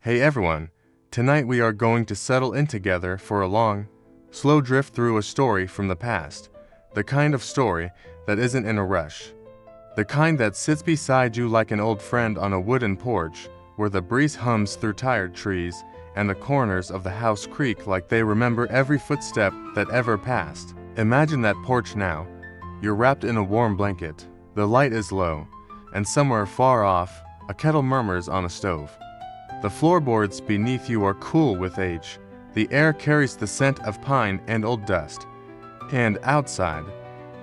Hey everyone, tonight we are going to settle in together for a long, slow drift through a story from the past, the kind of story that isn't in a rush. The kind that sits beside you like an old friend on a wooden porch, where the breeze hums through tired trees, and the corners of the house creak like they remember every footstep that ever passed. Imagine that porch now. You're wrapped in a warm blanket, the light is low, and somewhere far off, a kettle murmurs on a stove. The floorboards beneath you are cool with age. The air carries the scent of pine and old dust. And outside,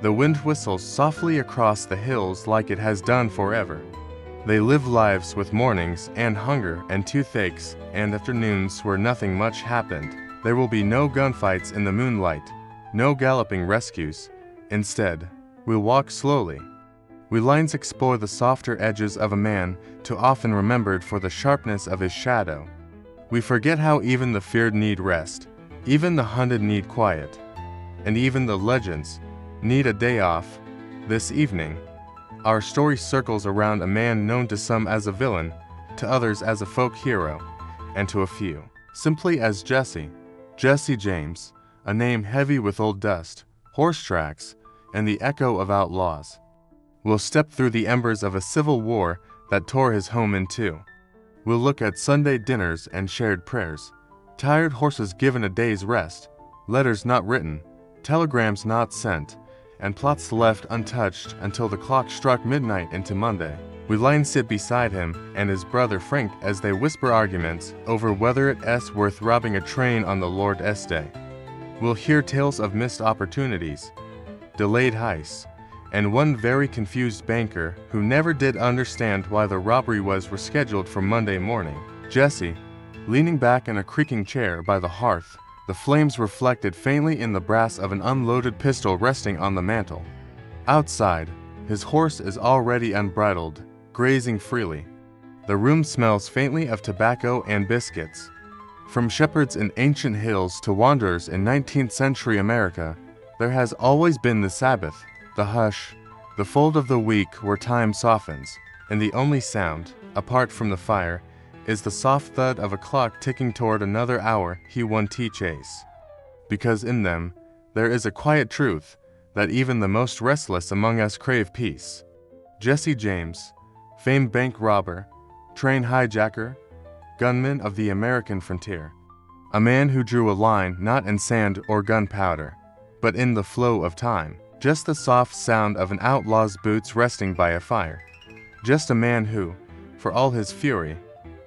the wind whistles softly across the hills like it has done forever. They live lives with mornings and hunger and toothaches and afternoons where nothing much happened. There will be no gunfights in the moonlight, no galloping rescues. Instead, we'll walk slowly. We lines explore the softer edges of a man too often remembered for the sharpness of his shadow. We forget how even the feared need rest, even the hunted need quiet, and even the legends need a day off. This evening, our story circles around a man known to some as a villain, to others as a folk hero, and to a few simply as Jesse James, a name heavy with old dust, horse tracks, and the echo of outlaws. We'll step through the embers of a civil war that tore his home in two. We'll look at Sunday dinners and shared prayers, tired horses given a day's rest, letters not written, telegrams not sent, and plots left untouched until the clock struck midnight into Monday. We line sit beside him and his brother Frank as they whisper arguments over whether it's worth robbing a train on the Lord S Day. We'll hear tales of missed opportunities, delayed heists, and one very confused banker who never did understand why the robbery was rescheduled for Monday morning. Jesse, leaning back in a creaking chair by the hearth, the flames reflected faintly in the brass of an unloaded pistol resting on the mantel. Outside, his horse is already unbridled, grazing freely. The room smells faintly of tobacco and biscuits. From shepherds in ancient hills to wanderers in 19th century America, there has always been the Sabbath, the hush, the fold of the week where time softens, and the only sound, apart from the fire, is the soft thud of a clock ticking toward another hour he won chase. Because in them, there is a quiet truth that even the most restless among us crave peace. Jesse James, famed bank robber, train hijacker, gunman of the American frontier. A man who drew a line not in sand or gunpowder, but in the flow of time. Just the soft sound of an outlaw's boots resting by a fire. Just a man who, for all his fury,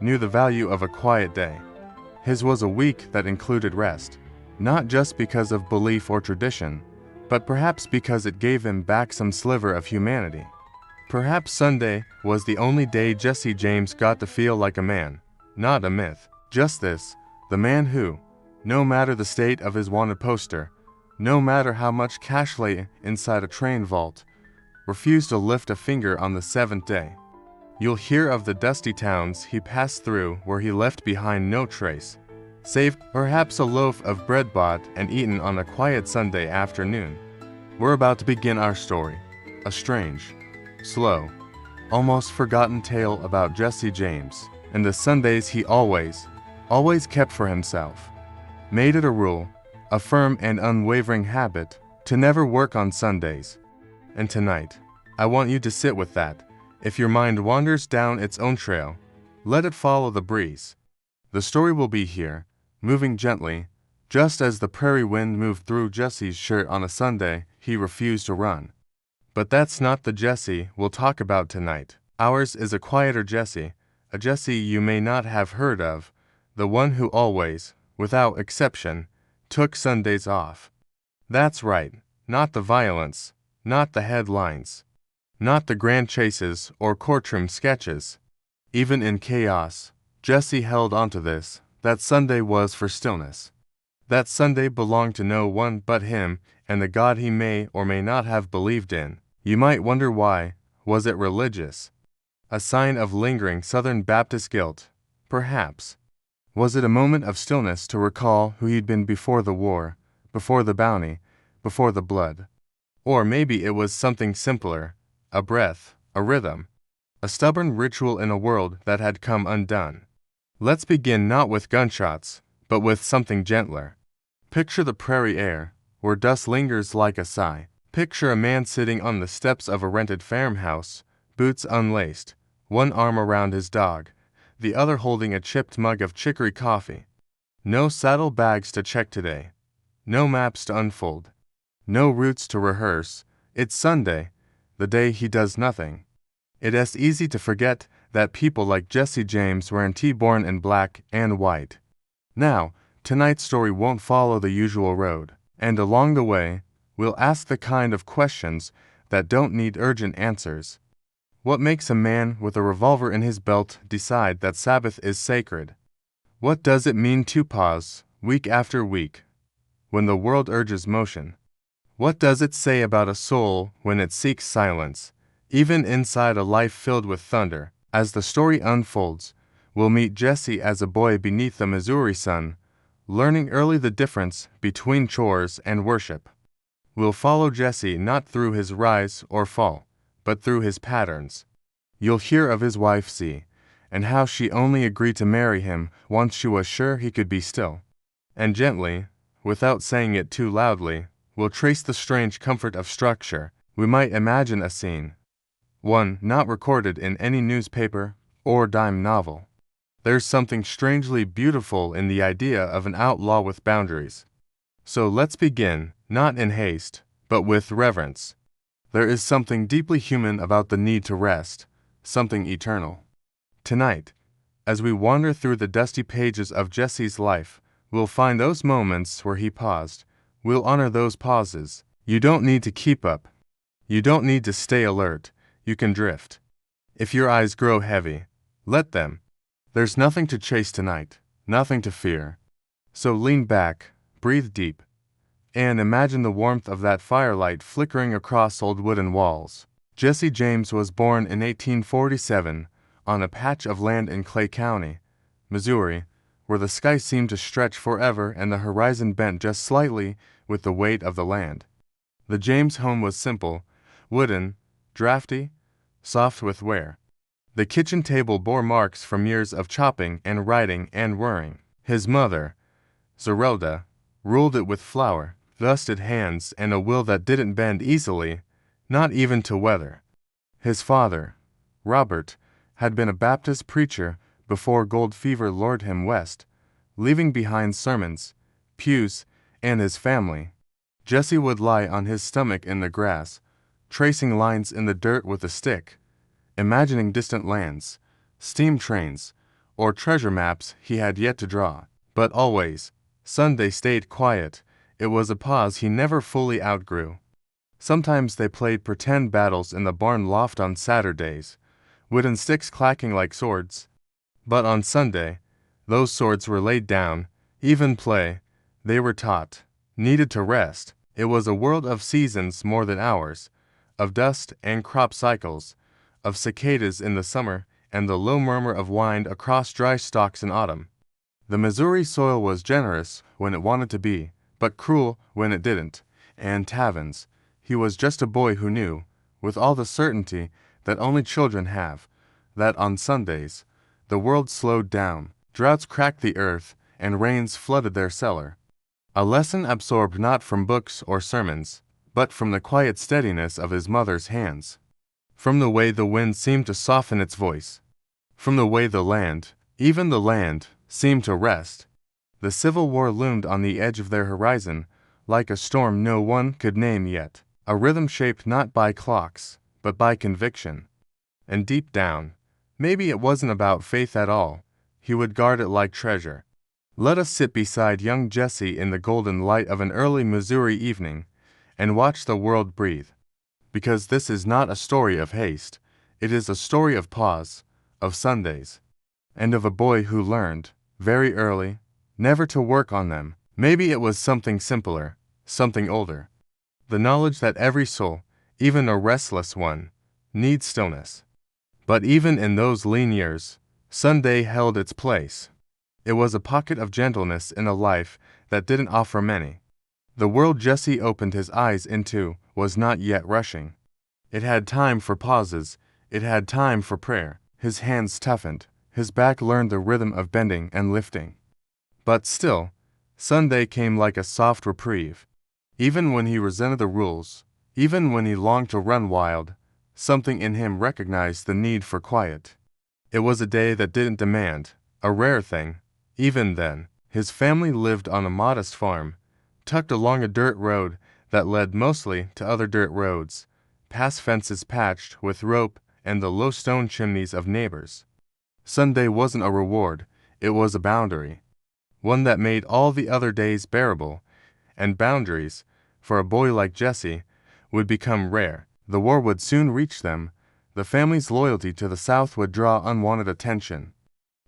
knew the value of a quiet day. His was a week that included rest, not just because of belief or tradition, but perhaps because it gave him back some sliver of humanity. Perhaps Sunday was the only day Jesse James got to feel like a man, not a myth. Just this, the man who, no matter the state of his wanted poster, no matter how much cash lay inside a train vault, refused to lift a finger on the seventh day. You'll hear of the dusty towns he passed through where he left behind no trace, save perhaps a loaf of bread bought and eaten on a quiet Sunday afternoon. We're about to begin our story, a strange, slow, almost forgotten tale about Jesse James and the Sundays he always kept for himself. Made it a rule, a firm and unwavering habit, to never work on Sundays. And tonight, I want you to sit with that. If your mind wanders down its own trail, let it follow the breeze. The story will be here, moving gently, just as the prairie wind moved through Jesse's shirt on a Sunday he refused to run. But that's not the Jesse we'll talk about tonight. Ours is a quieter Jesse, a Jesse you may not have heard of, the one who always, without exception, took Sundays off. That's right, not the violence, not the headlines, not the grand chases or courtroom sketches. Even in chaos, Jesse held onto this, that Sunday was for stillness. That Sunday belonged to no one but him and the God he may or may not have believed in. You might wonder why. Was it religious? A sign of lingering Southern Baptist guilt? Perhaps. Was it a moment of stillness to recall who he'd been before the war, before the bounty, before the blood? Or maybe it was something simpler, a breath, a rhythm, a stubborn ritual in a world that had come undone. Let's begin not with gunshots, but with something gentler. Picture the prairie air, where dust lingers like a sigh. Picture a man sitting on the steps of a rented farmhouse, boots unlaced, one arm around his dog, the other holding a chipped mug of chicory coffee. No saddle bags to check today, no maps to unfold, no routes to rehearse. It's Sunday, the day he does nothing. It is easy to forget that people like Jesse James were born in black and white. Now, tonight's story won't follow the usual road, and along the way, we'll ask the kind of questions that don't need urgent answers. What makes a man with a revolver in his belt decide that Sabbath is sacred? What does it mean to pause, week after week, when the world urges motion? What does it say about a soul when it seeks silence, even inside a life filled with thunder? As the story unfolds, we'll meet Jesse as a boy beneath the Missouri sun, learning early the difference between chores and worship. We'll follow Jesse not through his rise or fall, but through his patterns. You'll hear of his wife C, and how she only agreed to marry him once she was sure he could be still. And gently, without saying it too loudly, we'll trace the strange comfort of structure. We might imagine a scene, one not recorded in any newspaper or dime novel. There's something strangely beautiful in the idea of an outlaw with boundaries. So let's begin, not in haste, but with reverence. There is something deeply human about the need to rest, something eternal. Tonight, as we wander through the dusty pages of Jesse's life, we'll find those moments where he paused. We'll honor those pauses. You don't need to keep up. You don't need to stay alert. You can drift. If your eyes grow heavy, let them. There's nothing to chase tonight, nothing to fear. So lean back, breathe deep, and imagine the warmth of that firelight flickering across old wooden walls. Jesse James was born in 1847 on a patch of land in Clay County, Missouri, where the sky seemed to stretch forever and the horizon bent just slightly with the weight of the land. The James home was simple, wooden, drafty, soft with wear. The kitchen table bore marks from years of chopping and writing and whirring. His mother, Zerelda, ruled it with flour, dusted hands, and a will that didn't bend easily, not even to weather. His father, Robert, had been a Baptist preacher before gold fever lured him west, leaving behind sermons, pews, and his family. Jesse would lie on his stomach in the grass, tracing lines in the dirt with a stick, imagining distant lands, steam trains, or treasure maps he had yet to draw. But always, Sunday stayed quiet. It was a pause he never fully outgrew. Sometimes they played pretend battles in the barn loft on Saturdays, wooden sticks clacking like swords. But on Sunday, those swords were laid down. Even play, they were taught, needed to rest. It was a world of seasons more than hours, of dust and crop cycles, of cicadas in the summer and the low murmur of wind across dry stalks in autumn. The Missouri soil was generous when it wanted to be, but cruel when it didn't. And Tavins, he was just a boy who knew, with all the certainty that only children have, that on Sundays, the world slowed down, droughts cracked the earth, and rains flooded their cellar. A lesson absorbed not from books or sermons, but from the quiet steadiness of his mother's hands, from the way the wind seemed to soften its voice, from the way the land, even the land, seemed to rest. The Civil War loomed on the edge of their horizon, like a storm no one could name yet, a rhythm shaped not by clocks, but by conviction. And deep down, maybe it wasn't about faith at all. He would guard it like treasure. Let us sit beside young Jesse in the golden light of an early Missouri evening and watch the world breathe. Because this is not a story of haste. It is a story of pause, of Sundays, and of a boy who learned, very early, never to work on them. Maybe it was something simpler, something older. The knowledge that every soul, even a restless one, needs stillness. But even in those lean years, Sunday held its place. It was a pocket of gentleness in a life that didn't offer many. The world Jesse opened his eyes into was not yet rushing. It had time for pauses. It had time for prayer. His hands toughened, his back learned the rhythm of bending and lifting. But still, Sunday came like a soft reprieve. Even when he resented the rules, even when he longed to run wild, something in him recognized the need for quiet. It was a day that didn't demand, a rare thing. Even then, his family lived on a modest farm, tucked along a dirt road that led mostly to other dirt roads, past fences patched with rope and the low stone chimneys of neighbors. Sunday wasn't a reward, it was a boundary, one that made all the other days bearable, and boundaries, for a boy like Jesse, would become rare. The war would soon reach them, the family's loyalty to the South would draw unwanted attention.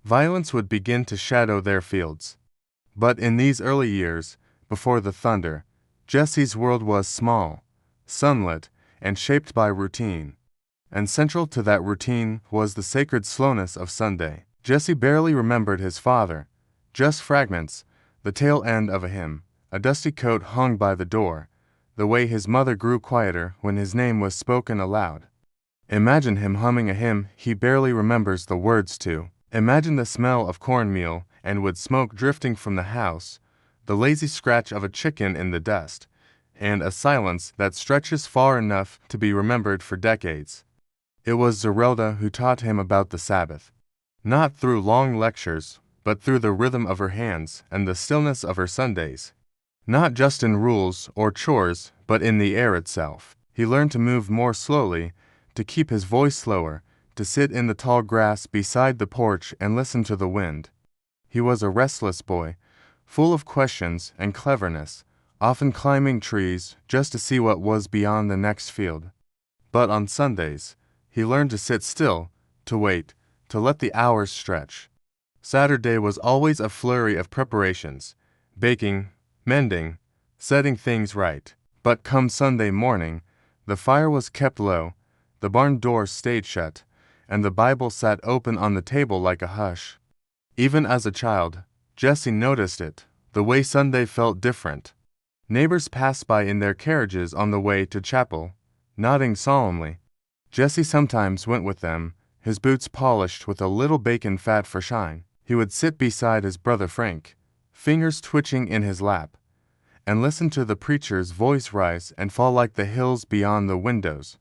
Violence would begin to shadow their fields. But in these early years, before the thunder, Jesse's world was small, sunlit, and shaped by routine. And central to that routine was the sacred slowness of Sunday. Jesse barely remembered his father, just fragments, the tail end of a hymn, a dusty coat hung by the door, the way his mother grew quieter when his name was spoken aloud. Imagine him humming a hymn he barely remembers the words to. Imagine the smell of cornmeal and wood smoke drifting from the house, the lazy scratch of a chicken in the dust, and a silence that stretches far enough to be remembered for decades. It was Zerelda who taught him about the Sabbath. Not through long lectures, but through the rhythm of her hands and the stillness of her Sundays. Not just in rules or chores, but in the air itself. He learned to move more slowly, to keep his voice slower, to sit in the tall grass beside the porch and listen to the wind. He was a restless boy, full of questions and cleverness, often climbing trees just to see what was beyond the next field. But on Sundays, he learned to sit still, to wait, to let the hours stretch. Saturday was always a flurry of preparations, baking, mending, setting things right. But come Sunday morning, the fire was kept low, the barn doors stayed shut, and the Bible sat open on the table like a hush. Even as a child, Jesse noticed it, the way Sunday felt different. Neighbors passed by in their carriages on the way to chapel, nodding solemnly. Jesse sometimes went with them, his boots polished with a little bacon fat for shine. He would sit beside his brother Frank, fingers twitching in his lap, and listen to the preacher's voice rise and fall like the hills beyond the windows.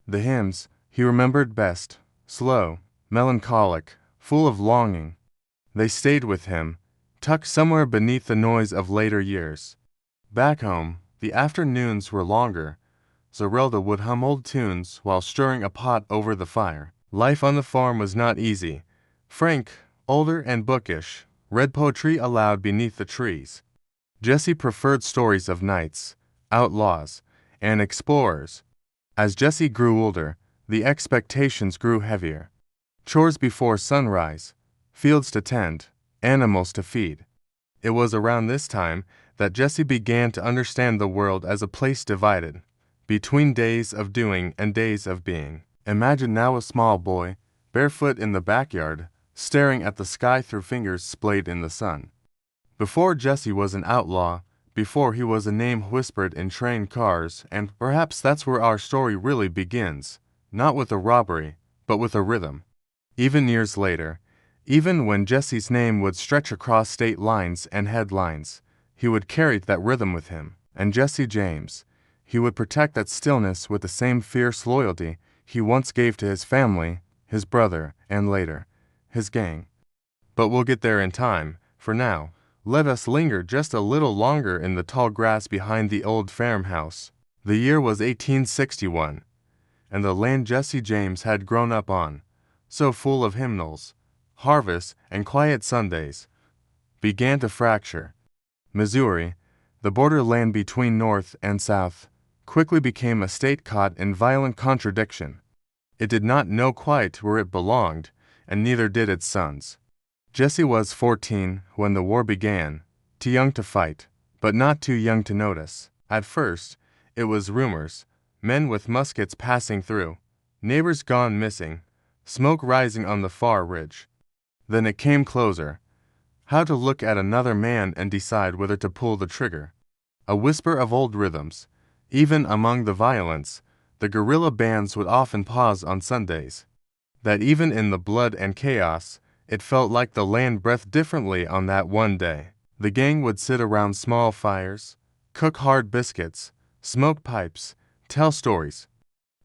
The hymns he remembered best, slow, melancholic, full of longing. They stayed with him, tucked somewhere beneath the noise of later years. Back home, the afternoons were longer. Zerelda would hum old tunes while stirring a pot over the fire. Life on the farm was not easy. Frank, older and bookish, read poetry aloud beneath the trees. Jesse preferred stories of knights, outlaws, and explorers. As Jesse grew older, the expectations grew heavier. Chores before sunrise, fields to tend, animals to feed. It was around this time that Jesse began to understand the world as a place divided between days of doing and days of being. Imagine now a small boy, barefoot in the backyard, staring at the sky through fingers splayed in the sun. Before Jesse was an outlaw, before he was a name whispered in train cars, and perhaps that's where our story really begins, not with a robbery, but with a rhythm. Even years later, even when Jesse's name would stretch across state lines and headlines, he would carry that rhythm with him. And Jesse James, he would protect that stillness with the same fierce loyalty he once gave to his family, his brother, and later, his gang. But we'll get there in time. For now, let us linger just a little longer in the tall grass behind the old farmhouse. The year was 1861, and the land Jesse James had grown up on, so full of hymnals, harvests, and quiet Sundays, began to fracture. Missouri, the borderland between North and South, quickly became a state caught in violent contradiction. It did not know quite where it belonged, and neither did its sons. Jesse was 14 when the war began, too young to fight, but not too young to notice. At first, it was rumors, men with muskets passing through, neighbors gone missing, smoke rising on the far ridge. Then it came closer. How to look at another man and decide whether to pull the trigger. A whisper of old rhythms. Even among the violence, the guerrilla bands would often pause on Sundays. That even in the blood and chaos, It felt like the land breathed differently on that one day. The gang would sit around small fires, cook hard biscuits, smoke pipes, tell stories.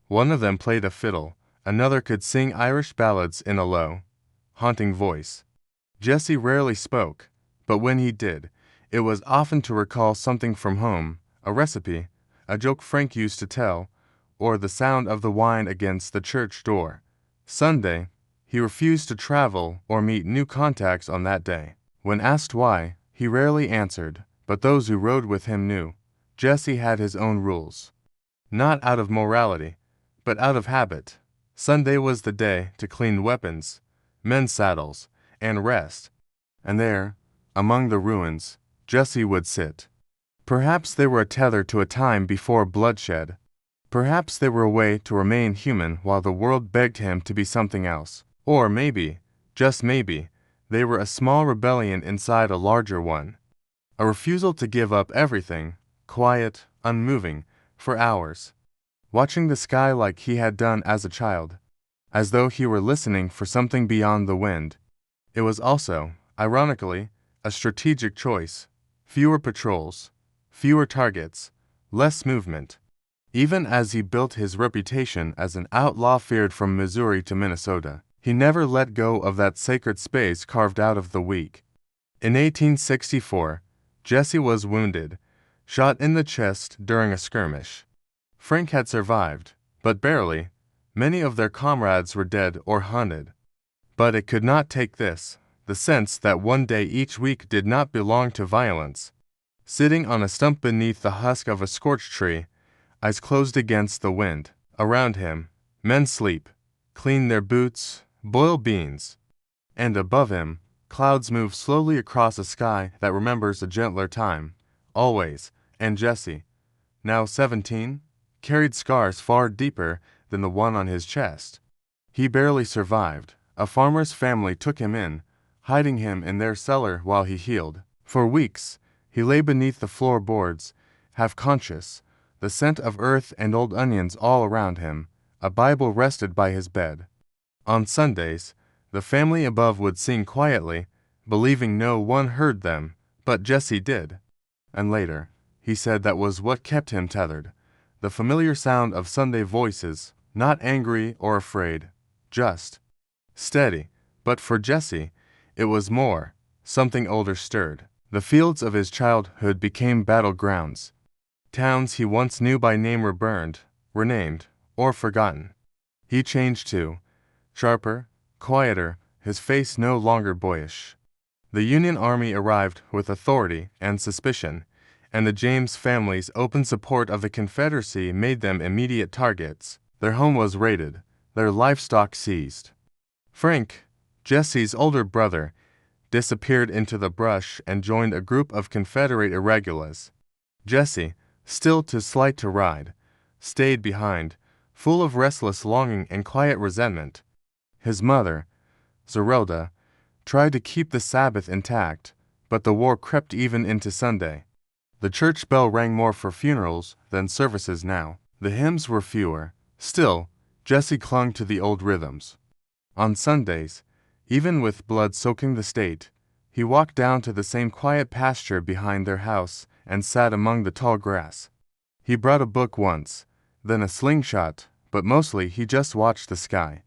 One of them played a fiddle, another could sing Irish ballads in a low, haunting voice. Jesse rarely spoke, but when he did, it was often to recall something from home, a recipe, a joke Frank used to tell, or the sound of the wine against the church door. Sunday, he refused to travel or meet new contacts on that day. When asked why, he rarely answered, but those who rode with him knew. Jesse had his own rules. Not out of morality, but out of habit. Sunday was the day to clean weapons, mend saddles, and rest. And there, among the ruins, Jesse would sit. Perhaps they were a tether to a time before bloodshed. Perhaps they were a way to remain human while the world begged him to be something else. Or maybe, just maybe, they were a small rebellion inside a larger one. A refusal to give up everything, quiet, unmoving, for hours, watching the sky like he had done as a child, as though he were listening for something beyond the wind. It was also, ironically, a strategic choice. Fewer patrols, fewer targets, less movement. Even as he built his reputation as an outlaw feared from Missouri to Minnesota, he never let go of that sacred space carved out of the weak. In 1864, Jesse was wounded, shot in the chest during a skirmish. Frank had survived, but barely. Many of their comrades were dead or hunted. But it could not take this, the sense that one day each week did not belong to violence. Sitting on a stump beneath the husk of a scorched tree, eyes closed against the wind, around him, men sleep, clean their boots, boil beans. And above him, clouds move slowly across a sky that remembers a gentler time, always. And Jesse, now 17, carried scars far deeper than the one on his chest. He barely survived. A farmer's family took him in, hiding him in their cellar while he healed. For weeks, he lay beneath the floorboards, half conscious, the scent of earth and old onions all around him. A Bible rested by his bed. On Sundays, the family above would sing quietly, believing no one heard them, but Jesse did. And later, he said that was what kept him tethered. The familiar sound of Sunday voices, not angry or afraid, just steady. But for Jesse, it was more. Something older stirred. The fields of his childhood became battlegrounds. Towns he once knew by name were burned, renamed, or forgotten. He changed too. Sharper, quieter, his face no longer boyish. The Union Army arrived with authority and suspicion, and the James family's open support of the Confederacy made them immediate targets. Their home was raided, their livestock seized. Frank, Jesse's older brother, disappeared into the brush and joined a group of Confederate irregulars. Jesse, still too slight to ride, stayed behind, full of restless longing and quiet resentment. His mother, Zerelda, tried to keep the Sabbath intact, but the war crept even into Sunday. The church bell rang more for funerals than services now. The hymns were fewer. Still, Jesse clung to the old rhythms. On Sundays, even with blood soaking the state, he walked down to the same quiet pasture behind their house and sat among the tall grass. He brought a book once, then a slingshot, but mostly he just watched the sky.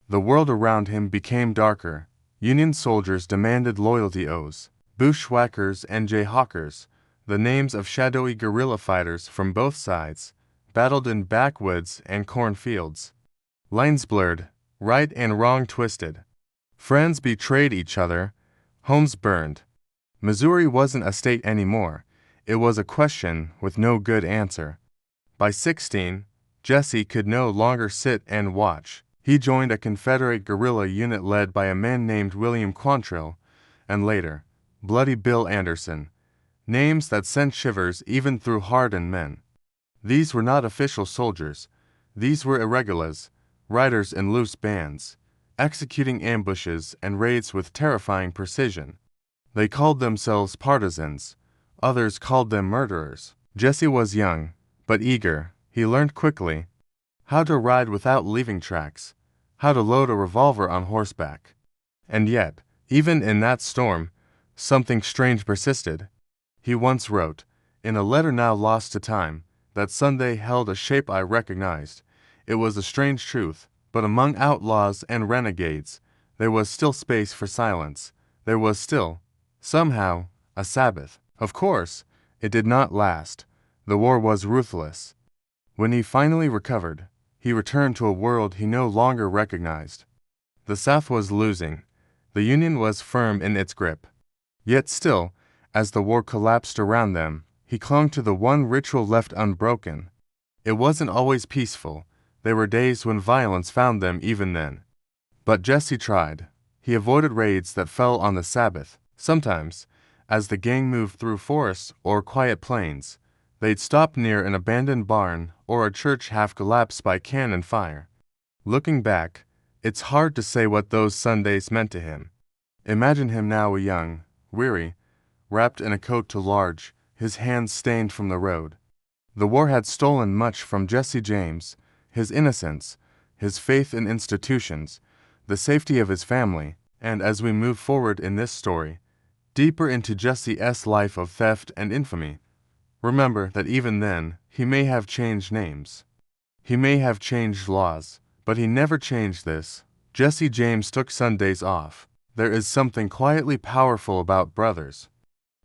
The world around him became darker. Union soldiers demanded loyalty oaths. Bushwhackers and jayhawkers, the names of shadowy guerrilla fighters from both sides, battled in backwoods and cornfields. Lines blurred, right and wrong twisted. Friends betrayed each other, homes burned. Missouri wasn't a state anymore. It was a question with no good answer. By 16, Jesse could no longer sit and watch. He joined a Confederate guerrilla unit led by a man named William Quantrill, and later, Bloody Bill Anderson, names that sent shivers even through hardened men. These were not official soldiers. These were irregulars, riders in loose bands, executing ambushes and raids with terrifying precision. They called themselves partisans. Others called them murderers. Jesse was young, but eager. He learned quickly how to ride without leaving tracks, how to load a revolver on horseback. And yet, even in that storm, something strange persisted. He once wrote, in a letter now lost to time, that Sunday held a shape I recognized. It was a strange truth, but among outlaws and renegades, there was still space for silence. There was still, somehow, a Sabbath. Of course, it did not last. The war was ruthless. When he finally recovered, he returned to a world he no longer recognized. The South was losing. The Union was firm in its grip. Yet still, as the war collapsed around them, he clung to the one ritual left unbroken. It wasn't always peaceful. There were days when violence found them even then. But Jesse tried. He avoided raids that fell on the Sabbath. Sometimes, as the gang moved through forests or quiet plains, they'd stop near an abandoned barn or a church half collapsed by cannon fire. Looking back, it's hard to say what those Sundays meant to him. Imagine him now a young, weary, wrapped in a coat too large, his hands stained from the road. The war had stolen much from Jesse James, his innocence, his faith in institutions, the safety of his family, and as we move forward in this story, deeper into Jesse's life of theft and infamy, remember that even then, he may have changed names. He may have changed laws, but he never changed this. Jesse James took Sundays off. There is something quietly powerful about brothers,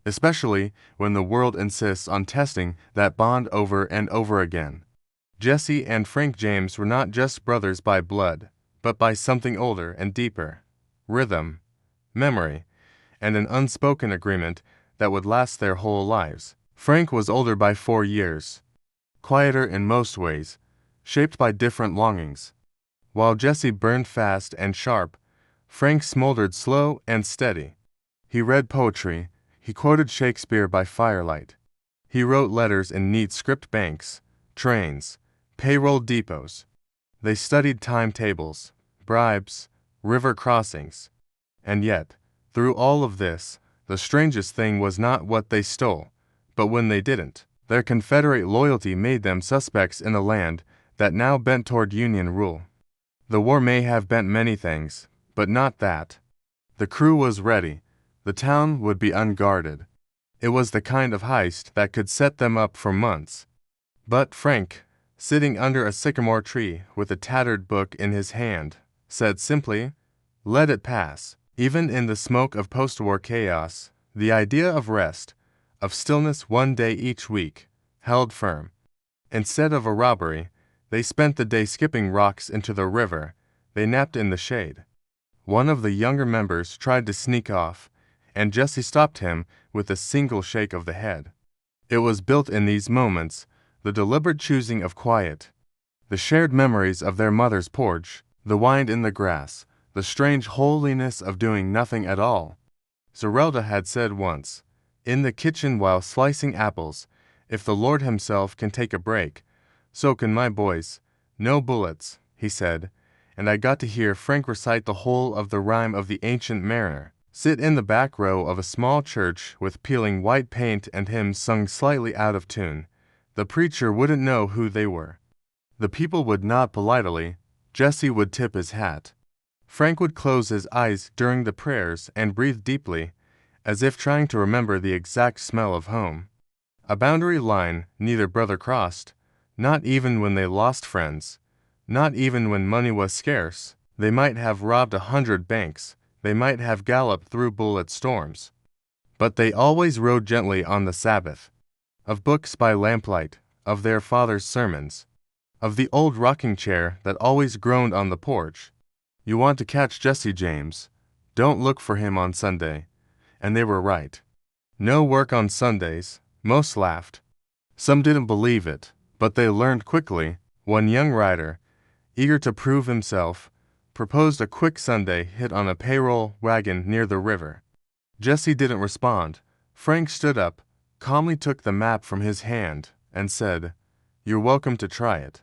especially when the world insists on testing that bond over and over again. Jesse and Frank James were not just brothers by blood, but by something older and deeper: rhythm, memory, and an unspoken agreement that would last their whole lives. Frank was older by 4 years, quieter in most ways, shaped by different longings. While Jesse burned fast and sharp, Frank smoldered slow and steady. He read poetry, he quoted Shakespeare by firelight. He wrote letters in neat script banks, trains, payroll depots. They studied timetables, bribes, river crossings. And yet, through all of this, the strangest thing was not what they stole, but when they didn't. Their Confederate loyalty made them suspects in a land that now bent toward Union rule. The war may have bent many things, but not that. The crew was ready. The town would be unguarded. It was the kind of heist that could set them up for months. But Frank, sitting under a sycamore tree with a tattered book in his hand, said simply, "Let it pass." Even in the smoke of post-war chaos, the idea of rest, of stillness one day each week, held firm. Instead of a robbery, they spent the day skipping rocks into the river. They napped in the shade. One of the younger members tried to sneak off, and Jesse stopped him with a single shake of the head. It was built in these moments, the deliberate choosing of quiet, the shared memories of their mother's porch, the wind in the grass, the strange holiness of doing nothing at all. Zerelda had said once, in the kitchen while slicing apples, "If the Lord himself can take a break, so can my boys. No bullets," he said, and I got to hear Frank recite the whole of the rhyme of the Ancient Mariner, sit in the back row of a small church with peeling white paint and hymns sung slightly out of tune. The preacher wouldn't know who they were. The people would nod politely. Jesse would tip his hat. Frank would close his eyes during the prayers and breathe deeply, as if trying to remember the exact smell of home. A boundary line neither brother crossed, not even when they lost friends, not even when money was scarce. They might have robbed 100 banks, they might have galloped through bullet storms. But they always rode gently on the Sabbath. Of books by lamplight, of their father's sermons, of the old rocking chair that always groaned on the porch. You want to catch Jesse James, don't look for him on Sunday. And they were right. No work on Sundays. Most laughed. Some didn't believe it, but they learned quickly. One young rider, eager to prove himself, proposed a quick Sunday hit on a payroll wagon near the river. Jesse didn't respond. Frank stood up, calmly took the map from his hand, and said, "You're welcome to try it.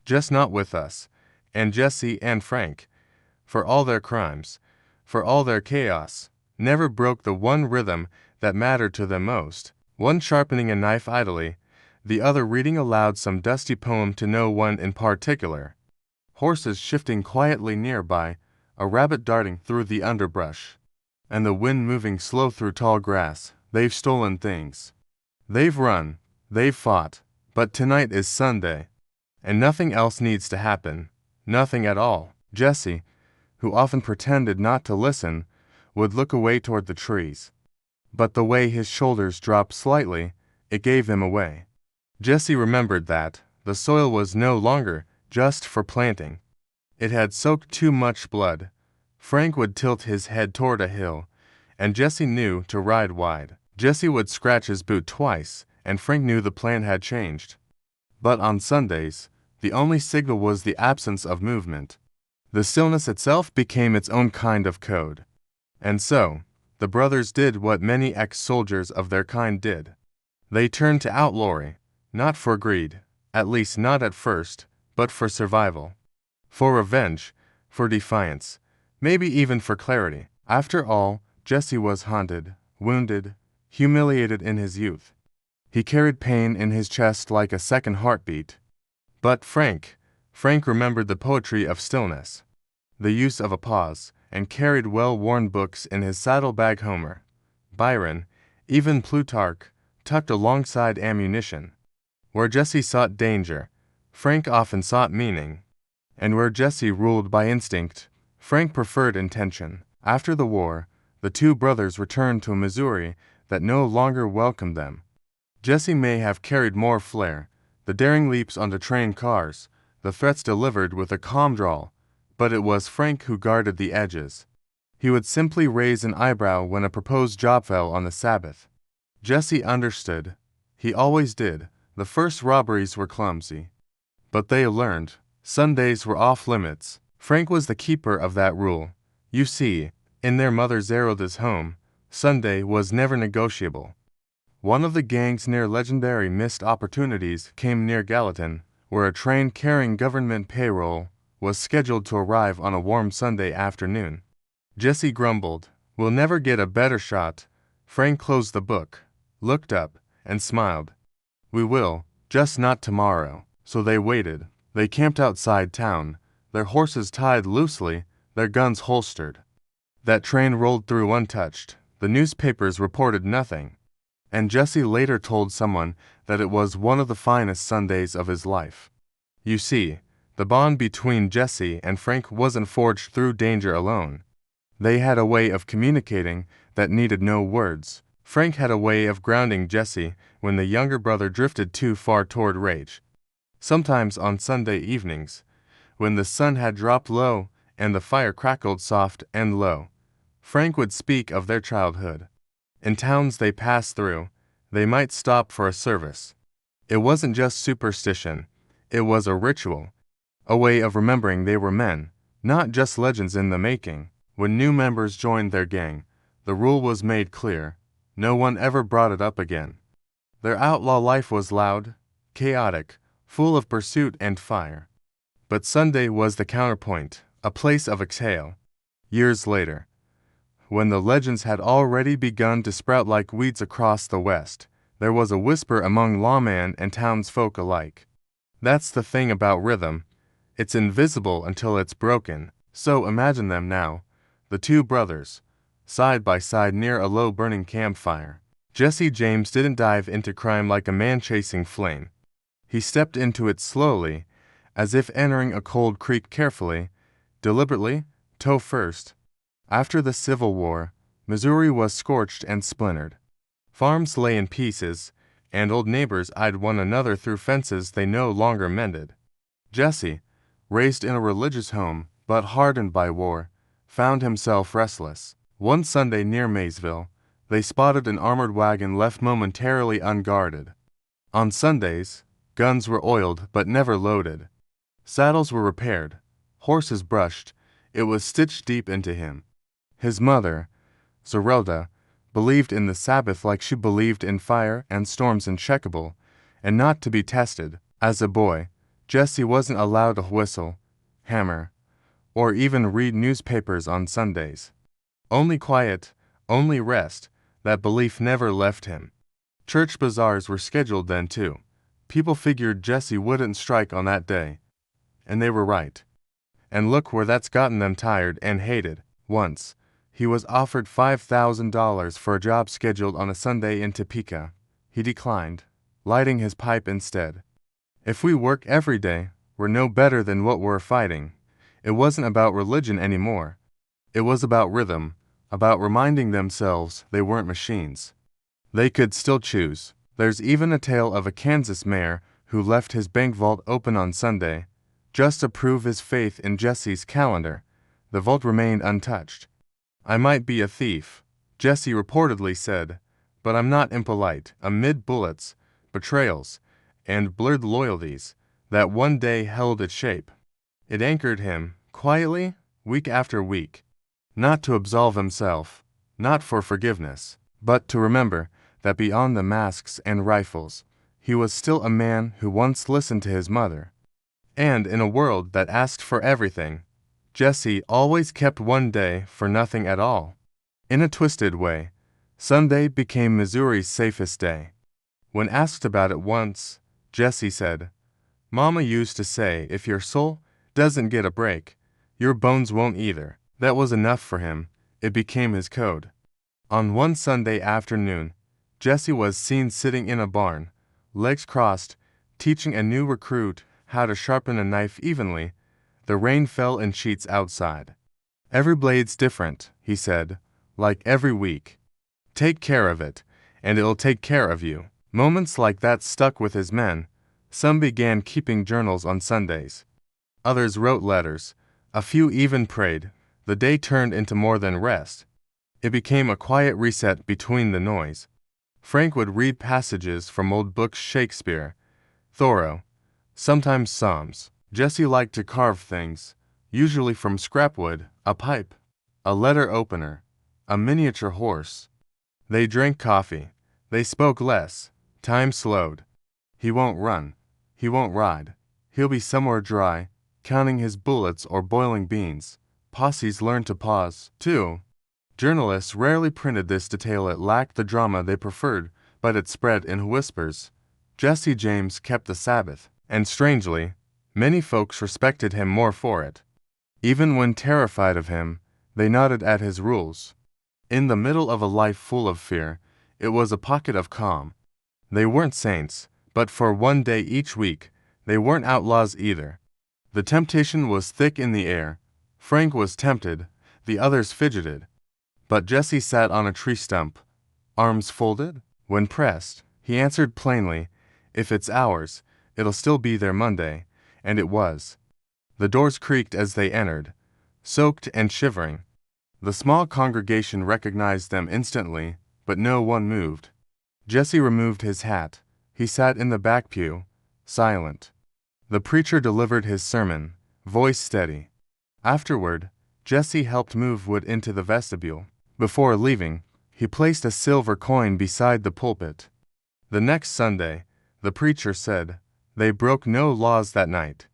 Just not with us." And Jesse and Frank, for all their crimes, for all their chaos, never broke the one rhythm that mattered to them most. One sharpening a knife idly, the other reading aloud some dusty poem to no one in particular. Horses shifting quietly nearby, a rabbit darting through the underbrush, and the wind moving slow through tall grass. They've stolen things. They've run. They've fought. But tonight is Sunday, and nothing else needs to happen. Nothing at all. Jesse, who often pretended not to listen, would look away toward the trees. But the way his shoulders dropped slightly, it gave him away. Jesse remembered that the soil was no longer just for planting. It had soaked too much blood. Frank would tilt his head toward a hill, and Jesse knew to ride wide. Jesse would scratch his boot twice, and Frank knew the plan had changed. But on Sundays, the only signal was the absence of movement. The stillness itself became its own kind of code. And so, the brothers did what many ex-soldiers of their kind did. They turned to outlawry, not for greed, at least not at first, but for survival. For revenge, for defiance, maybe even for clarity. After all, Jesse was haunted, wounded, humiliated in his youth. He carried pain in his chest like a second heartbeat. But Frank remembered the poetry of stillness, the use of a pause, and carried well-worn books in his saddlebag. Homer, Byron, even Plutarch, tucked alongside ammunition. Where Jesse sought danger, Frank often sought meaning. And where Jesse ruled by instinct, Frank preferred intention. After the war, the two brothers returned to a Missouri that no longer welcomed them. Jesse may have carried more flair, the daring leaps onto train cars, the threats delivered with a calm drawl, but it was Frank who guarded the edges. He would simply raise an eyebrow when a proposed job fell on the Sabbath. Jesse understood. He always did. The first robberies were clumsy. But they learned. Sundays were off limits. Frank was the keeper of that rule. You see, in their mother Zeroda's home, Sunday was never negotiable. One of the gang's near-legendary missed opportunities came near Gallatin, where a train carrying government payroll was scheduled to arrive on a warm Sunday afternoon. Jesse grumbled, "We'll never get a better shot." Frank closed the book, looked up, and smiled. "We will, just not tomorrow." So they waited. They camped outside town, their horses tied loosely, their guns holstered. That train rolled through untouched. The newspapers reported nothing. And Jesse later told someone that it was one of the finest Sundays of his life. You see, the bond between Jesse and Frank wasn't forged through danger alone. They had a way of communicating that needed no words. Frank had a way of grounding Jesse when the younger brother drifted too far toward rage. Sometimes on Sunday evenings, when the sun had dropped low and the fire crackled soft and low, Frank would speak of their childhood. In towns they passed through, they might stop for a service. It wasn't just superstition, it was a ritual, a way of remembering they were men, not just legends in the making. When new members joined their gang, the rule was made clear. No one ever brought it up again. Their outlaw life was loud, chaotic, full of pursuit and fire. But Sunday was the counterpoint, a place of exhale. Years later, when the legends had already begun to sprout like weeds across the West, there was a whisper among lawmen and townsfolk alike. That's the thing about rhythm. It's invisible until it's broken. So imagine them now, the two brothers, side by side near a low-burning campfire. Jesse James didn't dive into crime like a man chasing flame. He stepped into it slowly, as if entering a cold creek carefully, deliberately, toe first. After the Civil War, Missouri was scorched and splintered. Farms lay in pieces, and old neighbors eyed one another through fences they no longer mended. Jesse, raised in a religious home but hardened by war, found himself restless. One Sunday near Maysville, they spotted an armored wagon left momentarily unguarded. On Sundays, guns were oiled but never loaded. Saddles were repaired, horses brushed. It was stitched deep into him. His mother, Zerelda, believed in the Sabbath like she believed in fire and storms uncheckable, and not to be tested. As a boy, Jesse wasn't allowed to whistle, hammer, or even read newspapers on Sundays. Only quiet, only rest. That belief never left him. Church bazaars were scheduled then too. People figured Jesse wouldn't strike on that day. And they were right. And look where that's gotten them tired and hated. Once, he was offered $5,000 for a job scheduled on a Sunday in Topeka. He declined, lighting his pipe instead. If we work every day, we're no better than what we're fighting. It wasn't about religion anymore. It was about rhythm, about reminding themselves they weren't machines. They could still choose. There's even a tale of a Kansas mayor who left his bank vault open on Sunday, just to prove his faith in Jesse's calendar. The vault remained untouched. "I might be a thief," Jesse reportedly said, "but I'm not impolite." Amid bullets, betrayals, and blurred loyalties, that one day held its shape. It anchored him, quietly, week after week. Not to absolve himself, not for forgiveness, but to remember that beyond the masks and rifles, he was still a man who once listened to his mother. And in a world that asked for everything, Jesse always kept one day for nothing at all. In a twisted way, Sunday became Missouri's safest day. When asked about it once, Jesse said, "Mama used to say if your soul doesn't get a break, your bones won't either." That was enough for him. It became his code. On one Sunday afternoon, Jesse was seen sitting in a barn, legs crossed, teaching a new recruit how to sharpen a knife evenly. The rain fell in sheets outside. "Every blade's different," he said, "like every week. Take care of it, and it'll take care of you." Moments like that stuck with his men. Some began keeping journals on Sundays. Others wrote letters. A few even prayed. The day turned into more than rest. It became a quiet reset between the noise. Frank would read passages from old books, Shakespeare, Thoreau, sometimes Psalms. Jesse liked to carve things, usually from scrap wood, a pipe, a letter opener, a miniature horse. They drank coffee. They spoke less. Time slowed. He won't run. He won't ride. He'll be somewhere dry, counting his bullets or boiling beans. Posses learned to pause, too. Journalists rarely printed this detail. It lacked the drama they preferred, but it spread in whispers. Jesse James kept the Sabbath, and strangely, many folks respected him more for it. Even when terrified of him, they nodded at his rules. In the middle of a life full of fear, it was a pocket of calm. They weren't saints, but for one day each week, they weren't outlaws either. The temptation was thick in the air. Frank was tempted, the others fidgeted. But Jesse sat on a tree stump, arms folded. When pressed, he answered plainly, "If it's ours, it'll still be there Monday," and it was. The doors creaked as they entered, soaked and shivering. The small congregation recognized them instantly, but no one moved. Jesse removed his hat. He sat in the back pew, silent. The preacher delivered his sermon, voice steady. Afterward, Jesse helped move wood into the vestibule. Before leaving, he placed a silver coin beside the pulpit. The next Sunday, the preacher said, they broke no laws that night.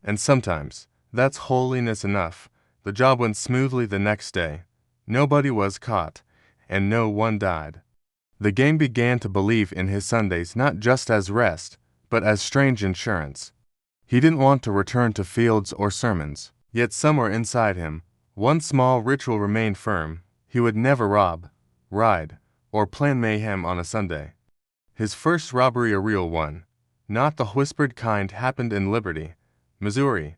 And sometimes, that's holiness enough. The job went smoothly the next day. Nobody was caught, and no one died. The gang began to believe in his Sundays not just as rest, but as strange insurance. He didn't want to return to fields or sermons. Yet somewhere inside him, one small ritual remained firm. He would never rob, ride, or plan mayhem on a Sunday. His first robbery, a real one, not the whispered kind, happened in Liberty, Missouri.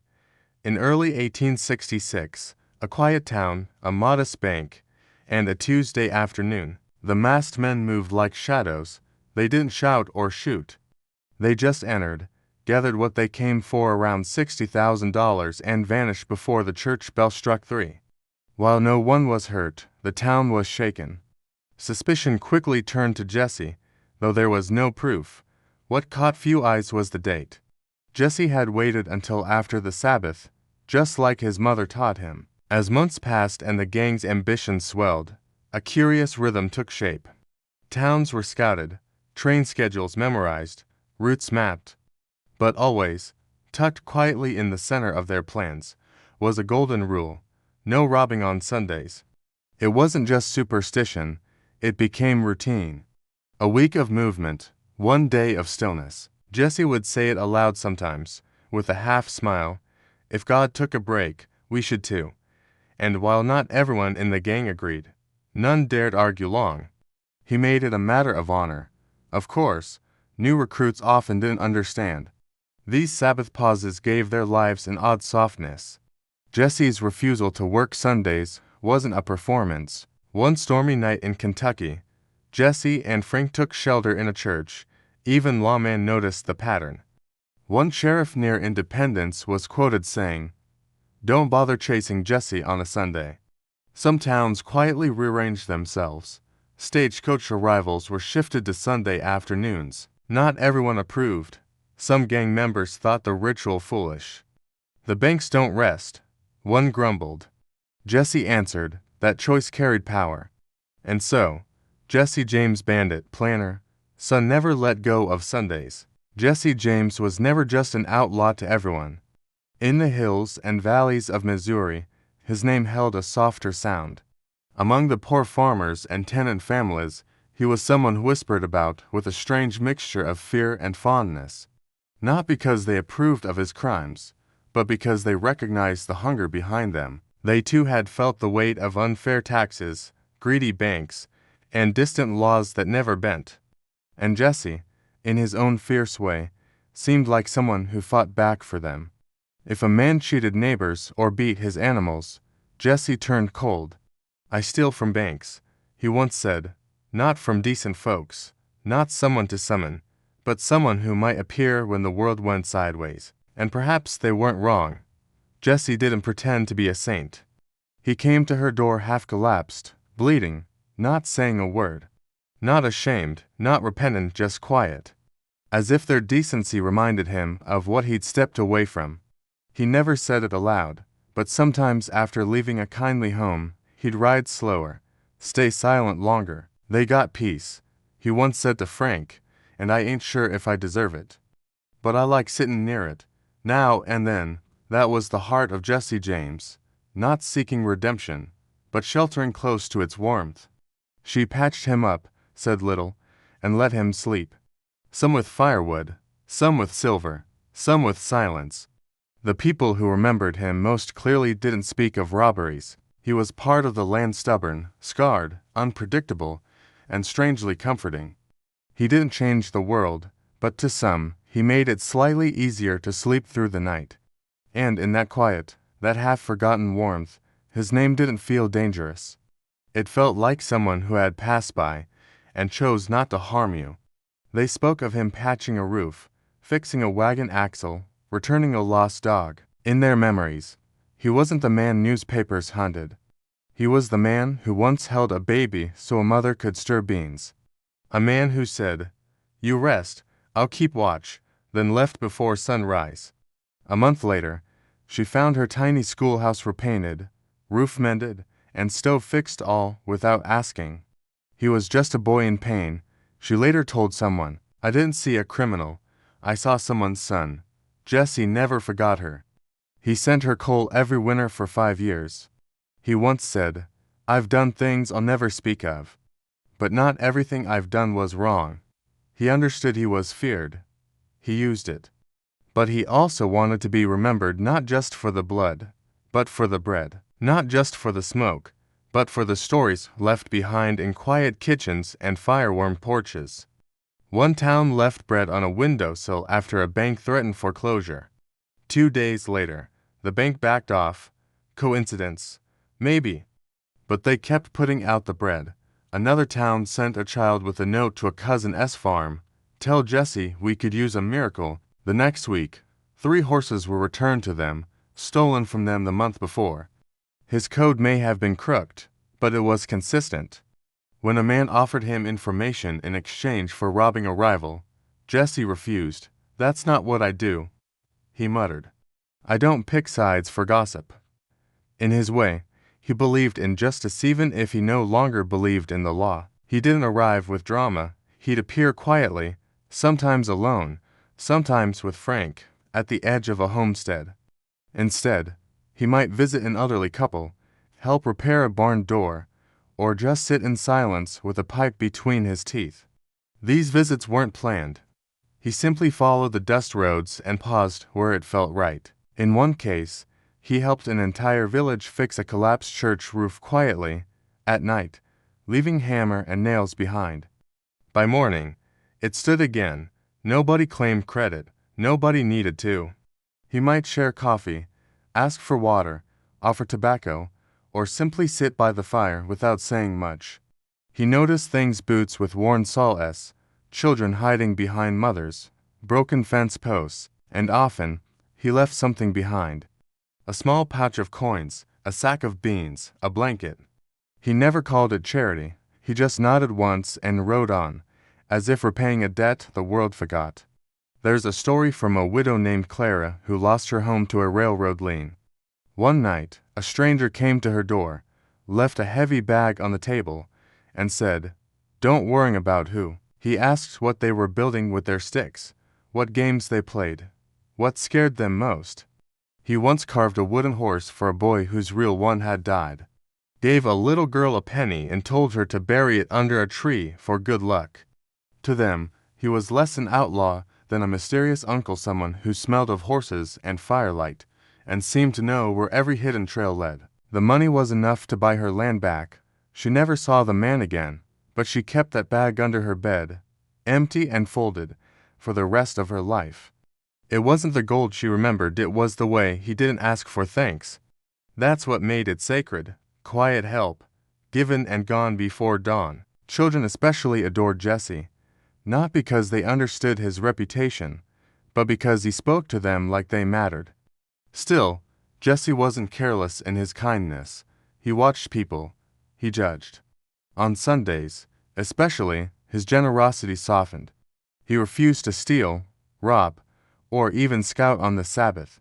In early 1866, a quiet town, a modest bank, and a Tuesday afternoon. The masked men moved like shadows. They didn't shout or shoot. They just entered, gathered what they came for, around $60,000, and vanished before the church bell struck 3. While no one was hurt, the town was shaken. Suspicion quickly turned to Jesse, though there was no proof. What caught few eyes was the date. Jesse had waited until after the Sabbath, just like his mother taught him. As months passed and the gang's ambition swelled, a curious rhythm took shape. Towns were scouted, train schedules memorized, routes mapped. But always, tucked quietly in the center of their plans, was a golden rule: no robbing on Sundays. It wasn't just superstition, it became routine. A week of movement, one day of stillness. Jesse would say it aloud sometimes, with a half smile. If God took a break, we should too. And while not everyone in the gang agreed, none dared argue long. He made it a matter of honor. Of course, new recruits often didn't understand. These Sabbath pauses gave their lives an odd softness. Jesse's refusal to work Sundays wasn't a performance. One stormy night in Kentucky, Jesse and Frank took shelter in a church. Even lawmen noticed the pattern. One sheriff near Independence was quoted saying, "Don't bother chasing Jesse on a Sunday." Some towns quietly rearranged themselves. Stagecoach arrivals were shifted to Sunday afternoons. Not everyone approved. Some gang members thought the ritual foolish. "The banks don't rest," one grumbled. Jesse answered that choice carried power. And so, Jesse James Bandit, planner, son never let go of Sundays. Jesse James was never just an outlaw to everyone. In the hills and valleys of Missouri, his name held a softer sound. Among the poor farmers and tenant families, he was someone whispered about with a strange mixture of fear and fondness. Not because they approved of his crimes, but because they recognized the hunger behind them. They too had felt the weight of unfair taxes, greedy banks, and distant laws that never bent. And Jesse, in his own fierce way, seemed like someone who fought back for them. If a man cheated neighbors or beat his animals, Jesse turned cold. "I steal from banks," he once said, "not from decent folks, not someone to summon, but someone who might appear when the world went sideways." And perhaps they weren't wrong. Jesse didn't pretend to be a saint. He came to her door half collapsed, bleeding, not saying a word. Not ashamed, not repentant, just quiet. As if their decency reminded him of what he'd stepped away from. He never said it aloud, but sometimes after leaving a kindly home, he'd ride slower, stay silent longer. "They got peace," he once said to Frank, "and I ain't sure if I deserve it. But I like sitting near it, now and then." That was the heart of Jesse James, not seeking redemption, but sheltering close to its warmth. She patched him up, said little, and let him sleep. Some with firewood, some with silver, some with silence. The people who remembered him most clearly didn't speak of robberies. He was part of the land, stubborn, scarred, unpredictable, and strangely comforting. He didn't change the world, but to some, he made it slightly easier to sleep through the night. And in that quiet, that half-forgotten warmth, his name didn't feel dangerous. It felt like someone who had passed by and chose not to harm you. They spoke of him patching a roof, fixing a wagon axle, returning a lost dog. In their memories, he wasn't the man newspapers hunted. He was the man who once held a baby so a mother could stir beans. A man who said, "You rest, I'll keep watch," then left before sunrise. A month later, she found her tiny schoolhouse repainted, roof mended, and stove fixed, all without asking. He was just a boy in pain. She later told someone, "I didn't see a criminal, I saw someone's son." Jesse never forgot her. He sent her coal every winter for 5 years. He once said, "I've done things I'll never speak of. But not everything I've done was wrong." He understood he was feared. He used it. But he also wanted to be remembered not just for the blood, but for the bread. Not just for the smoke, but for the stories left behind in quiet kitchens and fire-warmed porches. One town left bread on a windowsill after a bank threatened foreclosure. 2 days later, the bank backed off. Coincidence? Maybe. But they kept putting out the bread. Another town sent a child with a note to a cousin's farm. "Tell Jesse we could use a miracle." The next week, 3 horses were returned to them, stolen from them the month before. His code may have been crooked, but it was consistent. When a man offered him information in exchange for robbing a rival, Jesse refused. "That's not what I do," he muttered. "I don't pick sides for gossip." In his way, he believed in justice even if he no longer believed in the law. He didn't arrive with drama. He'd appear quietly, sometimes alone, sometimes with Frank, at the edge of a homestead. Instead, he might visit an elderly couple, help repair a barn door, or just sit in silence with a pipe between his teeth. These visits weren't planned. He simply followed the dust roads and paused where it felt right. In one case, he helped an entire village fix a collapsed church roof quietly, at night, leaving hammer and nails behind. By morning, it stood again. Nobody claimed credit, nobody needed to. He might share coffee, ask for water, offer tobacco, or simply sit by the fire without saying much. He noticed things: boots with worn soles, children hiding behind mothers, broken fence posts, and often, he left something behind. A small pouch of coins, a sack of beans, a blanket. He never called it charity, he just nodded once and rode on, as if repaying a debt the world forgot. There's a story from a widow named Clara who lost her home to a railroad lien. One night, a stranger came to her door, left a heavy bag on the table, and said, "Don't worry about who." He asked what they were building with their sticks, what games they played, what scared them most. He once carved a wooden horse for a boy whose real one had died. Gave a little girl a penny and told her to bury it under a tree for good luck. To them, he was less an outlaw than a mysterious uncle, someone who smelled of horses and firelight, and seemed to know where every hidden trail led. The money was enough to buy her land back. She never saw the man again, but she kept that bag under her bed, empty and folded, for the rest of her life. It wasn't the gold she remembered, it was the way he didn't ask for thanks. That's what made it sacred. Quiet help, given and gone before dawn. Children especially adored Jesse, not because they understood his reputation, but because he spoke to them like they mattered. Still, Jesse wasn't careless in his kindness. He watched people. He judged. On Sundays, especially, his generosity softened. He refused to steal, rob, or even scout on the Sabbath.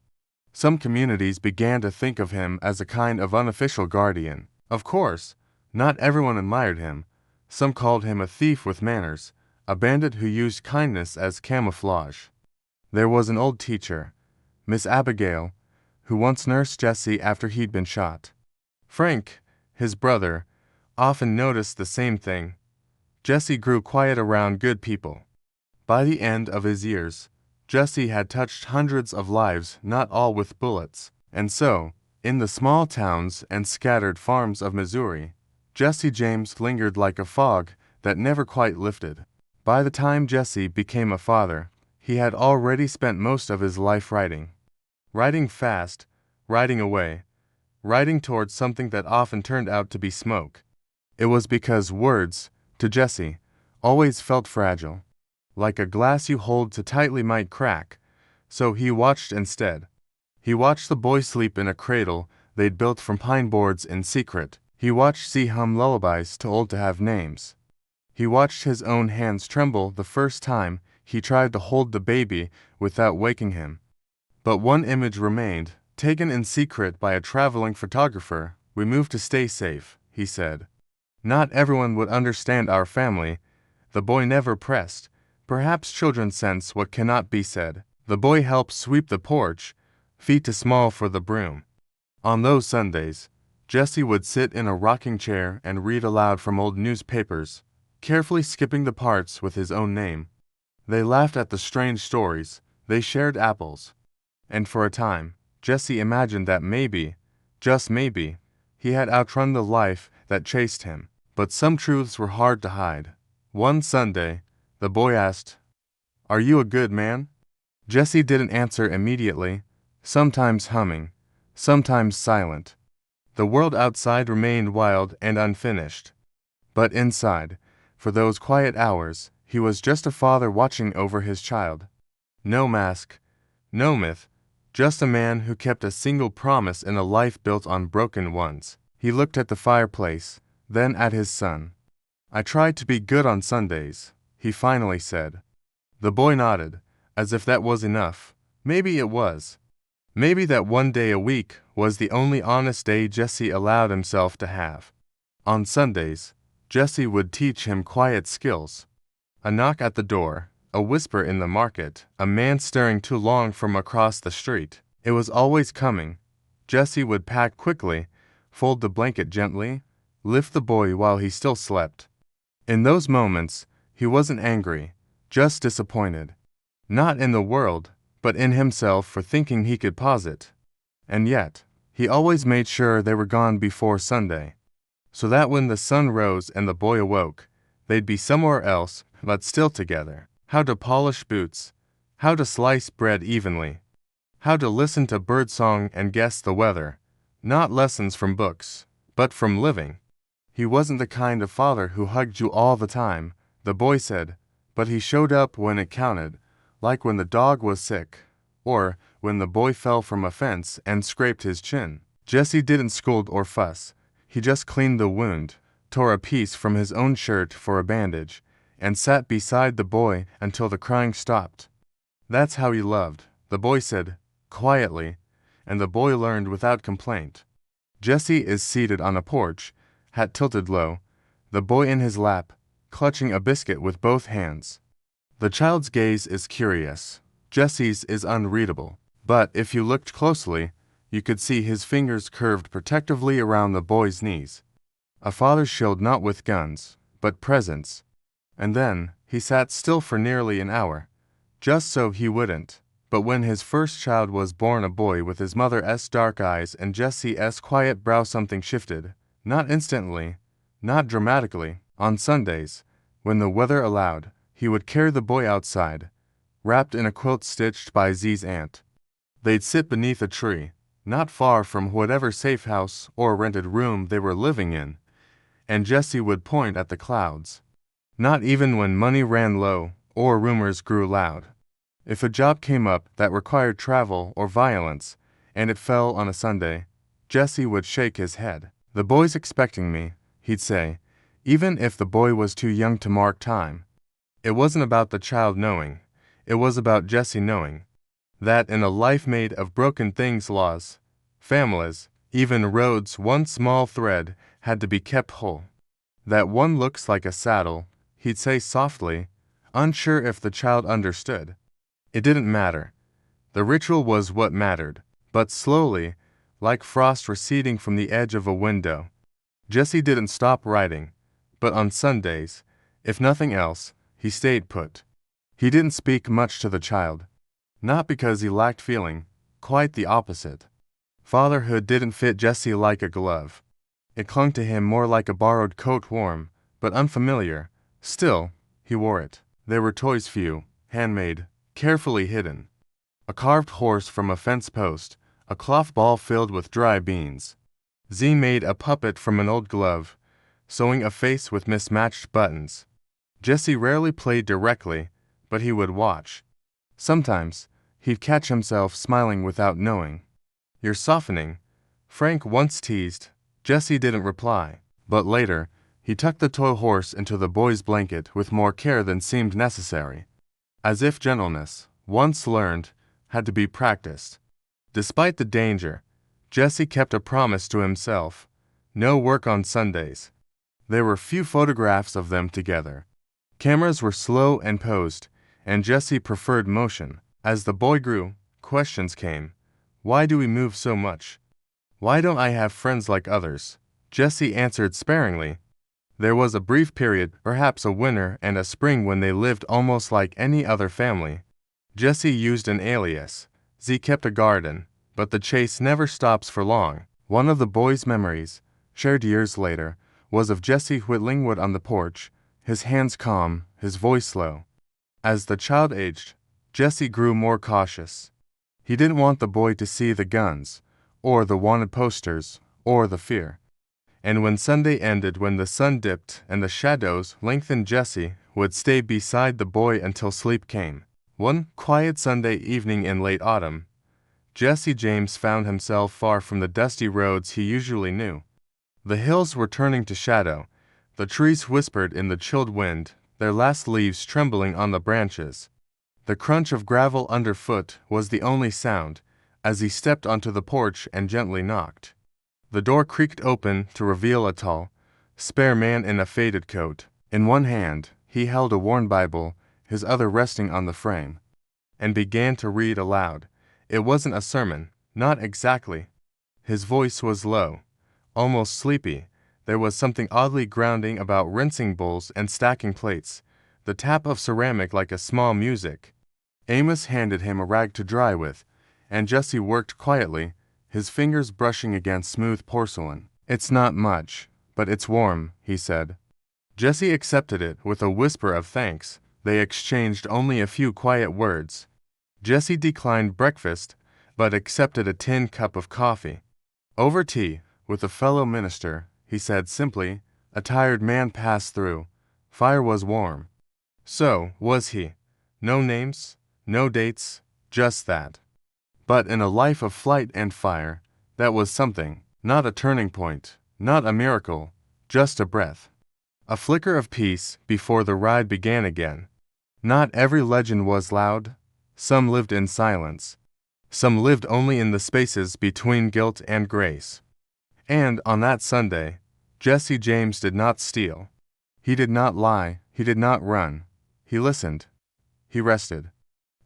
Some communities began to think of him as a kind of unofficial guardian. Of course, not everyone admired him. Some called him a thief with manners, a bandit who used kindness as camouflage. There was an old teacher, Miss Abigail, who once nursed Jesse after he'd been shot. Frank, his brother, often noticed the same thing. Jesse grew quiet around good people. By the end of his years, Jesse had touched hundreds of lives, not all with bullets. And so, in the small towns and scattered farms of Missouri, Jesse James lingered like a fog that never quite lifted. By the time Jesse became a father, he had already spent most of his life writing. Writing fast, writing away, writing towards something that often turned out to be smoke. It was because words, to Jesse, always felt fragile. Like a glass you hold too tightly might crack, so he watched instead. He watched the boy sleep in a cradle they'd built from pine boards in secret. He watched C hum lullabies too old to have names. He watched his own hands tremble the first time he tried to hold the baby without waking him. But one image remained, taken in secret by a traveling photographer. "We moved to stay safe," he said. "Not everyone would understand our family." The boy never pressed. Perhaps children sense what cannot be said. The boy helped sweep the porch, feet too small for the broom. On those Sundays, Jesse would sit in a rocking chair and read aloud from old newspapers, carefully skipping the parts with his own name. They laughed at the strange stories, they shared apples. And for a time, Jesse imagined that maybe, just maybe, he had outrun the life that chased him. But some truths were hard to hide. One Sunday, the boy asked, "Are you a good man?" Jesse didn't answer immediately, sometimes humming, sometimes silent. The world outside remained wild and unfinished. But inside, for those quiet hours, he was just a father watching over his child. No mask, no myth, just a man who kept a single promise in a life built on broken ones. He looked at the fireplace, then at his son. "I tried to be good on Sundays," he finally said. The boy nodded, as if that was enough. Maybe it was. Maybe that one day a week was the only honest day Jesse allowed himself to have. On Sundays, Jesse would teach him quiet skills. A knock at the door, a whisper in the market, a man staring too long from across the street. It was always coming. Jesse would pack quickly, fold the blanket gently, lift the boy while he still slept. In those moments, he wasn't angry, just disappointed. Not in the world, but in himself for thinking he could pause it. And yet, he always made sure they were gone before Sunday, so that when the sun rose and the boy awoke, they'd be somewhere else, but still together. How to polish boots, how to slice bread evenly, how to listen to birdsong and guess the weather. Not lessons from books, but from living. He wasn't the kind of father who hugged you all the time, the boy said, but he showed up when it counted, like when the dog was sick, or when the boy fell from a fence and scraped his chin. Jesse didn't scold or fuss. He just cleaned the wound, tore a piece from his own shirt for a bandage, and sat beside the boy until the crying stopped. That's how he loved, the boy said, quietly, and the boy learned without complaint. Jesse is seated on a porch, hat tilted low, the boy in his lap, clutching a biscuit with both hands. The child's gaze is curious. Jesse's is unreadable, but if you looked closely, you could see his fingers curved protectively around the boy's knees. A father's shield not with guns, but presence. And then, he sat still for nearly an hour, just so he wouldn't. But when his first child was born, a boy with his mother's dark eyes and Jesse's quiet brow, something shifted. Not instantly, not dramatically. On Sundays, when the weather allowed, he would carry the boy outside, wrapped in a quilt stitched by Z's aunt. They'd sit beneath a tree, not far from whatever safe house or rented room they were living in, and Jesse would point at the clouds. Not even when money ran low or rumors grew loud. If a job came up that required travel or violence, and it fell on a Sunday, Jesse would shake his head. "The boy's expecting me," he'd say, even if the boy was too young to mark time. It wasn't about the child knowing. It was about Jesse knowing that in a life made of broken things, laws, families, even roads, one small thread had to be kept whole. "That one looks like a saddle," he'd say softly, unsure if the child understood. It didn't matter. The ritual was what mattered. But slowly, like frost receding from the edge of a window, Jesse didn't stop writing. But on Sundays, if nothing else, he stayed put. He didn't speak much to the child. Not because he lacked feeling, quite the opposite. Fatherhood didn't fit Jesse like a glove. It clung to him more like a borrowed coat, warm, but unfamiliar. Still, he wore it. There were toys, few, handmade, carefully hidden. A carved horse from a fence post, a cloth ball filled with dry beans. Z made a puppet from an old glove, sewing a face with mismatched buttons. Jesse rarely played directly, but he would watch. Sometimes, he'd catch himself smiling without knowing. "You're softening," Frank once teased. Jesse didn't reply, but later, he tucked the toy horse into the boy's blanket with more care than seemed necessary. As if gentleness, once learned, had to be practiced. Despite the danger, Jesse kept a promise to himself: no work on Sundays. There were few photographs of them together. Cameras were slow and posed, and Jesse preferred motion. As the boy grew, questions came. "Why do we move so much? Why don't I have friends like others?" Jesse answered sparingly. There was a brief period, perhaps a winter and a spring, when they lived almost like any other family. Jesse used an alias. Z kept a garden, but the chase never stops for long. One of the boy's memories, shared years later, was of Jesse whittling wood on the porch, his hands calm, his voice low. As the child aged, Jesse grew more cautious. He didn't want the boy to see the guns, or the wanted posters, or the fear. And when Sunday ended, when the sun dipped and the shadows lengthened, Jesse would stay beside the boy until sleep came. One quiet Sunday evening in late autumn, Jesse James found himself far from the dusty roads he usually knew. The hills were turning to shadow. The trees whispered in the chilled wind, their last leaves trembling on the branches. The crunch of gravel underfoot was the only sound, as he stepped onto the porch and gently knocked. The door creaked open to reveal a tall, spare man in a faded coat. In one hand, he held a worn Bible, his other resting on the frame, and began to read aloud. It wasn't a sermon, not exactly. His voice was low, almost sleepy. There was something oddly grounding about rinsing bowls and stacking plates, the tap of ceramic like a small music. Amos handed him a rag to dry with, and Jesse worked quietly, his fingers brushing against smooth porcelain. "It's not much, but it's warm," he said. Jesse accepted it with a whisper of thanks. They exchanged only a few quiet words. Jesse declined breakfast, but accepted a tin cup of coffee. Over tea, with a fellow minister, he said simply, a tired man passed through. Fire was warm. So, was he. No names, no dates, just that. But in a life of flight and fire, that was something, not a turning point, not a miracle, just a breath. A flicker of peace before the ride began again. Not every legend was loud. Some lived in silence. Some lived only in the spaces between guilt and grace. And on that Sunday, Jesse James did not steal. He did not lie. He did not run. He listened. He rested.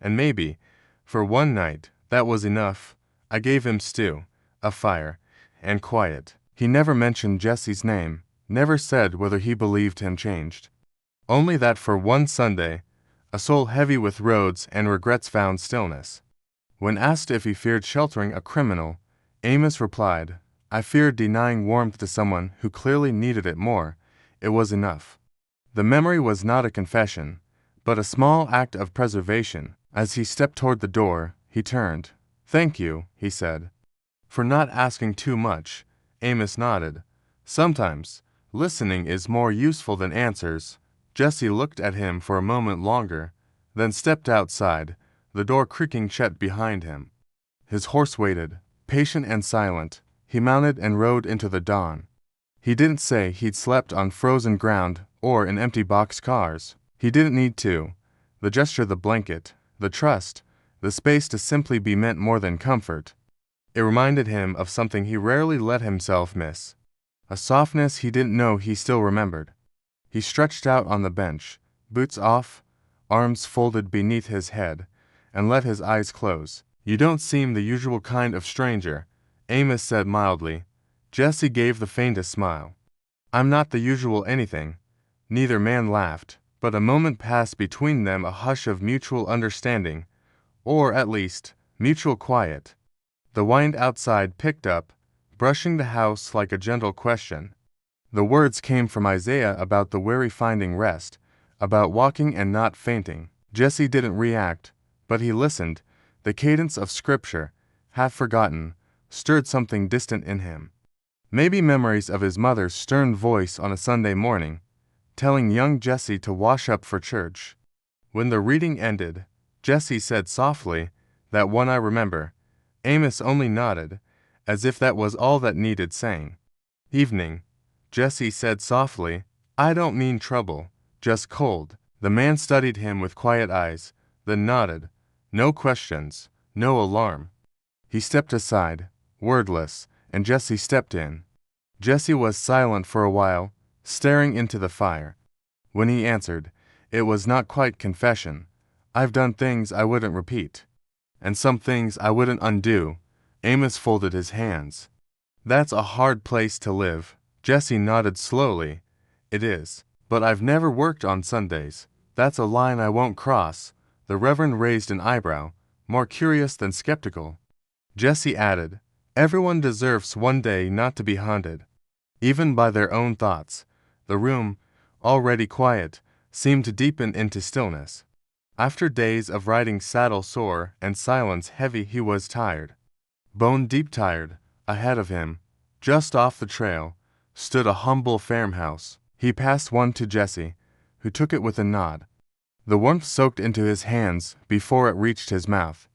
And maybe, for one night, that was enough. I gave him stew, a fire, and quiet. He never mentioned Jesse's name, never said whether he believed him changed. Only that for one Sunday, a soul heavy with roads and regrets found stillness. When asked if he feared sheltering a criminal, Amos replied, "I feared denying warmth to someone who clearly needed it more. It was enough." The memory was not a confession, but a small act of preservation. As he stepped toward the door, he turned. "Thank you," he said. "For not asking too much." Amos nodded. "Sometimes, listening is more useful than answers." Jesse looked at him for a moment longer, then stepped outside, the door creaking shut behind him. His horse waited, patient and silent. He mounted and rode into the dawn. He didn't say he'd slept on frozen ground or in empty box cars. He didn't need to. The gesture, the blanket, the trust, the space to simply be meant more than comfort. It reminded him of something he rarely let himself miss. A softness he didn't know he still remembered. He stretched out on the bench, boots off, arms folded beneath his head, and let his eyes close. "You don't seem the usual kind of stranger," Amos said mildly. Jesse gave the faintest smile. "I'm not the usual anything." Neither man laughed, but a moment passed between them, a hush of mutual understanding, or at least, mutual quiet. The wind outside picked up, brushing the house like a gentle question. The words came from Isaiah about the weary finding rest, about walking and not fainting. Jesse didn't react, but he listened. The cadence of Scripture, half forgotten, stirred something distant in him. Maybe memories of his mother's stern voice on a Sunday morning, telling young Jesse to wash up for church. When the reading ended, Jesse said softly, "That one I remember." Amos only nodded, as if that was all that needed saying. "Evening," Jesse said softly. "I don't mean trouble, just cold." The man studied him with quiet eyes, then nodded. No questions, no alarm. He stepped aside, wordless, and Jesse stepped in. Jesse was silent for a while, staring into the fire. When he answered, it was not quite confession. "I've done things I wouldn't repeat. And some things I wouldn't undo." Amos folded his hands. "That's a hard place to live." Jesse nodded slowly. "It is. But I've never worked on Sundays. That's a line I won't cross." The Reverend raised an eyebrow, more curious than skeptical. Jesse added, "Everyone deserves one day not to be haunted, even by their own thoughts." The room, already quiet, seemed to deepen into stillness. After days of riding saddle sore and silence heavy, he was tired. Bone deep tired. Ahead of him, just off the trail, stood a humble farmhouse. He passed one to Jesse, who took it with a nod. The warmth soaked into his hands before it reached his mouth.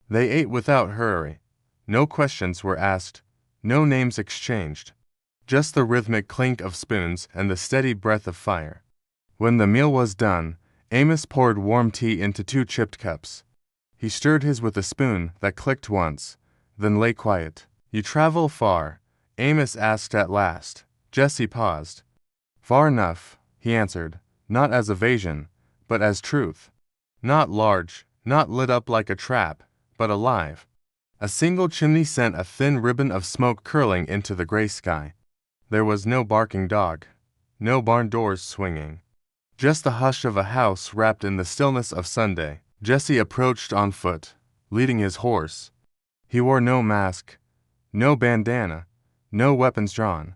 They ate without hurry. No questions were asked, no names exchanged. Just the rhythmic clink of spoons and the steady breath of fire. When the meal was done, Amos poured warm tea into 2 chipped cups. He stirred his with a spoon that clicked once, then lay quiet. "You travel far?" Amos asked at last. Jesse paused. "Far enough," he answered, not as evasion, but as truth. Not large, not lit up like a trap, but alive. A single chimney sent a thin ribbon of smoke curling into the gray sky. There was no barking dog, no barn doors swinging. Just the hush of a house wrapped in the stillness of Sunday. Jesse approached on foot, leading his horse. He wore no mask, no bandana, no weapons drawn.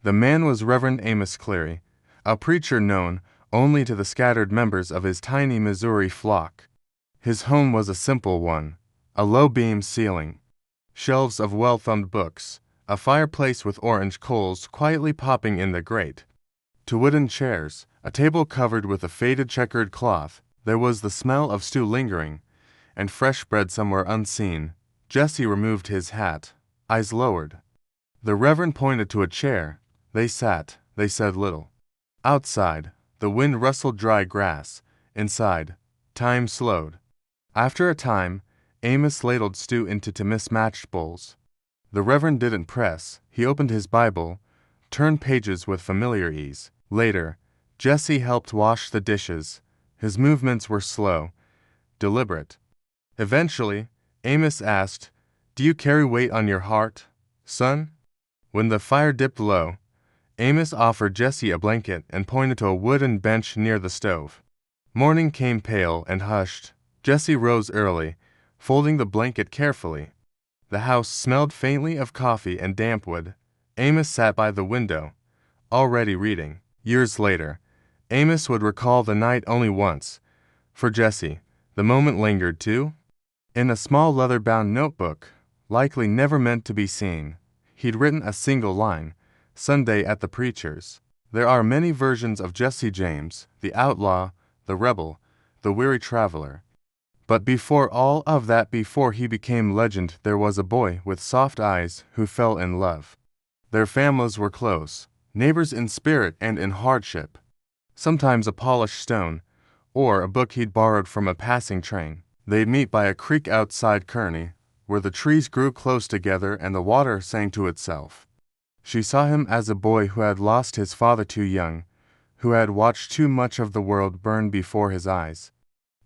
The man was Reverend Amos Cleary, a preacher known only to the scattered members of his tiny Missouri flock. His home was a simple one, a low-beam ceiling, shelves of well-thumbed books, a fireplace with orange coals quietly popping in the grate. Two wooden chairs, a table covered with a faded checkered cloth. There was the smell of stew lingering, and fresh bread somewhere unseen. Jesse removed his hat, eyes lowered. The Reverend pointed to a chair. They sat, they said little. Outside, the wind rustled dry grass. Inside, time slowed. After a time, Amos ladled stew into two mismatched bowls. The Reverend didn't press. He opened his Bible, turned pages with familiar ease. Later, Jesse helped wash the dishes. His movements were slow, deliberate. Eventually, Amos asked, "Do you carry weight on your heart, son?" When the fire dipped low, Amos offered Jesse a blanket and pointed to a wooden bench near the stove. Morning came pale and hushed. Jesse rose early, folding the blanket carefully. The house smelled faintly of coffee and damp wood. Amos sat by the window, already reading. Years later, Amos would recall the night only once. For Jesse, the moment lingered too. In a small leather-bound notebook, likely never meant to be seen, he'd written a single line, "Sunday at the preacher's." There are many versions of Jesse James, the outlaw, the rebel, the weary traveler. But before all of that, before he became legend, there was a boy with soft eyes who fell in love. Their families were close, neighbors in spirit and in hardship. Sometimes a polished stone, or a book he'd borrowed from a passing train. They'd meet by a creek outside Kearney, where the trees grew close together and the water sang to itself. She saw him as a boy who had lost his father too young, who had watched too much of the world burn before his eyes.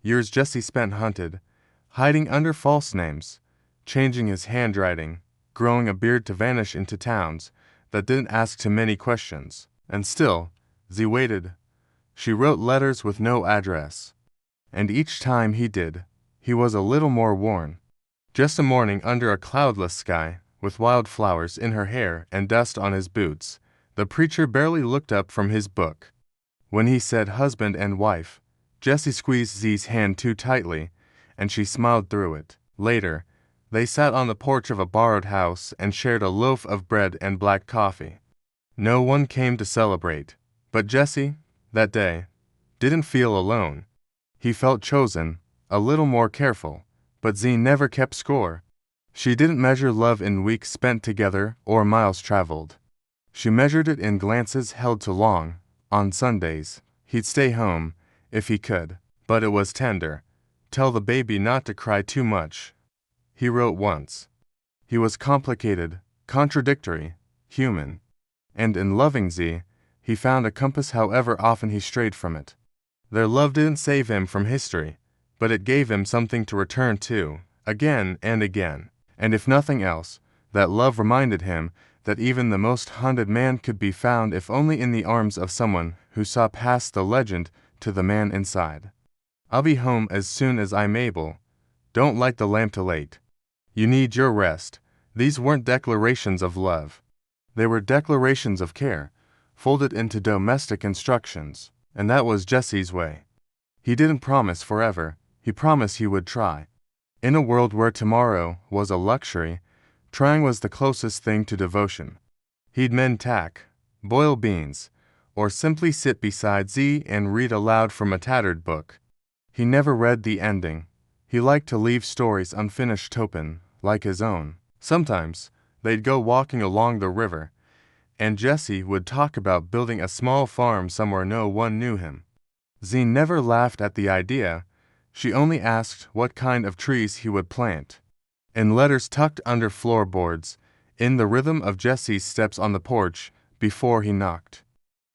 Years Jesse spent hunted, hiding under false names, changing his handwriting, growing a beard to vanish into towns that didn't ask too many questions. And still, she waited. She wrote letters with no address. And each time he did, he was a little more worn. Just a morning under a cloudless sky, with wildflowers in her hair and dust on his boots, the preacher barely looked up from his book. When he said husband and wife, Jesse squeezed Z's hand too tightly, and she smiled through it. Later, they sat on the porch of a borrowed house and shared a loaf of bread and black coffee. No one came to celebrate, but Jesse, that day, didn't feel alone. He felt chosen, a little more careful, but Z never kept score. She didn't measure love in weeks spent together or miles traveled. She measured it in glances held too long. On Sundays, he'd stay home, if he could, but it was tender. "Tell the baby not to cry too much," he wrote once. He was complicated, contradictory, human. And in loving Z, he found a compass however often he strayed from it. Their love didn't save him from history, but it gave him something to return to, again and again. And if nothing else, that love reminded him that even the most haunted man could be found if only in the arms of someone who saw past the legend to the man inside. "I'll be home as soon as I'm able. Don't light the lamp too late. You need your rest." These weren't declarations of love. They were declarations of care, folded into domestic instructions, and that was Jesse's way. He didn't promise forever. He promised he would try. In a world where tomorrow was a luxury, trying was the closest thing to devotion. He'd mend tack, boil beans, or simply sit beside Z and read aloud from a tattered book. He never read the ending. He liked to leave stories unfinished open, like his own. Sometimes, they'd go walking along the river, and Jesse would talk about building a small farm somewhere no one knew him. Z never laughed at the idea. She only asked what kind of trees he would plant. In letters tucked under floorboards, in the rhythm of Jesse's steps on the porch before he knocked.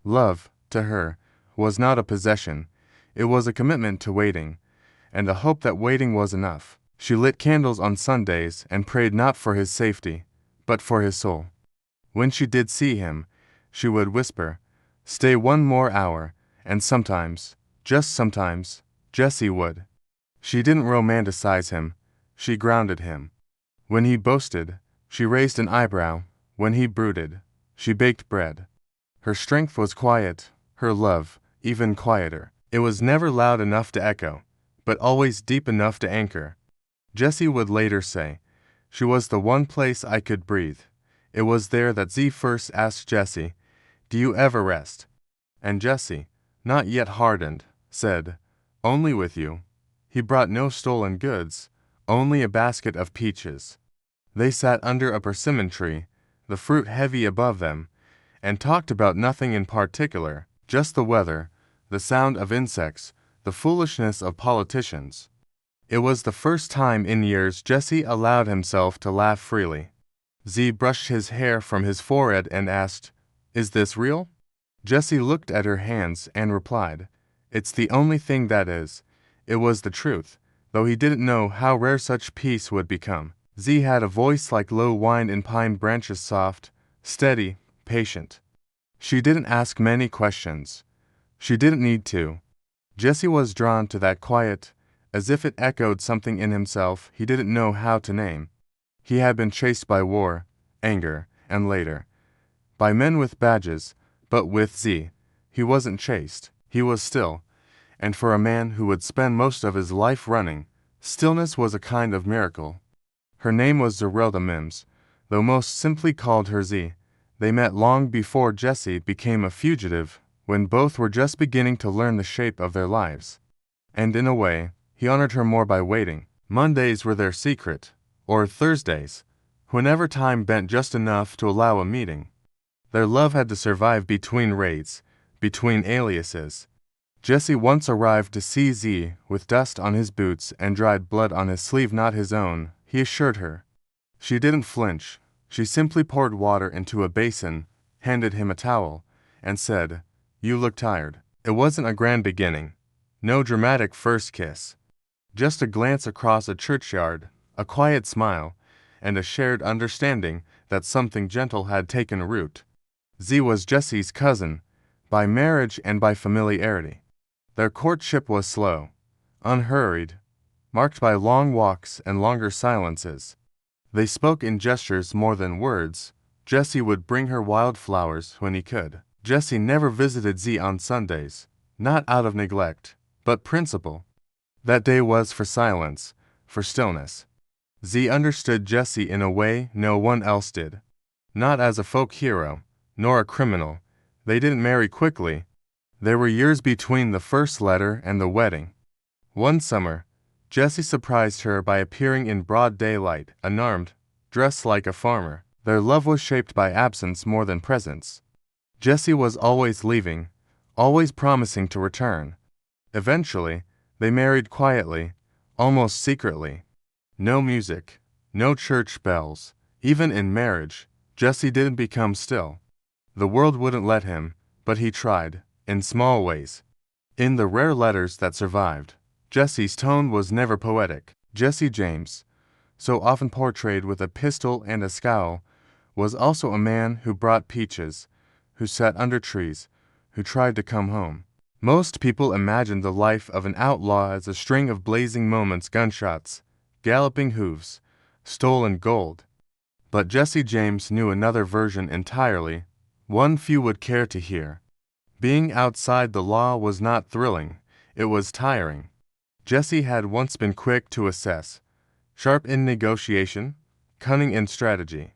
Love, to her, was not a possession. It was a commitment to waiting, and a hope that waiting was enough. She lit candles on Sundays and prayed not for his safety, but for his soul. When she did see him, she would whisper, "Stay one more hour," and sometimes, just sometimes, Jesse would. She didn't romanticize him, she grounded him. When he boasted, she raised an eyebrow. When he brooded, she baked bread. Her strength was quiet, her love, even quieter. It was never loud enough to echo, but always deep enough to anchor. Jessie would later say, "She was the one place I could breathe." It was there that Z first asked Jessie, "Do you ever rest?" And Jessie, not yet hardened, said, "Only with you." He brought no stolen goods, only a basket of peaches. They sat under a persimmon tree, the fruit heavy above them, and talked about nothing in particular, just the weather, the sound of insects, the foolishness of politicians. It was the first time in years Jessie allowed himself to laugh freely. Z brushed his hair from his forehead and asked, "Is this real?" Jessie looked at her hands and replied, "It's the only thing that is." It was the truth, though he didn't know how rare such peace would become. Z had a voice like low wind in pine branches, soft, steady, patient. She didn't ask many questions. She didn't need to. Jessie was drawn to that quiet, as if it echoed something in himself he didn't know how to name. He had been chased by war, anger, and later, by men with badges, but with Z, he wasn't chased, he was still, and for a man who would spend most of his life running, stillness was a kind of miracle. Her name was Zerelda Mims, though most simply called her Z. They met long before Jessie became a fugitive, when both were just beginning to learn the shape of their lives. And in a way, he honored her more by waiting. Mondays were their secret, or Thursdays, whenever time bent just enough to allow a meeting. Their love had to survive between raids, between aliases. Jessie once arrived to see Z with dust on his boots and dried blood on his sleeve, not his own, he assured her. She didn't flinch. She simply poured water into a basin, handed him a towel, and said, "You look tired." It wasn't a grand beginning. No dramatic first kiss. Just a glance across a churchyard, a quiet smile, and a shared understanding that something gentle had taken root. Z was Jessie's cousin, by marriage and by familiarity. Their courtship was slow, unhurried, marked by long walks and longer silences. They spoke in gestures more than words. Jessie would bring her wildflowers when he could. Jessie never visited Z on Sundays, not out of neglect, but principle. That day was for silence, for stillness. Z understood Jessie in a way no one else did. Not as a folk hero, nor a criminal. They didn't marry quickly. There were years between the first letter and the wedding. One summer, Jessie surprised her by appearing in broad daylight, unarmed, dressed like a farmer. Their love was shaped by absence more than presence. Jessie was always leaving, always promising to return. Eventually, they married quietly, almost secretly. No music, no church bells. Even in marriage, Jessie didn't become still. The world wouldn't let him, but he tried, in small ways. In the rare letters that survived, Jessie's tone was never poetic. Jesse James, so often portrayed with a pistol and a scowl, was also a man who brought peaches, who sat under trees, who tried to come home. Most people imagined the life of an outlaw as a string of blazing moments, gunshots, galloping hooves, stolen gold. But Jesse James knew another version entirely, one few would care to hear. Being outside the law was not thrilling, it was tiring. Jesse had once been quick to assess, sharp in negotiation, cunning in strategy.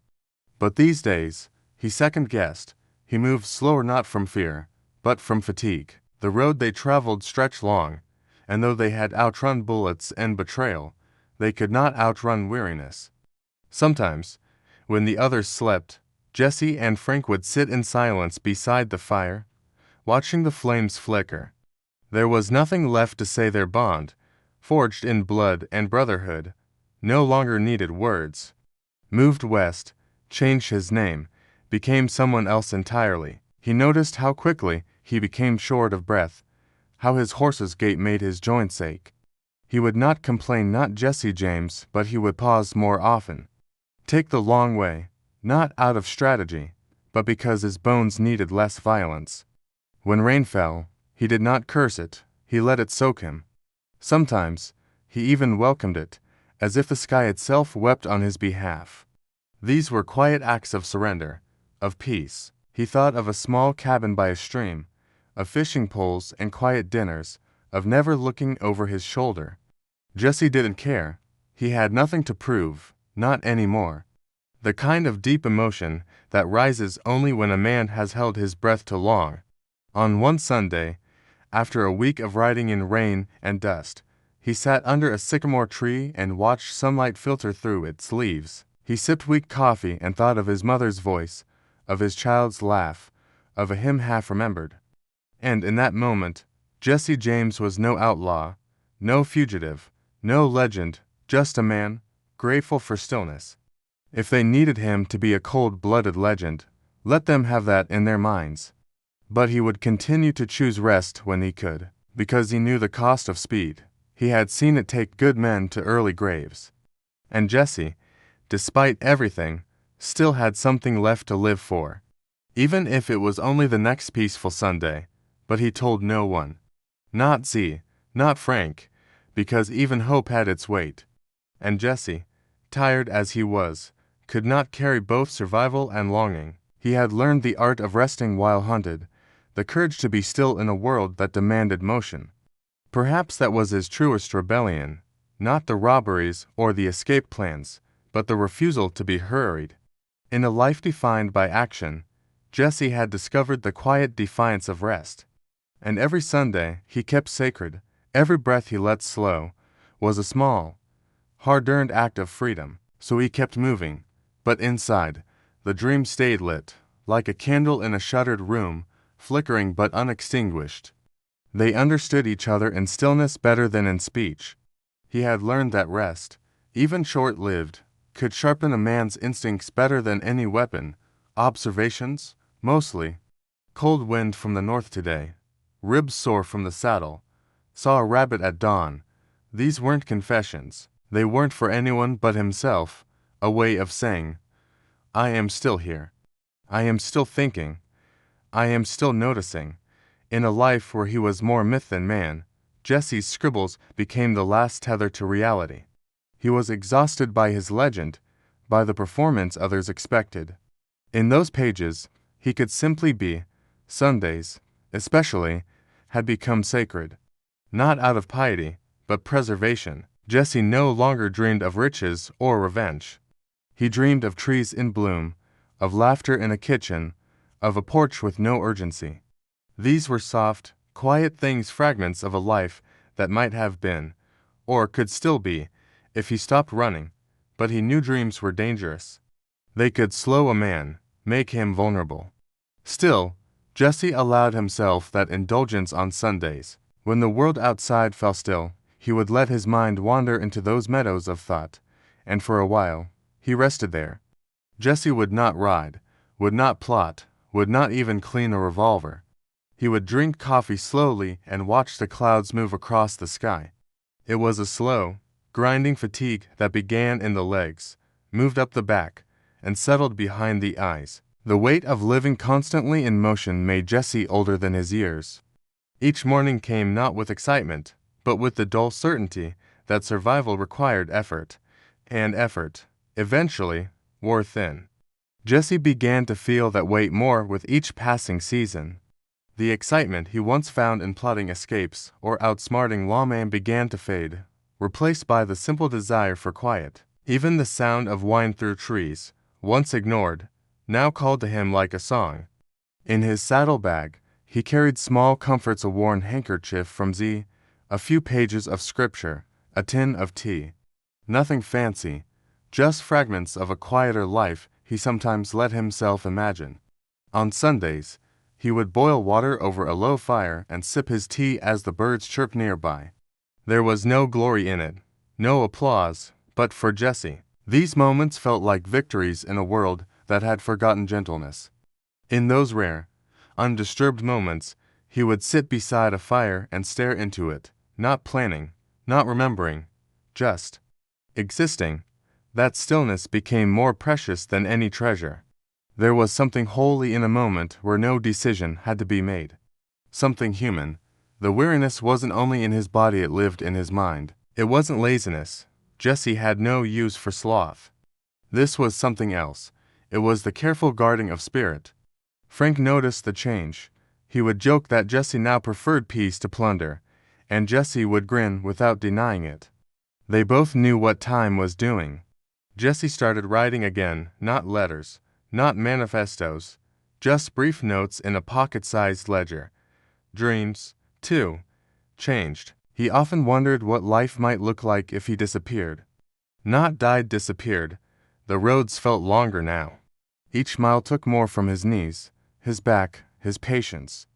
But these days, he second-guessed. He moved slower not from fear, but from fatigue. The road they traveled stretched long, and though they had outrun bullets and betrayal, they could not outrun weariness. Sometimes, when the others slept, Jesse and Frank would sit in silence beside the fire, watching the flames flicker. There was nothing left to say. Their bond, forged in blood and brotherhood, no longer needed words. Moved west, changed his name, became someone else entirely. He noticed how quickly he became short of breath, how his horse's gait made his joints ache. He would not complain, not Jesse James, but he would pause more often. Take the long way, not out of strategy, but because his bones needed less violence. When rain fell, he did not curse it, he let it soak him. Sometimes, He even welcomed it, as if the sky itself wept on his behalf. These were quiet acts of surrender, of peace. He thought of a small cabin by a stream, of fishing poles and quiet dinners, of never looking over his shoulder. Jesse didn't care. He had nothing to prove, not anymore. The kind of deep emotion that rises only when a man has held his breath too long. On one Sunday, after a week of riding in rain and dust, he sat under a sycamore tree and watched sunlight filter through its leaves. He sipped weak coffee and thought of his mother's voice, of his child's laugh, of a hymn half remembered. And in that moment, Jesse James was no outlaw, no fugitive, no legend, just a man, grateful for stillness. If they needed him to be a cold-blooded legend, let them have that in their minds. But he would continue to choose rest when he could, because he knew the cost of speed. He had seen it take good men to early graves. And Jesse, despite everything, still had something left to live for. Even if it was only the next peaceful Sunday, but he told no one. Not Z, not Frank, because even hope had its weight. And Jesse, tired as he was, could not carry both survival and longing. He had learned the art of resting while hunted, the courage to be still in a world that demanded motion. Perhaps that was his truest rebellion, not the robberies or the escape plans, but the refusal to be hurried. In a life defined by action, Jesse had discovered the quiet defiance of rest. And every Sunday he kept sacred, every breath he let slow, was a small, hard-earned act of freedom. So he kept moving, but inside, the dream stayed lit, like a candle in a shuttered room, flickering but unextinguished. They understood each other in stillness better than in speech. He had learned that rest, even short-lived, could sharpen a man's instincts better than any weapon. Observations, mostly. Cold wind from the north today. Ribs sore from the saddle. Saw a rabbit at dawn. These weren't confessions. They weren't for anyone but himself. A way of saying, I am still here. I am still thinking. I am still noticing. In a life where he was more myth than man, Jesse's scribbles became the last tether to reality. He was exhausted by his legend, by the performance others expected. In those pages, he could simply be. Sundays, especially, had become sacred. Not out of piety, but preservation. Jesse no longer dreamed of riches or revenge. He dreamed of trees in bloom, of laughter in a kitchen, of a porch with no urgency. These were soft, quiet things, fragments of a life that might have been, or could still be, if he stopped running, but he knew dreams were dangerous. They could slow a man, make him vulnerable. Still, Jesse allowed himself that indulgence on Sundays. When the world outside fell still, he would let his mind wander into those meadows of thought, and for a while, he rested there. Jesse would not ride, would not plot, would not even clean a revolver. He would drink coffee slowly and watch the clouds move across the sky. It was a slow, grinding fatigue that began in the legs, moved up the back, and settled behind the eyes. The weight of living constantly in motion made Jesse older than his years. Each morning came not with excitement, but with the dull certainty that survival required effort, and effort, eventually, wore thin. Jesse began to feel that weight more with each passing season. The excitement he once found in plotting escapes or outsmarting lawmen began to fade, replaced by the simple desire for quiet. Even the sound of wind through trees, once ignored, now called to him like a song. In his saddlebag, he carried small comforts, a worn handkerchief from Z, a few pages of scripture, a tin of tea. Nothing fancy, just fragments of a quieter life he sometimes let himself imagine. On Sundays, he would boil water over a low fire and sip his tea as the birds chirped nearby. There was no glory in it, no applause, but for Jesse, these moments felt like victories in a world that had forgotten gentleness. In those rare, undisturbed moments, he would sit beside a fire and stare into it, not planning, not remembering, just existing. That stillness became more precious than any treasure. There was something holy in a moment where no decision had to be made. Something human. The weariness wasn't only in his body, it lived in his mind. It wasn't laziness. Jesse had no use for sloth. This was something else. It was the careful guarding of spirit. Frank noticed the change. He would joke that Jesse now preferred peace to plunder, and Jesse would grin without denying it. They both knew what time was doing. Jesse started writing again, not letters, not manifestos, just brief notes in a pocket-sized ledger. Dreams, too, changed. He often wondered what life might look like if he disappeared. Not died, disappeared. The roads felt longer now. Each mile took more from his knees, his back, his patience.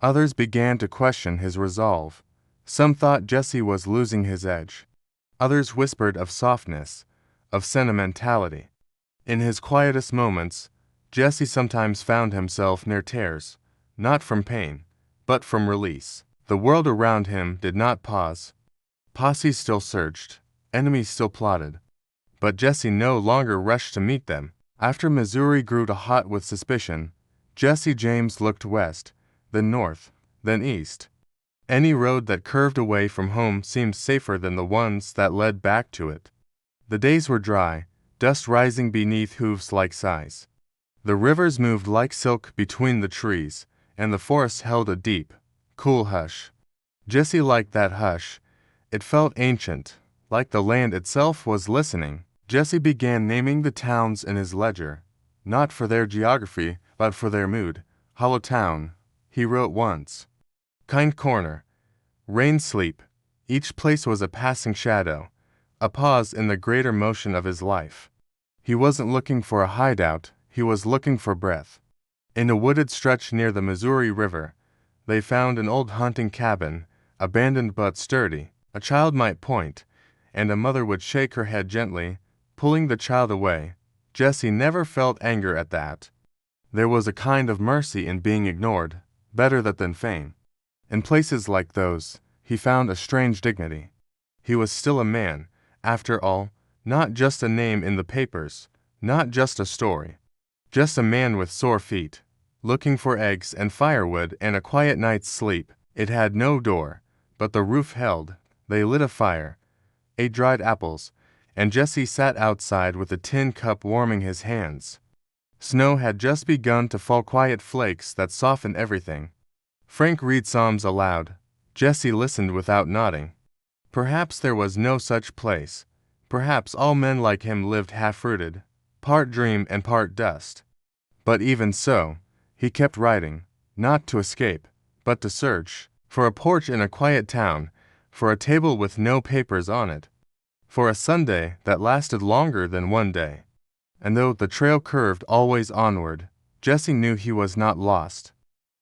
Others began to question his resolve. Some thought Jesse was losing his edge. Others whispered of softness, of sentimentality. In his quietest moments, Jesse sometimes found himself near tears, not from pain, but from release. The world around him did not pause. Posses still searched, enemies still plotted. But Jesse no longer rushed to meet them. After Missouri grew hot with suspicion, Jesse James looked west, then north, then east. Any road that curved away from home seemed safer than the ones that led back to it. The days were dry, dust rising beneath hooves like sighs. The rivers moved like silk between the trees, and the forest held a deep, cool hush. Jesse liked that hush. It felt ancient, like the land itself was listening. Jesse began naming the towns in his ledger, not for their geography, but for their mood. Hollow Town, he wrote once. Kind Corner, Rain Sleep. Each place was a passing shadow, a pause in the greater motion of his life. He wasn't looking for a hideout, he was looking for breath. In a wooded stretch near the Missouri River, they found an old hunting cabin, abandoned but sturdy. A child might point, and a mother would shake her head gently, pulling the child away. Jesse never felt anger at that. There was a kind of mercy in being ignored, better that than fame. In places like those, he found a strange dignity. He was still a man, after all, not just a name in the papers, not just a story. Just a man with sore feet, looking for eggs and firewood and a quiet night's sleep. It had no door, but the roof held. They lit a fire, ate dried apples, and Jesse sat outside with a tin cup warming his hands. Snow had just begun to fall, quiet flakes that softened everything. Frank read Psalms aloud. Jesse listened without nodding. Perhaps there was no such place. Perhaps all men like him lived half-rooted, part dream and part dust. But even so, he kept writing, not to escape, but to search, for a porch in a quiet town, for a table with no papers on it, for a Sunday that lasted longer than one day. And though the trail curved always onward, Jesse knew he was not lost.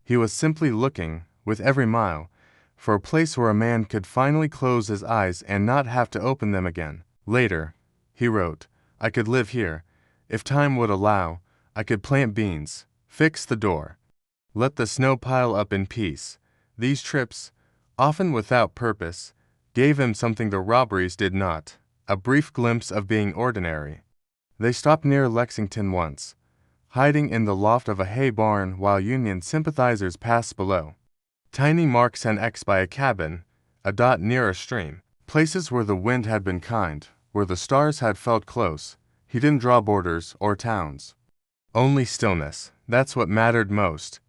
He was simply looking, with every mile, for a place where a man could finally close his eyes and not have to open them again. Later, he wrote, I could live here. If time would allow, I could plant beans, fix the door, let the snow pile up in peace. These trips, often without purpose, gave him something the robberies did not, a brief glimpse of being ordinary. They stopped near Lexington once, hiding in the loft of a hay barn while Union sympathizers passed below. Tiny marks and X by a cabin, a dot near a stream, places where the wind had been kind, where the stars had felt close. He didn't draw borders or towns. Only stillness, that's what mattered most.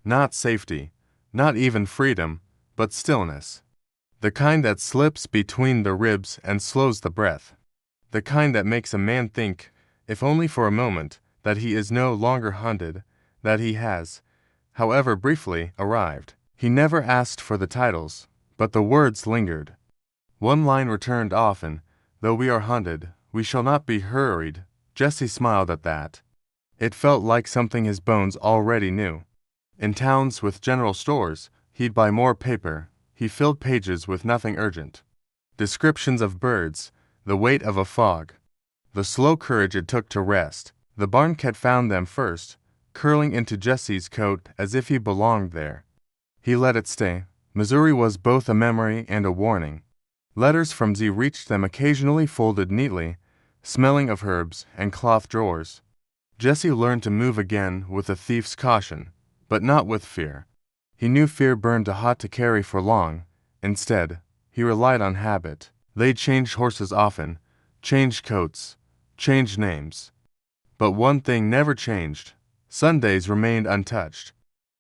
Not safety, not even freedom, but stillness. The kind that slips between the ribs and slows the breath. The kind that makes a man think, if only for a moment, that he is no longer hunted, that he has, however briefly, arrived. He never asked for the titles, but the words lingered. One line returned often, though we are hunted, we shall not be hurried. Jesse smiled at that. It felt like something his bones already knew. In towns with general stores, he'd buy more paper. He filled pages with nothing urgent. Descriptions of birds, the weight of a fog, the slow courage it took to rest. The barn cat found them first, curling into Jesse's coat as if he belonged there. He let it stay. Missouri was both a memory and a warning. Letters from Z reached them occasionally folded neatly, smelling of herbs and cloth drawers. Jesse learned to move again with a thief's caution, but not with fear. He knew fear burned too hot to carry for long. Instead, he relied on habit. They changed horses often, changed coats, changed names. But one thing never changed. Sundays remained untouched.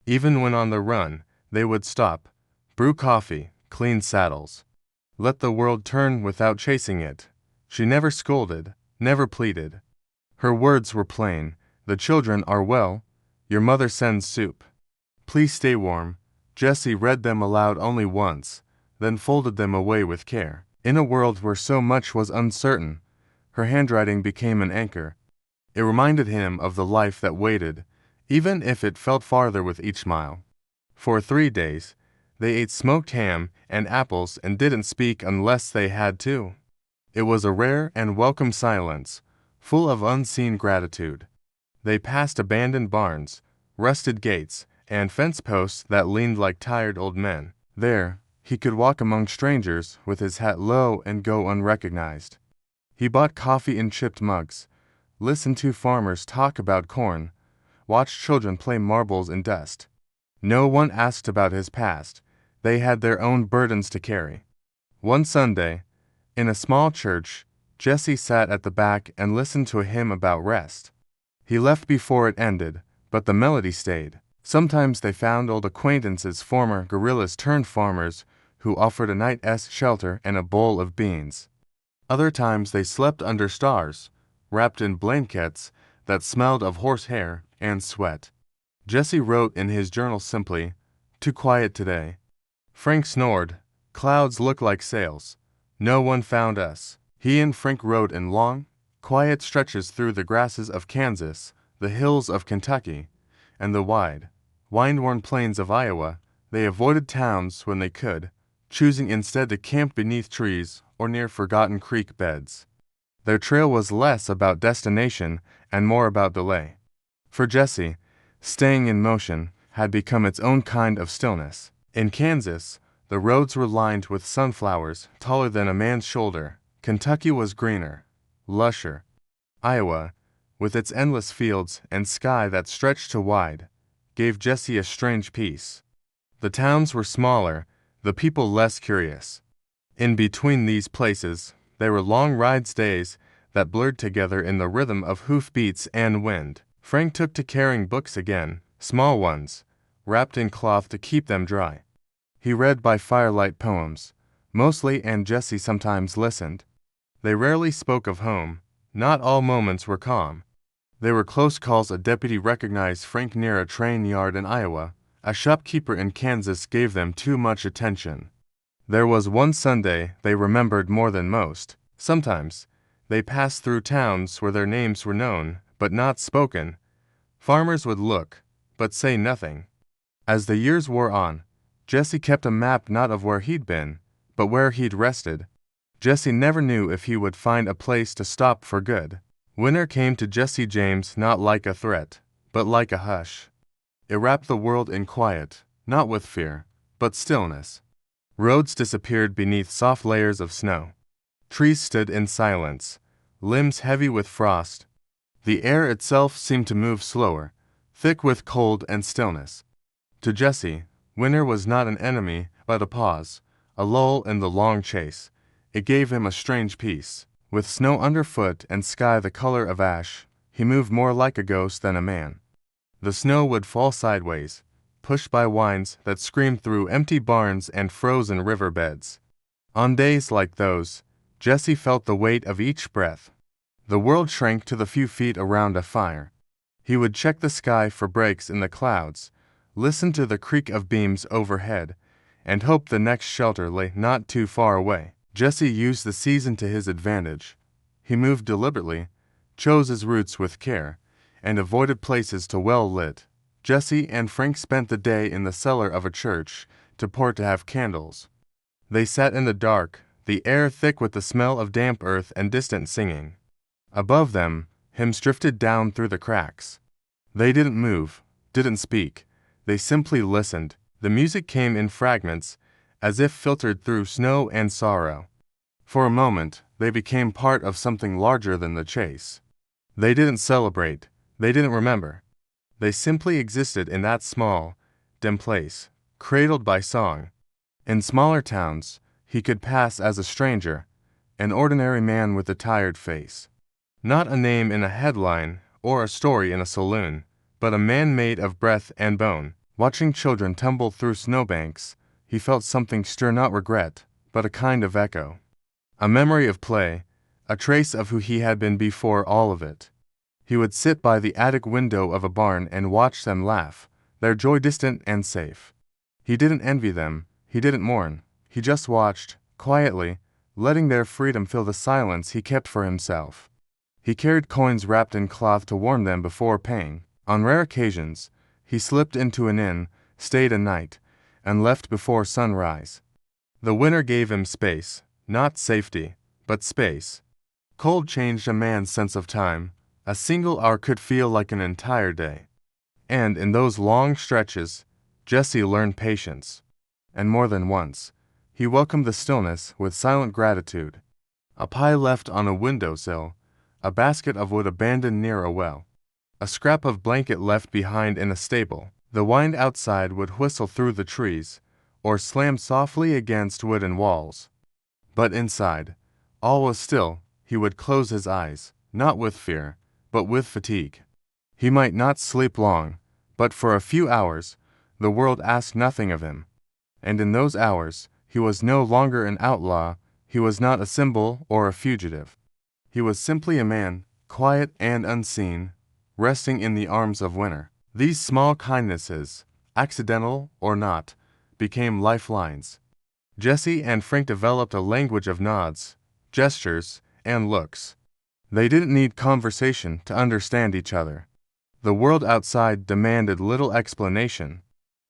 Even when on the run, they would stop, brew coffee, clean saddles. Let the world turn without chasing it. She never scolded, never pleaded. Her words were plain. The children are well. Your mother sends soup. Please stay warm. Jessie read them aloud only once, then folded them away with care. In a world where so much was uncertain, her handwriting became an anchor. It reminded him of the life that waited, even if it felt farther with each mile. For 3 days, they ate smoked ham and apples and didn't speak unless they had to. It was a rare and welcome silence, full of unseen gratitude. They passed abandoned barns, rusted gates, and fence posts that leaned like tired old men. There, he could walk among strangers with his hat low and go unrecognized. He bought coffee in chipped mugs, listened to farmers talk about corn, watched children play marbles in dust. No one asked about his past. They had their own burdens to carry. One Sunday, in a small church, Jessie sat at the back and listened to a hymn about rest. He left before it ended, but the melody stayed. Sometimes they found old acquaintances, former guerrillas turned farmers, who offered a night's shelter and a bowl of beans. Other times they slept under stars, wrapped in blankets that smelled of horsehair and sweat. Jessie wrote in his journal simply, "Too quiet today." Frank snored. "Clouds look like sails. No one found us." He and Frank rode in long, quiet stretches through the grasses of Kansas, the hills of Kentucky, and the wide, wind-worn plains of Iowa. They avoided towns when they could, choosing instead to camp beneath trees or near forgotten creek beds. Their trail was less about destination and more about delay. For Jessie, staying in motion had become its own kind of stillness. In Kansas, the roads were lined with sunflowers taller than a man's shoulder. Kentucky was greener, lusher. Iowa, with its endless fields and sky that stretched to wide, gave Jessie a strange peace. The towns were smaller, the people less curious. In between these places, there were long rides, days that blurred together in the rhythm of hoofbeats and wind. Frank took to carrying books again, small ones, wrapped in cloth to keep them dry. He read by firelight poems, mostly, and Jessie sometimes listened. They rarely spoke of home. Not all moments were calm. There were close calls. A deputy recognized Frank near a train yard in Iowa. A shopkeeper in Kansas gave them too much attention. There was one Sunday they remembered more than most. Sometimes, they passed through towns where their names were known, but not spoken. Farmers would look, but say nothing. As the years wore on, Jessie kept a map not of where he'd been, but where he'd rested. Jessie never knew if he would find a place to stop for good. Winter came to Jesse James not like a threat, but like a hush. It wrapped the world in quiet, not with fear, but stillness. Roads disappeared beneath soft layers of snow. Trees stood in silence, limbs heavy with frost. The air itself seemed to move slower, thick with cold and stillness. To Jessie, winter was not an enemy, but a pause, a lull in the long chase. It gave him a strange peace. With snow underfoot and sky the color of ash, he moved more like a ghost than a man. The snow would fall sideways, pushed by winds that screamed through empty barns and frozen riverbeds. On days like those, Jessie felt the weight of each breath. The world shrank to the few feet around a fire. He would check the sky for breaks in the clouds, listen to the creak of beams overhead, and hope the next shelter lay not too far away. Jessie used the season to his advantage. He moved deliberately, chose his routes with care, and avoided places too well lit. Jessie and Frank spent the day in the cellar of a church, too poor to have candles. They sat in the dark, the air thick with the smell of damp earth and distant singing. Above them, hymns drifted down through the cracks. They didn't move, didn't speak. They simply listened. The music came in fragments, as if filtered through snow and sorrow. For a moment, they became part of something larger than the chase. They didn't celebrate, they didn't remember. They simply existed in that small, dim place, cradled by song. In smaller towns, he could pass as a stranger, an ordinary man with a tired face. Not a name in a headline or a story in a saloon, but a man made of breath and bone. Watching children tumble through snowbanks, he felt something stir, not regret, but a kind of echo. A memory of play, a trace of who he had been before all of it. He would sit by the attic window of a barn and watch them laugh, their joy distant and safe. He didn't envy them, he didn't mourn, he just watched, quietly, letting their freedom fill the silence he kept for himself. He carried coins wrapped in cloth to warm them before paying. On rare occasions, he slipped into an inn, stayed a night, and left before sunrise. The winter gave him space, not safety, but space. Cold changed a man's sense of time. A single hour could feel like an entire day. And in those long stretches, Jesse learned patience. And more than once, he welcomed the stillness with silent gratitude. A pie left on a windowsill, a basket of wood abandoned near a well, a scrap of blanket left behind in a stable. The wind outside would whistle through the trees, or slam softly against wooden walls. But inside, all was still. He would close his eyes, not with fear, but with fatigue. He might not sleep long, but for a few hours, the world asked nothing of him. And in those hours, he was no longer an outlaw, he was not a symbol or a fugitive. He was simply a man, quiet and unseen, resting in the arms of winter. These small kindnesses, accidental or not, became lifelines. Jesse and Frank developed a language of nods, gestures, and looks. They didn't need conversation to understand each other. The world outside demanded little explanation.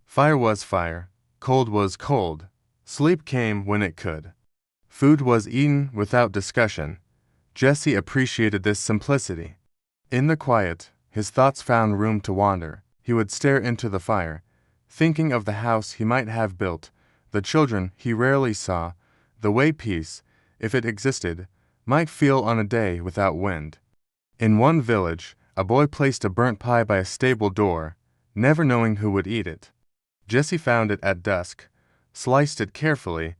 Fire was fire, cold was cold, sleep came when it could. Food was eaten without discussion. Jesse appreciated this simplicity. In the quiet, his thoughts found room to wander. He would stare into the fire, thinking of the house he might have built, the children he rarely saw, the way peace, if it existed, might feel on a day without wind. In one village, a boy placed a burnt pie by a stable door, never knowing who would eat it. Jesse found it at dusk, sliced it carefully,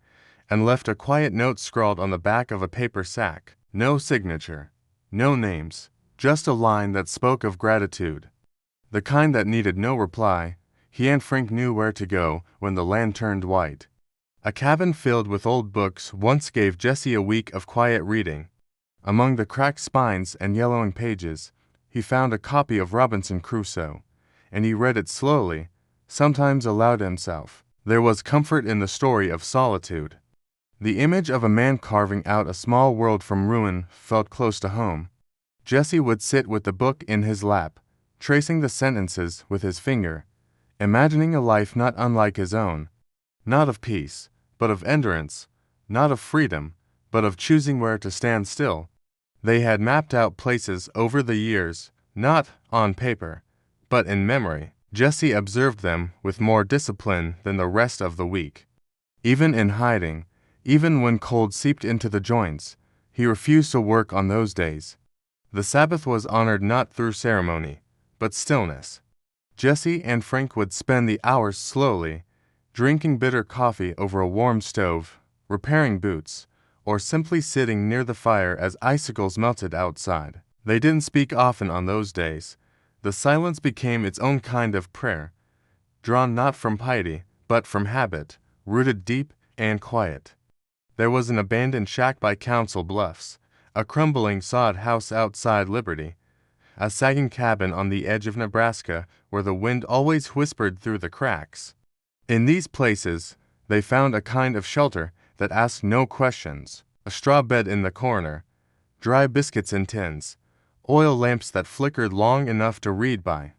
and left a quiet note scrawled on the back of a paper sack. No signature, no names, just a line that spoke of gratitude. The kind that needed no reply. He and Frank knew where to go when the land turned white. A cabin filled with old books once gave Jesse a week of quiet reading. Among the cracked spines and yellowing pages, he found a copy of Robinson Crusoe, and he read it slowly, sometimes aloud to himself. There was comfort in the story of solitude. The image of a man carving out a small world from ruin felt close to home. Jesse would sit with the book in his lap, tracing the sentences with his finger, imagining a life not unlike his own, not of peace, but of endurance, not of freedom, but of choosing where to stand still. They had mapped out places over the years, not on paper, but in memory. Jesse observed them with more discipline than the rest of the week. Even in hiding, even when cold seeped into the joints, he refused to work on those days. The Sabbath was honored not through ceremony, but stillness. Jesse and Frank would spend the hours slowly, drinking bitter coffee over a warm stove, repairing boots, or simply sitting near the fire as icicles melted outside. They didn't speak often on those days. The silence became its own kind of prayer, drawn not from piety, but from habit, rooted deep and quiet. There was an abandoned shack by Council Bluffs, a crumbling sod house outside Liberty, a sagging cabin on the edge of Nebraska where the wind always whispered through the cracks. In these places, they found a kind of shelter that asked no questions, a straw bed in the corner, dry biscuits in tins, oil lamps that flickered long enough to read by.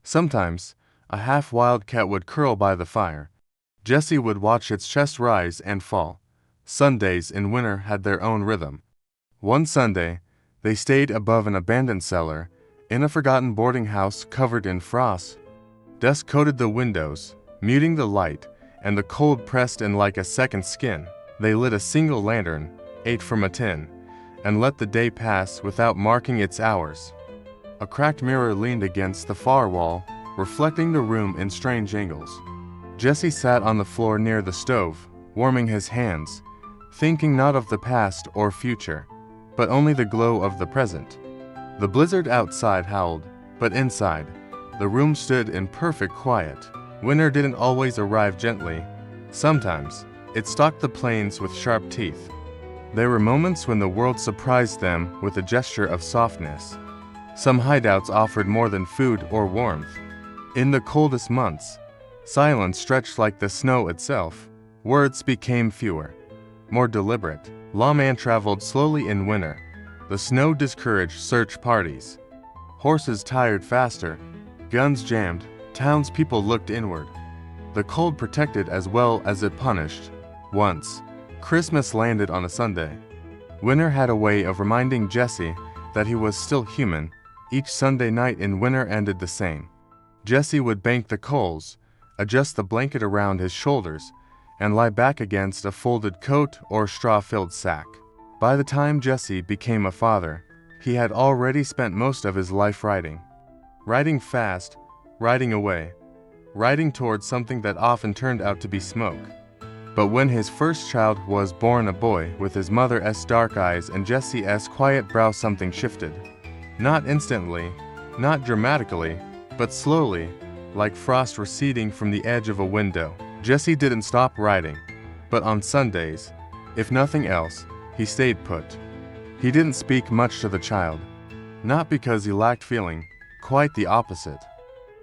Sometimes, a half-wild cat would curl by the fire. Jesse would watch its chest rise and fall. Sundays in winter had their own rhythm. One Sunday, they stayed above an abandoned cellar, in a forgotten boarding house covered in frost. Dust coated the windows, muting the light, and the cold pressed in like a second skin. They lit a single lantern, ate from a tin, and let the day pass without marking its hours. A cracked mirror leaned against the far wall, reflecting the room in strange angles. Jesse sat on the floor near the stove, warming his hands, thinking not of the past or future, but only the glow of the present. The blizzard outside howled, but inside, the room stood in perfect quiet. Winter didn't always arrive gently. Sometimes, it stalked the plains with sharp teeth. There were moments when the world surprised them with a gesture of softness. Some hideouts offered more than food or warmth. In the coldest months, silence stretched like the snow itself. Words became fewer, more deliberate. Lawman traveled slowly in winter. The snow discouraged search parties. Horses tired faster, guns jammed, townspeople looked inward. The cold protected as well as it punished. Once, Christmas landed on a Sunday. Winter had a way of reminding Jesse that he was still human. Each Sunday night in winter ended the same. Jesse would bank the coals, adjust the blanket around his shoulders, and lie back against a folded coat or straw-filled sack. By the time Jesse became a father, he had already spent most of his life riding. Riding fast, riding away, riding towards something that often turned out to be smoke. But when his first child was born, a boy with his mother's dark eyes and Jesse's quiet brow, something shifted. Not instantly, not dramatically, but slowly, like frost receding from the edge of a window. Jesse didn't stop riding, but on Sundays, if nothing else, he stayed put. He didn't speak much to the child, not because he lacked feeling, quite the opposite.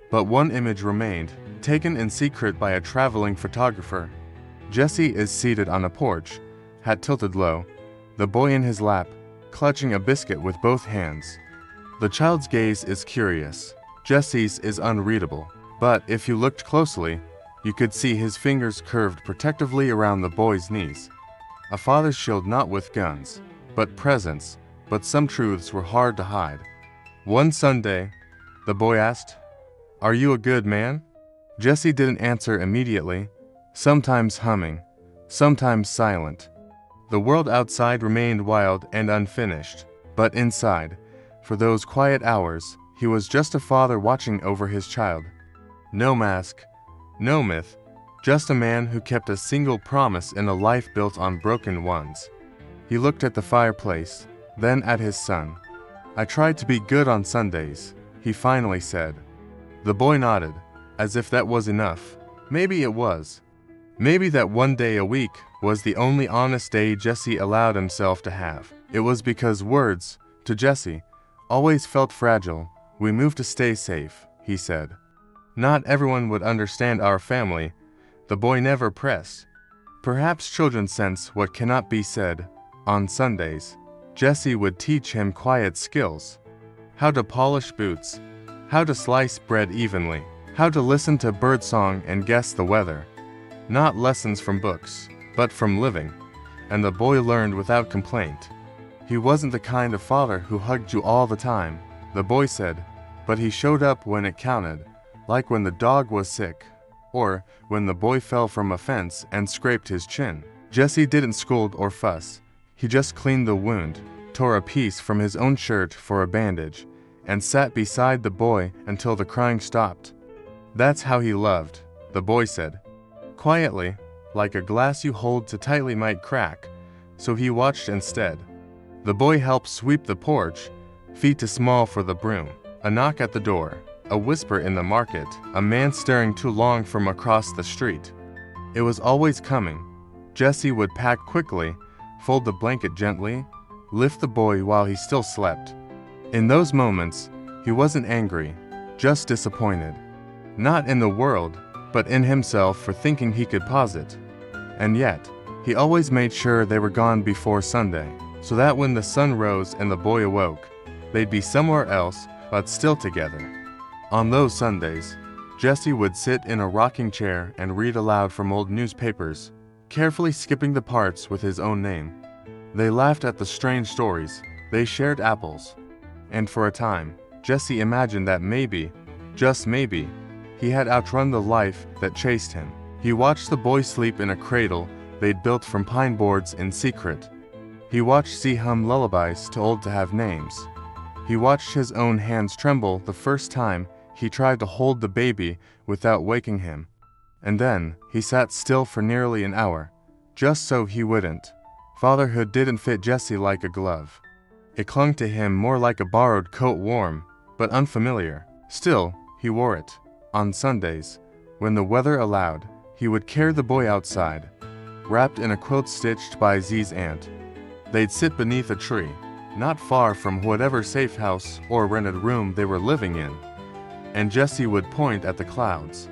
But one image remained, taken in secret by a traveling photographer. Jesse is seated on a porch, hat tilted low, the boy in his lap, clutching a biscuit with both hands. The child's gaze is curious. Jesse's is unreadable, but if you looked closely, you could see his fingers curved protectively around the boy's knees. A father's shield, not with guns, but presence, but some truths were hard to hide. One Sunday, the boy asked, "Are you a good man?" Jesse didn't answer immediately, sometimes humming, sometimes silent. The world outside remained wild and unfinished, but inside, for those quiet hours, he was just a father watching over his child. No mask, no myth, just a man who kept a single promise in a life built on broken ones. He looked at the fireplace, then at his son. "I tried to be good on Sundays," he finally said. The boy nodded, as if that was enough. Maybe it was. Maybe that one day a week was the only honest day Jesse allowed himself to have. It was because words, to Jesse, always felt fragile. "We moved to stay safe," he said. "Not everyone would understand our family," the boy never pressed. Perhaps children sense what cannot be said. On Sundays, Jesse would teach him quiet skills. How to polish boots, how to slice bread evenly, how to listen to birdsong and guess the weather. Not lessons from books, but from living. And the boy learned without complaint. He wasn't the kind of father who hugged you all the time, the boy said, but he showed up when it counted, like when the dog was sick, or when the boy fell from a fence and scraped his chin. Jesse didn't scold or fuss. He just cleaned the wound, tore a piece from his own shirt for a bandage, and sat beside the boy until the crying stopped. That's how he loved, the boy said. Quietly, like a glass you hold too tightly might crack, so he watched instead. The boy helped sweep the porch, feet too small for the broom. A knock at the door, a whisper in the market, a man staring too long from across the street. It was always coming. Jesse would pack quickly, fold the blanket gently, lift the boy while he still slept. In those moments, he wasn't angry, just disappointed. Not in the world, but in himself for thinking he could pause it. And yet, he always made sure they were gone before Sunday, so that when the sun rose and the boy awoke, they'd be somewhere else, but still together. On those Sundays, Jesse would sit in a rocking chair and read aloud from old newspapers, carefully skipping the parts with his own name. They laughed at the strange stories, they shared apples. And for a time, Jesse imagined that maybe, just maybe, he had outrun the life that chased him. He watched the boy sleep in a cradle they'd built from pine boards in secret. He watched C hum lullabies too old to have names. He watched his own hands tremble the first time he tried to hold the baby without waking him. And then he sat still for nearly an hour, just so he wouldn't. Fatherhood didn't fit Jesse like a glove. It clung to him more like a borrowed coat, warm but unfamiliar. Still, he wore it. On Sundays, when the weather allowed, he would carry the boy outside, wrapped in a quilt stitched by Z's aunt. They'd sit beneath a tree, not far from whatever safe house or rented room they were living in, and Jesse would point at the clouds.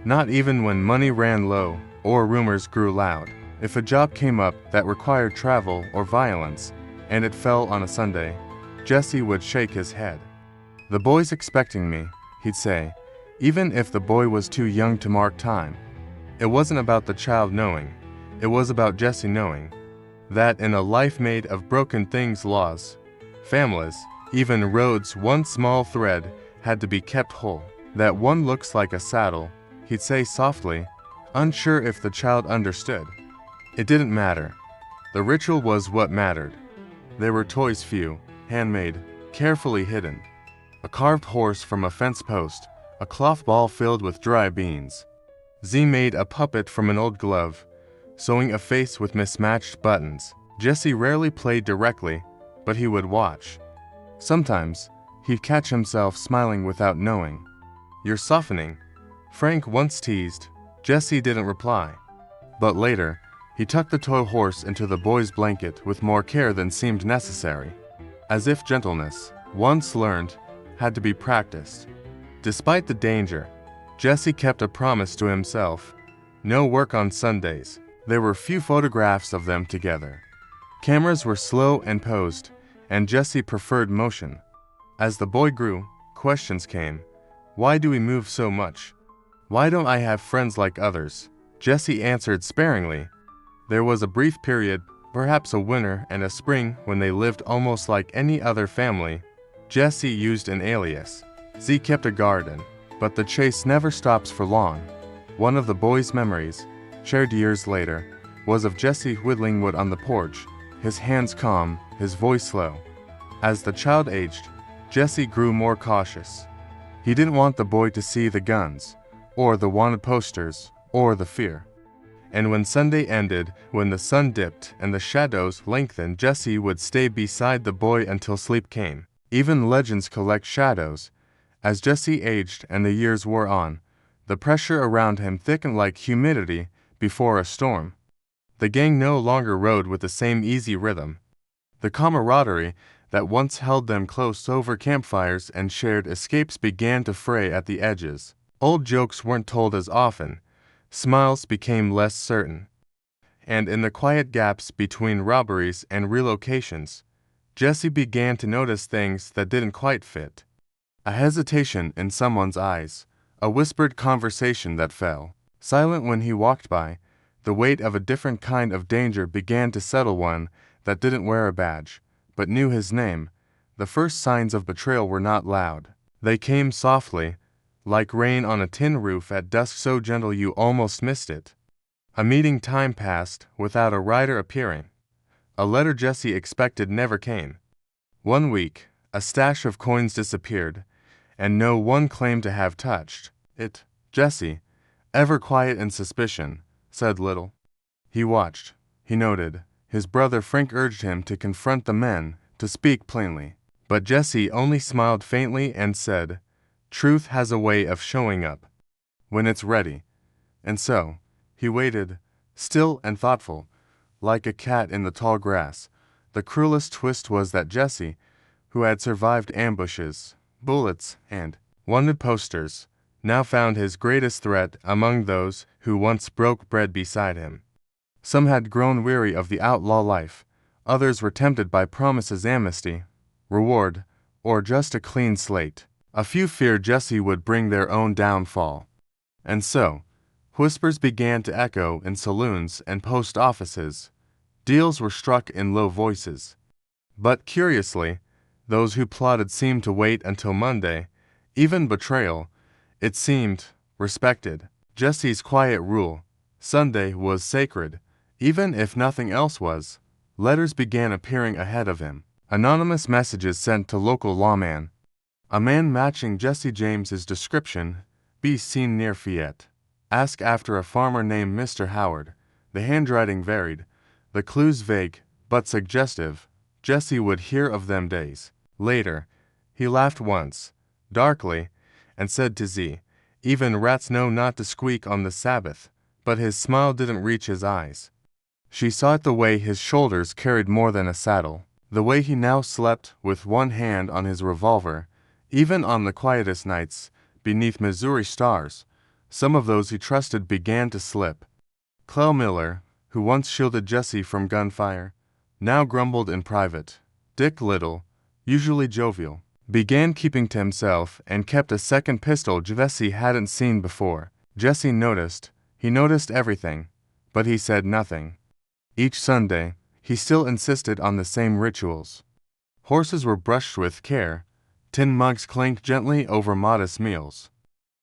Not even when money ran low or rumors grew loud. If a job came up that required travel or violence, and it fell on a Sunday, Jesse would shake his head. "The boy's expecting me," he'd say, even if the boy was too young to mark time. It wasn't about the child knowing, it was about Jesse knowing that in a life made of broken things, laws, families, even roads, one small thread had to be kept whole. "That one looks like a saddle," he'd say softly, unsure if the child understood. It didn't matter. The ritual was what mattered. There were toys few, handmade, carefully hidden. A carved horse from a fence post, a cloth ball filled with dry beans. Z made a puppet from an old glove, sewing a face with mismatched buttons. Jesse rarely played directly, but he would watch. Sometimes, he'd catch himself smiling without knowing. "You're softening," Frank once teased. Jesse didn't reply. But later, he tucked the toy horse into the boy's blanket with more care than seemed necessary, as if gentleness, once learned, had to be practiced. Despite the danger, Jesse kept a promise to himself: no work on Sundays. There were few photographs of them together. Cameras were slow and posed, and Jesse preferred motion. As the boy grew, questions came. "Why do we move so much? Why don't I have friends like others?" Jesse answered sparingly. There was a brief period, perhaps a winter and a spring, when they lived almost like any other family. Jesse used an alias. Z kept a garden, but the chase never stops for long. One of the boys' memories, shared years later, was of Jesse whittling wood on the porch, his hands calm, his voice slow. As the child aged, Jesse grew more cautious. He didn't want the boy to see the guns, or the wanted posters, or the fear. And when Sunday ended, when the sun dipped and the shadows lengthened, Jesse would stay beside the boy until sleep came. Even legends collect shadows. As Jesse aged and the years wore on, the pressure around him thickened like humidity before a storm. The gang no longer rode with the same easy rhythm. The camaraderie that once held them close over campfires and shared escapes began to fray at the edges. Old jokes weren't told as often. Smiles became less certain. And in the quiet gaps between robberies and relocations, Jesse began to notice things that didn't quite fit. A hesitation in someone's eyes, a whispered conversation that fell silent when he walked by. The weight of a different kind of danger began to settle, one that didn't wear a badge, but knew his name. The first signs of betrayal were not loud. They came softly, like rain on a tin roof at dusk, so gentle you almost missed it. A meeting time passed without a rider appearing. A letter Jesse expected never came. One week, a stash of coins disappeared, and no one claimed to have touched it. Jesse, ever quiet in suspicion, said little. He watched, he noted. His brother Frank urged him to confront the men, to speak plainly. But Jesse only smiled faintly and said, "Truth has a way of showing up when it's ready." And so, he waited, still and thoughtful, like a cat in the tall grass. The cruelest twist was that Jesse, who had survived ambushes, bullets, and wanted posters, now found his greatest threat among those who once broke bread beside him. Some had grown weary of the outlaw life, others were tempted by promises, amnesty, reward, or just a clean slate. A few feared Jesse would bring their own downfall. And so, whispers began to echo in saloons and post offices. Deals were struck in low voices. But curiously, those who plotted seemed to wait until Monday. Even betrayal, it seemed, respected Jesse's quiet rule. Sunday was sacred, even if nothing else was. Letters began appearing ahead of him. Anonymous messages sent to local lawman. A man matching Jesse James's description, be seen near Fayette. Ask after a farmer named Mr. Howard. The handwriting varied, the clues vague, but suggestive. Jesse would hear of them days later. He laughed once, darkly, and said to Z, "Even rats know not to squeak on the Sabbath." But his smile didn't reach his eyes. She saw it the way his shoulders carried more than a saddle, the way he now slept with one hand on his revolver, even on the quietest nights, beneath Missouri stars. Some of those he trusted began to slip. Clell Miller, who once shielded Jesse from gunfire, now grumbled in private. Dick Little, usually jovial, began keeping to himself and kept a second pistol Jesse hadn't seen before. Jesse noticed. He noticed everything, but he said nothing. Each Sunday, he still insisted on the same rituals. Horses were brushed with care, tin mugs clanked gently over modest meals.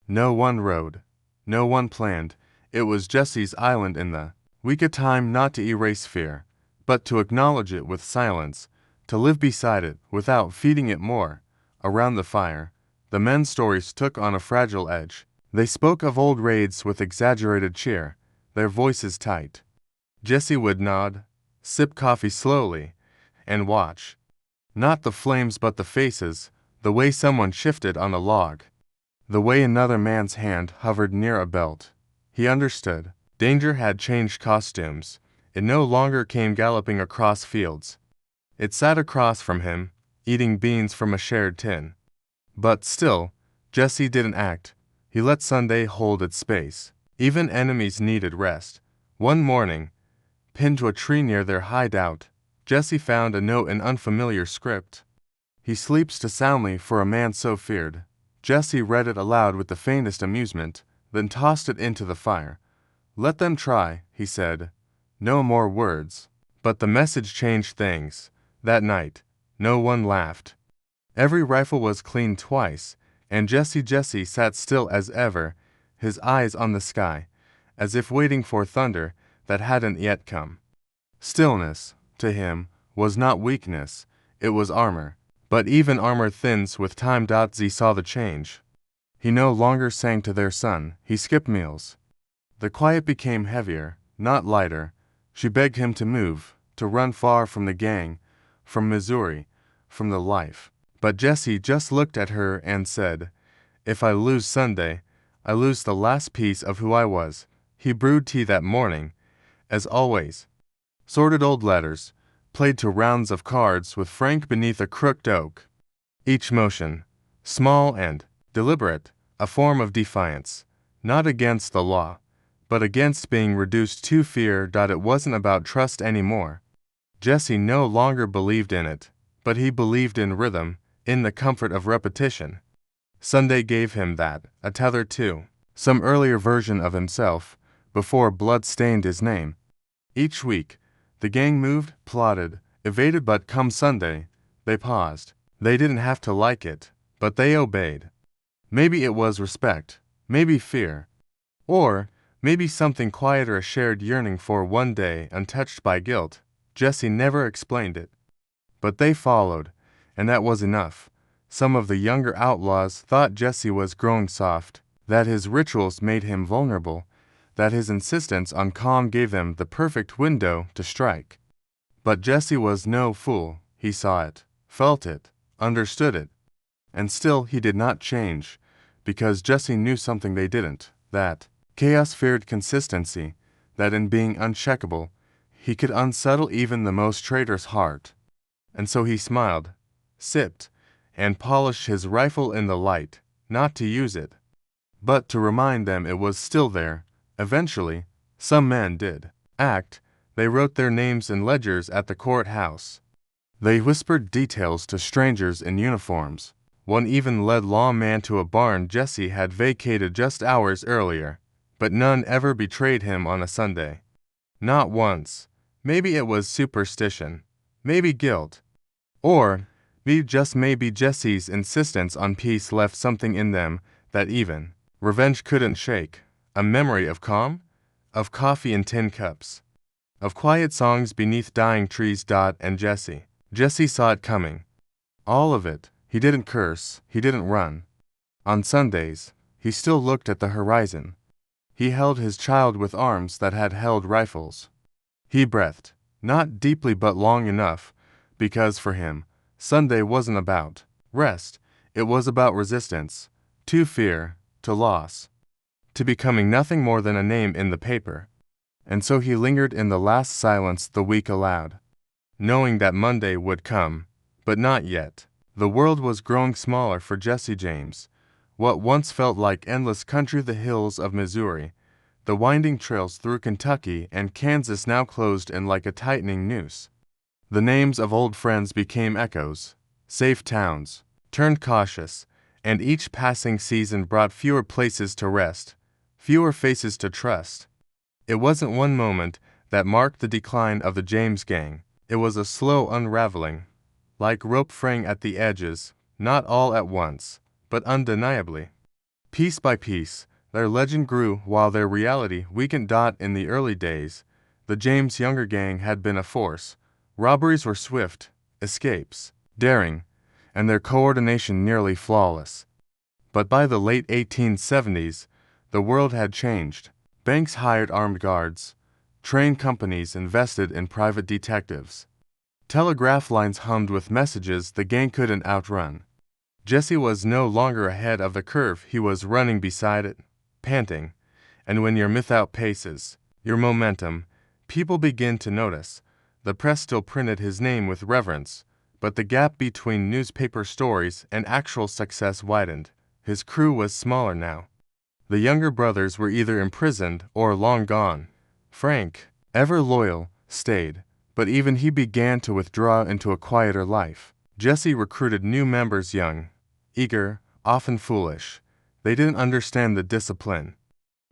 No one rode, no one planned. It was Jesse's island in the week, a time not to erase fear, but to acknowledge it with silence, to live beside it without feeding it more. Around the fire, the men's stories took on a fragile edge. They spoke of old raids with exaggerated cheer, their voices tight. Jesse would nod, sip coffee slowly, and watch. Not the flames but the faces, the way someone shifted on a log, the way another man's hand hovered near a belt. He understood. Danger had changed costumes. It no longer came galloping across fields. It sat across from him, eating beans from a shared tin. But still, Jesse didn't act. He let Sunday hold its space. Even enemies needed rest. One morning, pinned to a tree near their hideout, Jesse found a note in unfamiliar script. "He sleeps too soundly for a man so feared." Jesse read it aloud with the faintest amusement, then tossed it into the fire. "Let them try," he said. No more words. But the message changed things. That night, no one laughed. Every rifle was cleaned twice, and Jesse sat still as ever, his eyes on the sky, as if waiting for thunder that hadn't yet come. Stillness, to him, was not weakness, it was armor. But even armor thins with time. Z saw the change. He no longer sang to their son, he skipped meals. The quiet became heavier, not lighter. She begged him to move, to run far from the gang, from Missouri, from the life. But Jesse just looked at her and said, "If I lose Sunday, I lose the last piece of who I was." He brewed tea that morning, as always. Sorted old letters, played 2 rounds of cards with Frank beneath a crooked oak. Each motion, small and deliberate, a form of defiance, not against the law, but against being reduced to fear. It wasn't about trust anymore. Jesse no longer believed in it, but he believed in rhythm, in the comfort of repetition. Sunday gave him that, a tether to some earlier version of himself, before blood stained his name. Each week, the gang moved, plotted, evaded, but come Sunday, they paused. They didn't have to like it, but they obeyed. Maybe it was respect, maybe fear, or maybe something quieter, a shared yearning for one day untouched by guilt. Jesse never explained it. But they followed, and that was enough. Some of the younger outlaws thought Jesse was growing soft, that his rituals made him vulnerable, that his insistence on calm gave them the perfect window to strike. But Jesse was no fool. He saw it, felt it, understood it. And still he did not change, because Jesse knew something they didn't, that chaos feared consistency, that in being uncheckable, he could unsettle even the most traitor's heart. And so he smiled, sipped, and polished his rifle in the light, not to use it, but to remind them it was still there. Eventually, some men did act. They wrote their names in ledgers at the courthouse. They whispered details to strangers in uniforms. One even led lawman to a barn Jesse had vacated just hours earlier, but none ever betrayed him on a Sunday. Not once. Maybe it was superstition, maybe guilt, or maybe Jesse's insistence on peace left something in them that even revenge couldn't shake. A memory of calm, of coffee in tin cups, of quiet songs beneath dying trees. And Jesse saw it coming. All of it. He didn't curse, he didn't run. On Sundays, he still looked at the horizon. He held his child with arms that had held rifles. He breathed, Not deeply but long enough, because for him, Sunday wasn't about rest, it was about resistance, to fear, to loss, to becoming nothing more than a name in the paper. And so he lingered in the last silence the week allowed, knowing that Monday would come, but not yet. The world was growing smaller for Jesse James. What once felt like endless country, the hills of Missouri, the winding trails through Kentucky and Kansas, now closed in like a tightening noose. The names of old friends became echoes, safe towns, turned cautious, and each passing season brought fewer places to rest, fewer faces to trust. It wasn't one moment that marked the decline of the James gang. It was a slow unraveling, like rope fraying at the edges, not all at once, but undeniably. Piece by piece, their legend grew while their reality weakened. In the early days, the James Younger gang had been a force. Robberies were swift, escapes daring, and their coordination nearly flawless. But by the late 1870s, the world had changed. Banks hired armed guards. Train companies invested in private detectives. Telegraph lines hummed with messages the gang couldn't outrun. Jesse was no longer ahead of the curve, he was running beside it, panting. And when your myth outpaces your momentum, people begin to notice. The press still printed his name with reverence, but the gap between newspaper stories and actual success widened. His crew was smaller now. The younger brothers were either imprisoned or long gone. Frank, ever loyal, stayed, but even he began to withdraw into a quieter life. Jesse recruited new members, young, eager, often foolish. They didn't understand the discipline.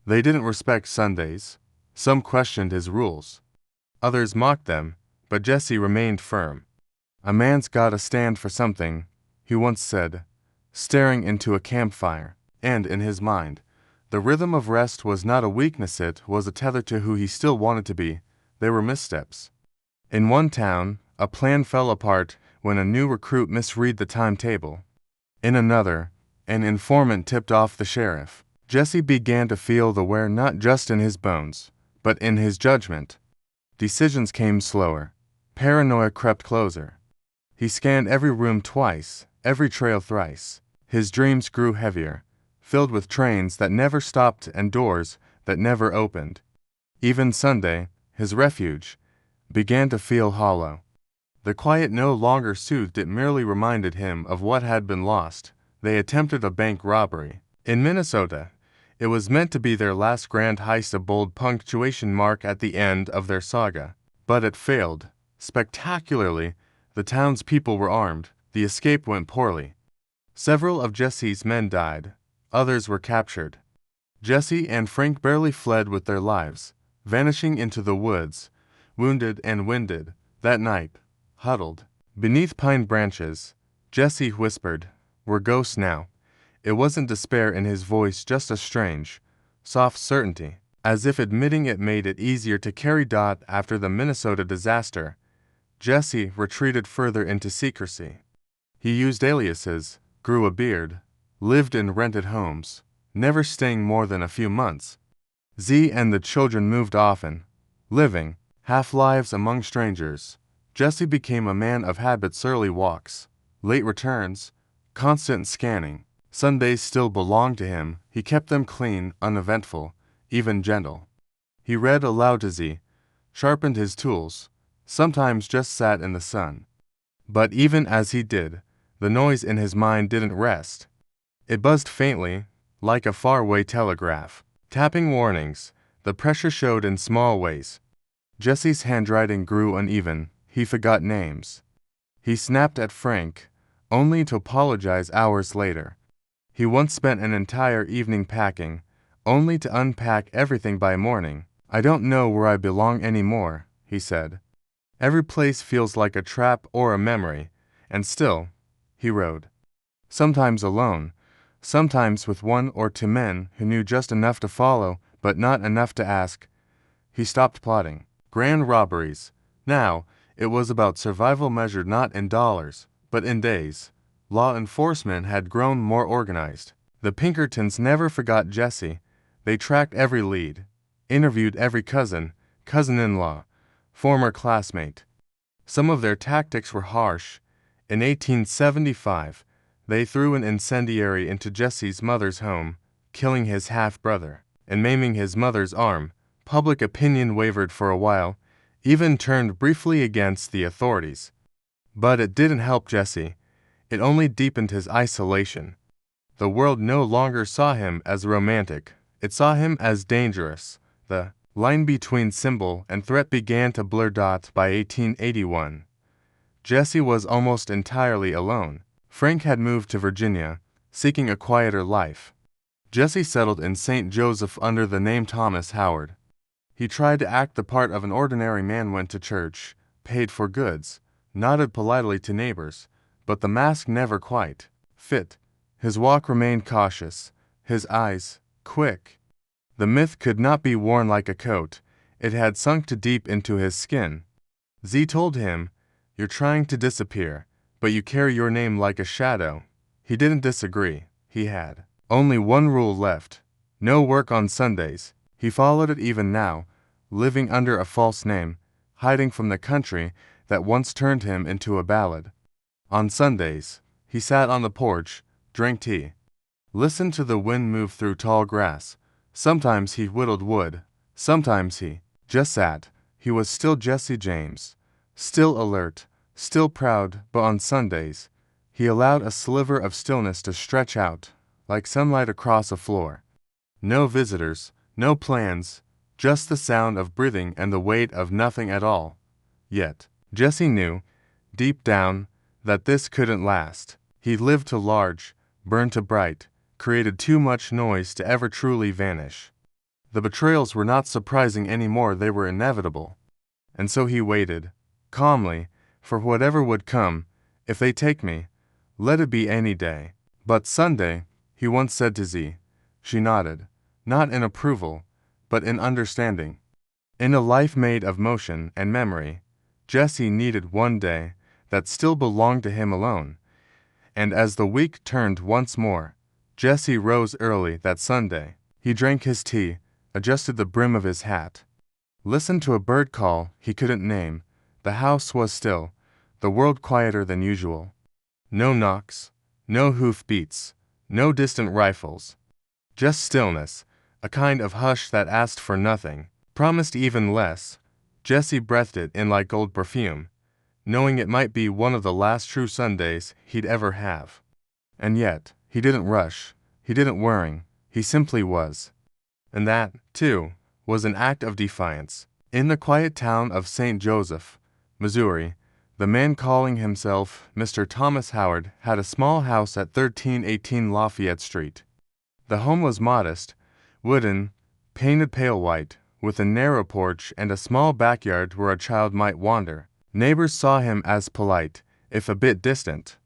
They didn't respect Sundays. Some questioned his rules. Others mocked them, but Jesse remained firm. "A man's gotta stand for something," he once said, staring into a campfire. And in his mind, the rhythm of rest was not a weakness, it was a tether to who he still wanted to be. There were missteps. In one town, a plan fell apart when a new recruit misread the timetable. In another, an informant tipped off the sheriff. Jesse began to feel the wear not just in his bones, but in his judgment. Decisions came slower. Paranoia crept closer. He scanned every room twice, every trail thrice. His dreams grew heavier, filled with trains that never stopped and doors that never opened. Even Sunday, his refuge, began to feel hollow. The quiet no longer soothed it, merely reminded him of what had been lost. They attempted a bank robbery in Minnesota. It was meant to be their last grand heist, a bold punctuation mark at the end of their saga. But it failed spectacularly. The townspeople were armed. The escape went poorly. Several of Jesse's men died. Others were captured. Jesse and Frank barely fled with their lives, vanishing into the woods, wounded and winded. That night, huddled beneath pine branches, Jesse whispered, "We're ghosts now." It wasn't despair in his voice, just a strange, soft certainty, as if admitting it made it easier to carry. After the Minnesota disaster, Jesse retreated further into secrecy. He used aliases, grew a beard, lived in rented homes, never staying more than a few months. Z and the children moved often, living half-lives among strangers. Jesse became a man of habits: early walks, late returns, constant scanning. Sundays still belonged to him. He kept them clean, uneventful, even gentle. He read aloud to Z, sharpened his tools, sometimes just sat in the sun. But even as he did, the noise in his mind didn't rest. It buzzed faintly, like a faraway telegraph, tapping warnings. The pressure showed in small ways. Jesse's handwriting grew uneven. He forgot names. He snapped at Frank, only to apologize hours later. He once spent an entire evening packing, only to unpack everything by morning. "I don't know where I belong anymore," he said. "Every place feels like a trap or a memory." And still, he wrote. Sometimes alone, sometimes with one or two men who knew just enough to follow, but not enough to ask. He stopped plotting grand robberies. Now, it was about survival, measured not in dollars, but in days. Law enforcement had grown more organized. The Pinkertons never forgot Jesse. They tracked every lead, interviewed every cousin, cousin-in-law, former classmate. Some of their tactics were harsh. In 1875, they threw an incendiary into Jesse's mother's home, killing his half-brother and maiming his mother's arm. Public opinion wavered for a while, even turned briefly against the authorities. But it didn't help Jesse. It only deepened his isolation. The world no longer saw him as romantic. It saw him as dangerous. The line between symbol and threat began to blur. By 1881, Jesse was almost entirely alone. Frank had moved to Virginia, seeking a quieter life. Jesse settled in St. Joseph under the name Thomas Howard. He tried to act the part of an ordinary man, went to church, paid for goods, nodded politely to neighbors, but the mask never quite fit. His walk remained cautious, his eyes quick. The myth could not be worn like a coat. It had sunk too deep into his skin. Z told him, "You're trying to disappear, but you carry your name like a shadow." He didn't disagree. He had only one rule left: no work on Sundays. He followed it even now, living under a false name, hiding from the country that once turned him into a ballad. On Sundays, he sat on the porch, drank tea, listened to the wind move through tall grass. Sometimes he whittled wood, sometimes he just sat. He was still Jesse James, still alert, still proud, but on Sundays, he allowed a sliver of stillness to stretch out, like sunlight across a floor. No visitors, no plans, just the sound of breathing and the weight of nothing at all. Yet, Jesse knew, deep down, that this couldn't last. He lived too large, burned too bright, created too much noise to ever truly vanish. The betrayals were not surprising anymore, they were inevitable. And so he waited, calmly, for whatever would come. If they take me, let it be any day. But Sunday, he once said to Z. She nodded, not in approval, but in understanding. In a life made of motion and memory, Jesse needed one day that still belonged to him alone. And as the week turned once more, Jesse rose early that Sunday. He drank his tea, adjusted the brim of his hat, listened to a bird call he couldn't name. The house was still, the world quieter than usual. No knocks, no hoof beats, no distant rifles. Just stillness, a kind of hush that asked for nothing, promised even less. Jesse breathed it in like old perfume, knowing it might be one of the last true Sundays he'd ever have. And yet, he didn't rush, he didn't worry, he simply was. And that, too, was an act of defiance. In the quiet town of St. Joseph, Missouri, the man calling himself Mr. Thomas Howard had a small house at 1318 Lafayette Street. The home was modest, wooden, painted pale white, with a narrow porch and a small backyard where a child might wander. Neighbors saw him as polite, if a bit distant.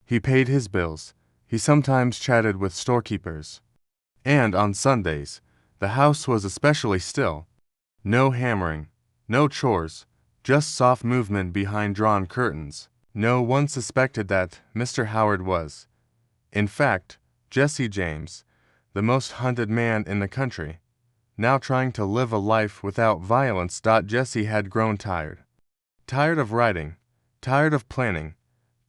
He paid his bills. He sometimes chatted with storekeepers. And on Sundays, the house was especially still. No hammering, no chores, just soft movement behind drawn curtains. No one suspected that Mr. Howard was, in fact, Jesse James, the most hunted man in the country, now trying to live a life without violence. Jesse had grown tired. Tired of writing, tired of planning,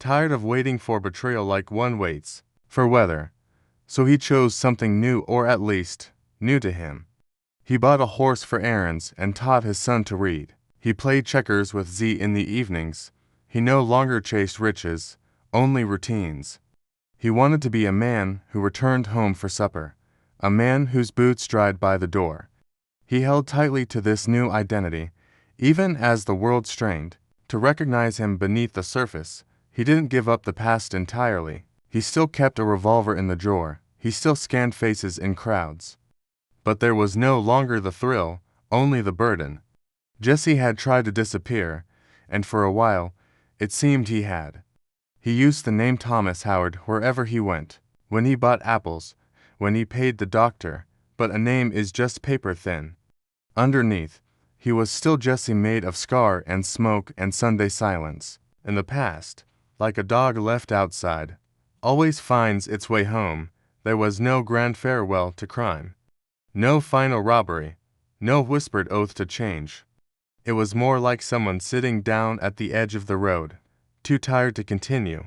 tired of waiting for betrayal like one waits for weather. So he chose something new, or at least, new to him. He bought a horse for errands and taught his son to read. He played checkers with Z in the evenings. He no longer chased riches, only routines. He wanted to be a man who returned home for supper, a man whose boots dried by the door. He held tightly to this new identity, even as the world strained to recognize him beneath the surface. He didn't give up the past entirely. He still kept a revolver in the drawer. He still scanned faces in crowds. But there was no longer the thrill, only the burden. Jesse had tried to disappear, and for a while, it seemed he had. He used the name Thomas Howard wherever he went, when he bought apples, when he paid the doctor, but a name is just paper thin. Underneath, he was still Jesse, made of scar and smoke and Sunday silence. In the past, like a dog left outside, always finds its way home, there was no grand farewell to crime, no final robbery, no whispered oath to change. It was more like someone sitting down at the edge of the road, too tired to continue.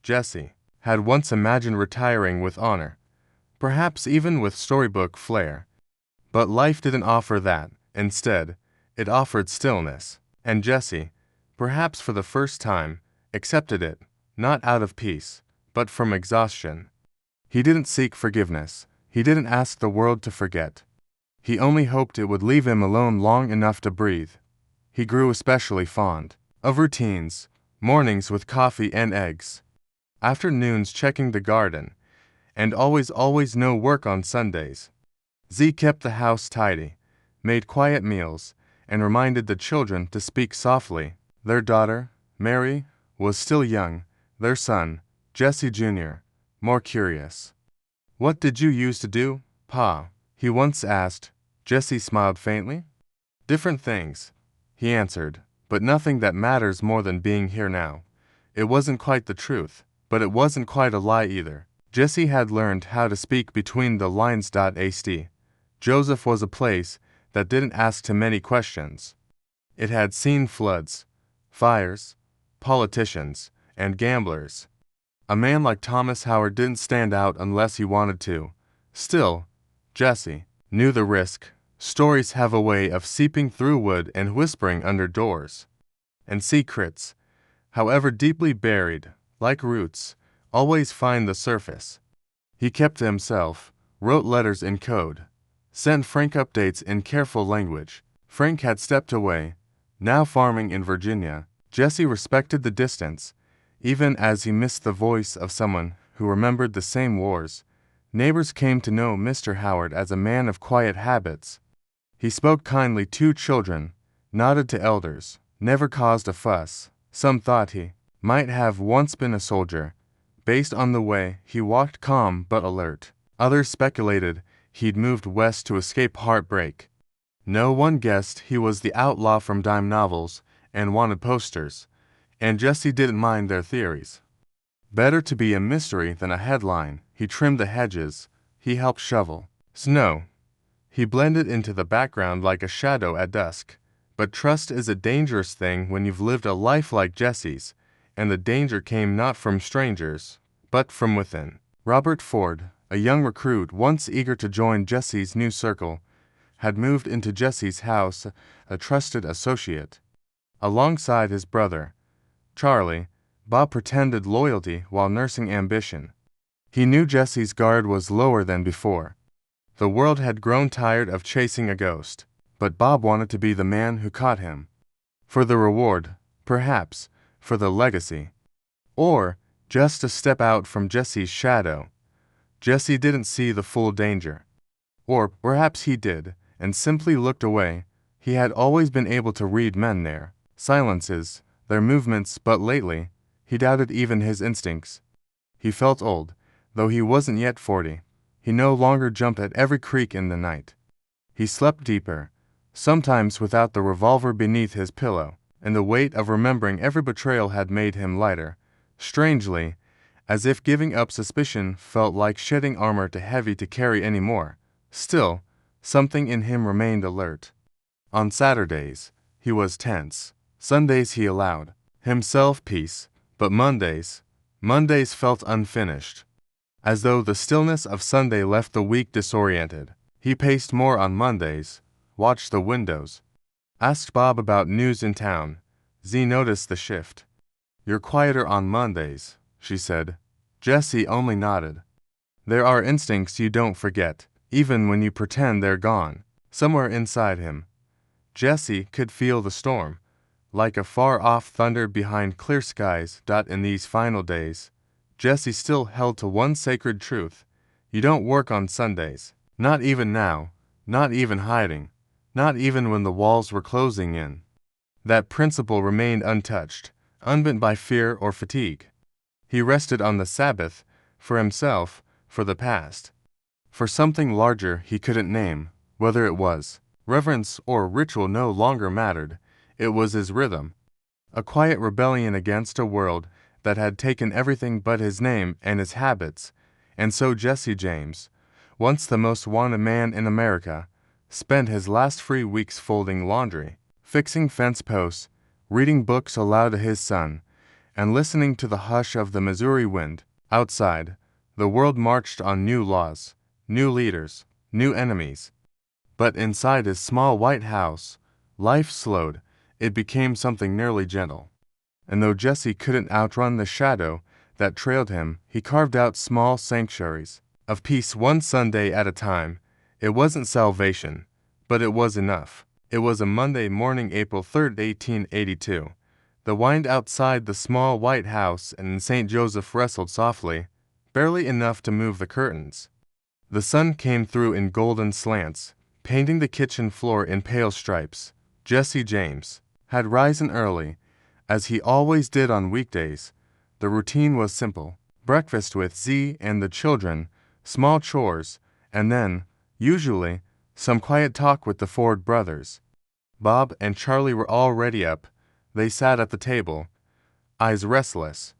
Jesse had once imagined retiring with honor, perhaps even with storybook flair. But life didn't offer that. Instead, it offered stillness. And Jesse, perhaps for the first time, accepted it, not out of peace, but from exhaustion. He didn't seek forgiveness. He didn't ask the world to forget. He only hoped it would leave him alone long enough to breathe. He grew especially fond of routines, mornings with coffee and eggs, afternoons checking the garden, and always no work on Sundays. Z kept the house tidy, made quiet meals, and reminded the children to speak softly. Their daughter, Mary, was still young. Their son, Jesse Jr., more curious. "What did you used to do, Pa?" he once asked. Jesse smiled faintly. "Different things," he answered, "but nothing that matters more than being here now." It wasn't quite the truth, but it wasn't quite a lie either. Jesse had learned how to speak between the lines. Joseph was a place that didn't ask too many questions. It had seen floods, fires, politicians, and gamblers. A man like Thomas Howard didn't stand out unless he wanted to. Still, Jesse knew the risk. Stories have a way of seeping through wood and whispering under doors. And secrets, however deeply buried, like roots, always find the surface. He kept to himself, wrote letters in code, sent Frank updates in careful language. Frank had stepped away, now farming in Virginia. Jesse respected the distance, even as he missed the voice of someone who remembered the same wars. Neighbors came to know Mr. Howard as a man of quiet habits. He spoke kindly to children, nodded to elders, never caused a fuss. Some thought he might have once been a soldier, based on the way he walked calm but alert. Others speculated he'd moved west to escape heartbreak. No one guessed he was the outlaw from dime novels and wanted posters, and Jesse didn't mind their theories. Better to be a mystery than a headline. He trimmed the hedges, he helped shovel snow. He blended into the background like a shadow at dusk. But trust is a dangerous thing when you've lived a life like Jesse's, and the danger came not from strangers, but from within. Robert Ford, a young recruit once eager to join Jesse's new circle, had moved into Jesse's house, a trusted associate. Alongside his brother, Charlie, Bob pretended loyalty while nursing ambition. He knew Jesse's guard was lower than before. The world had grown tired of chasing a ghost, but Bob wanted to be the man who caught him. For the reward, perhaps, for the legacy, or just to step out from Jesse's shadow. Jesse didn't see the full danger. Or perhaps he did, and simply looked away. He had always been able to read men there, silences, their movements, but lately, he doubted even his instincts. He felt old, though he wasn't yet 40. He no longer jumped at every creak in the night. He slept deeper, sometimes without the revolver beneath his pillow, and the weight of remembering every betrayal had made him lighter. Strangely, as if giving up suspicion felt like shedding armor too heavy to carry anymore. Still, something in him remained alert. On Saturdays, he was tense. Sundays he allowed himself peace, but Mondays felt unfinished. As though the stillness of Sunday left the week disoriented. He paced more on Mondays, watched the windows, asked Bob about news in town. Z noticed the shift. "You're quieter on Mondays," she said. Jesse only nodded. There are instincts you don't forget, even when you pretend they're gone. Somewhere inside him, Jesse could feel the storm, like a far-off thunder behind clear skies. In these final days, Jesse still held to one sacred truth. You don't work on Sundays. Not even now, not even hiding, not even when the walls were closing in. That principle remained untouched, unbent by fear or fatigue. He rested on the Sabbath, for himself, for the past, for something larger he couldn't name. Whether it was reverence or ritual no longer mattered. It was his rhythm, a quiet rebellion against a world that had taken everything but his name and his habits. And so Jesse James, once the most wanted man in America, spent his last free weeks folding laundry, fixing fence posts, reading books aloud to his son, and listening to the hush of the Missouri wind. Outside, the world marched on new laws, new leaders, new enemies. But inside his small white house, life slowed. It became something nearly gentle. And though Jesse couldn't outrun the shadow that trailed him, he carved out small sanctuaries of peace one Sunday at a time. It wasn't salvation, but it was enough. It was a Monday morning, April 3rd, 1882. The wind outside the small white house in St. Joseph rustled softly, barely enough to move the curtains. The sun came through in golden slants, painting the kitchen floor in pale stripes. Jesse James had risen early, as he always did on weekdays. The routine was simple: breakfast with Z and the children, small chores, and then, usually, some quiet talk with the Ford brothers. Bob and Charlie were already up. They sat at the table, eyes restless.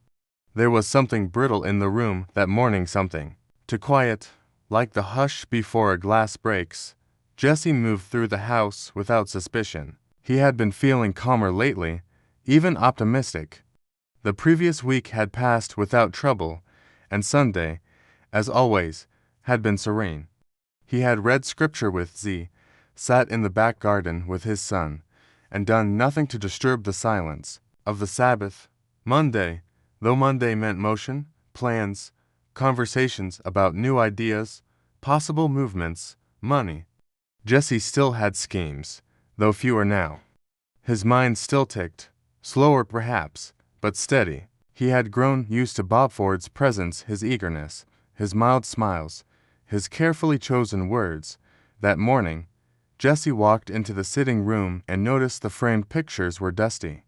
There was something brittle in the room that morning, something too quiet, like the hush before a glass breaks. Jesse moved through the house without suspicion. He had been feeling calmer lately, even optimistic. The previous week had passed without trouble, and Sunday, as always, had been serene. He had read scripture with Z, sat in the back garden with his son, and done nothing to disturb the silence of the Sabbath. Monday, though Monday meant motion, plans, conversations about new ideas, possible movements, money. Jesse still had schemes, though fewer now. His mind still ticked, slower perhaps, but steady. He had grown used to Bob Ford's presence, his eagerness, his mild smiles, his carefully chosen words. That morning, Jesse walked into the sitting room and noticed the framed pictures were dusty.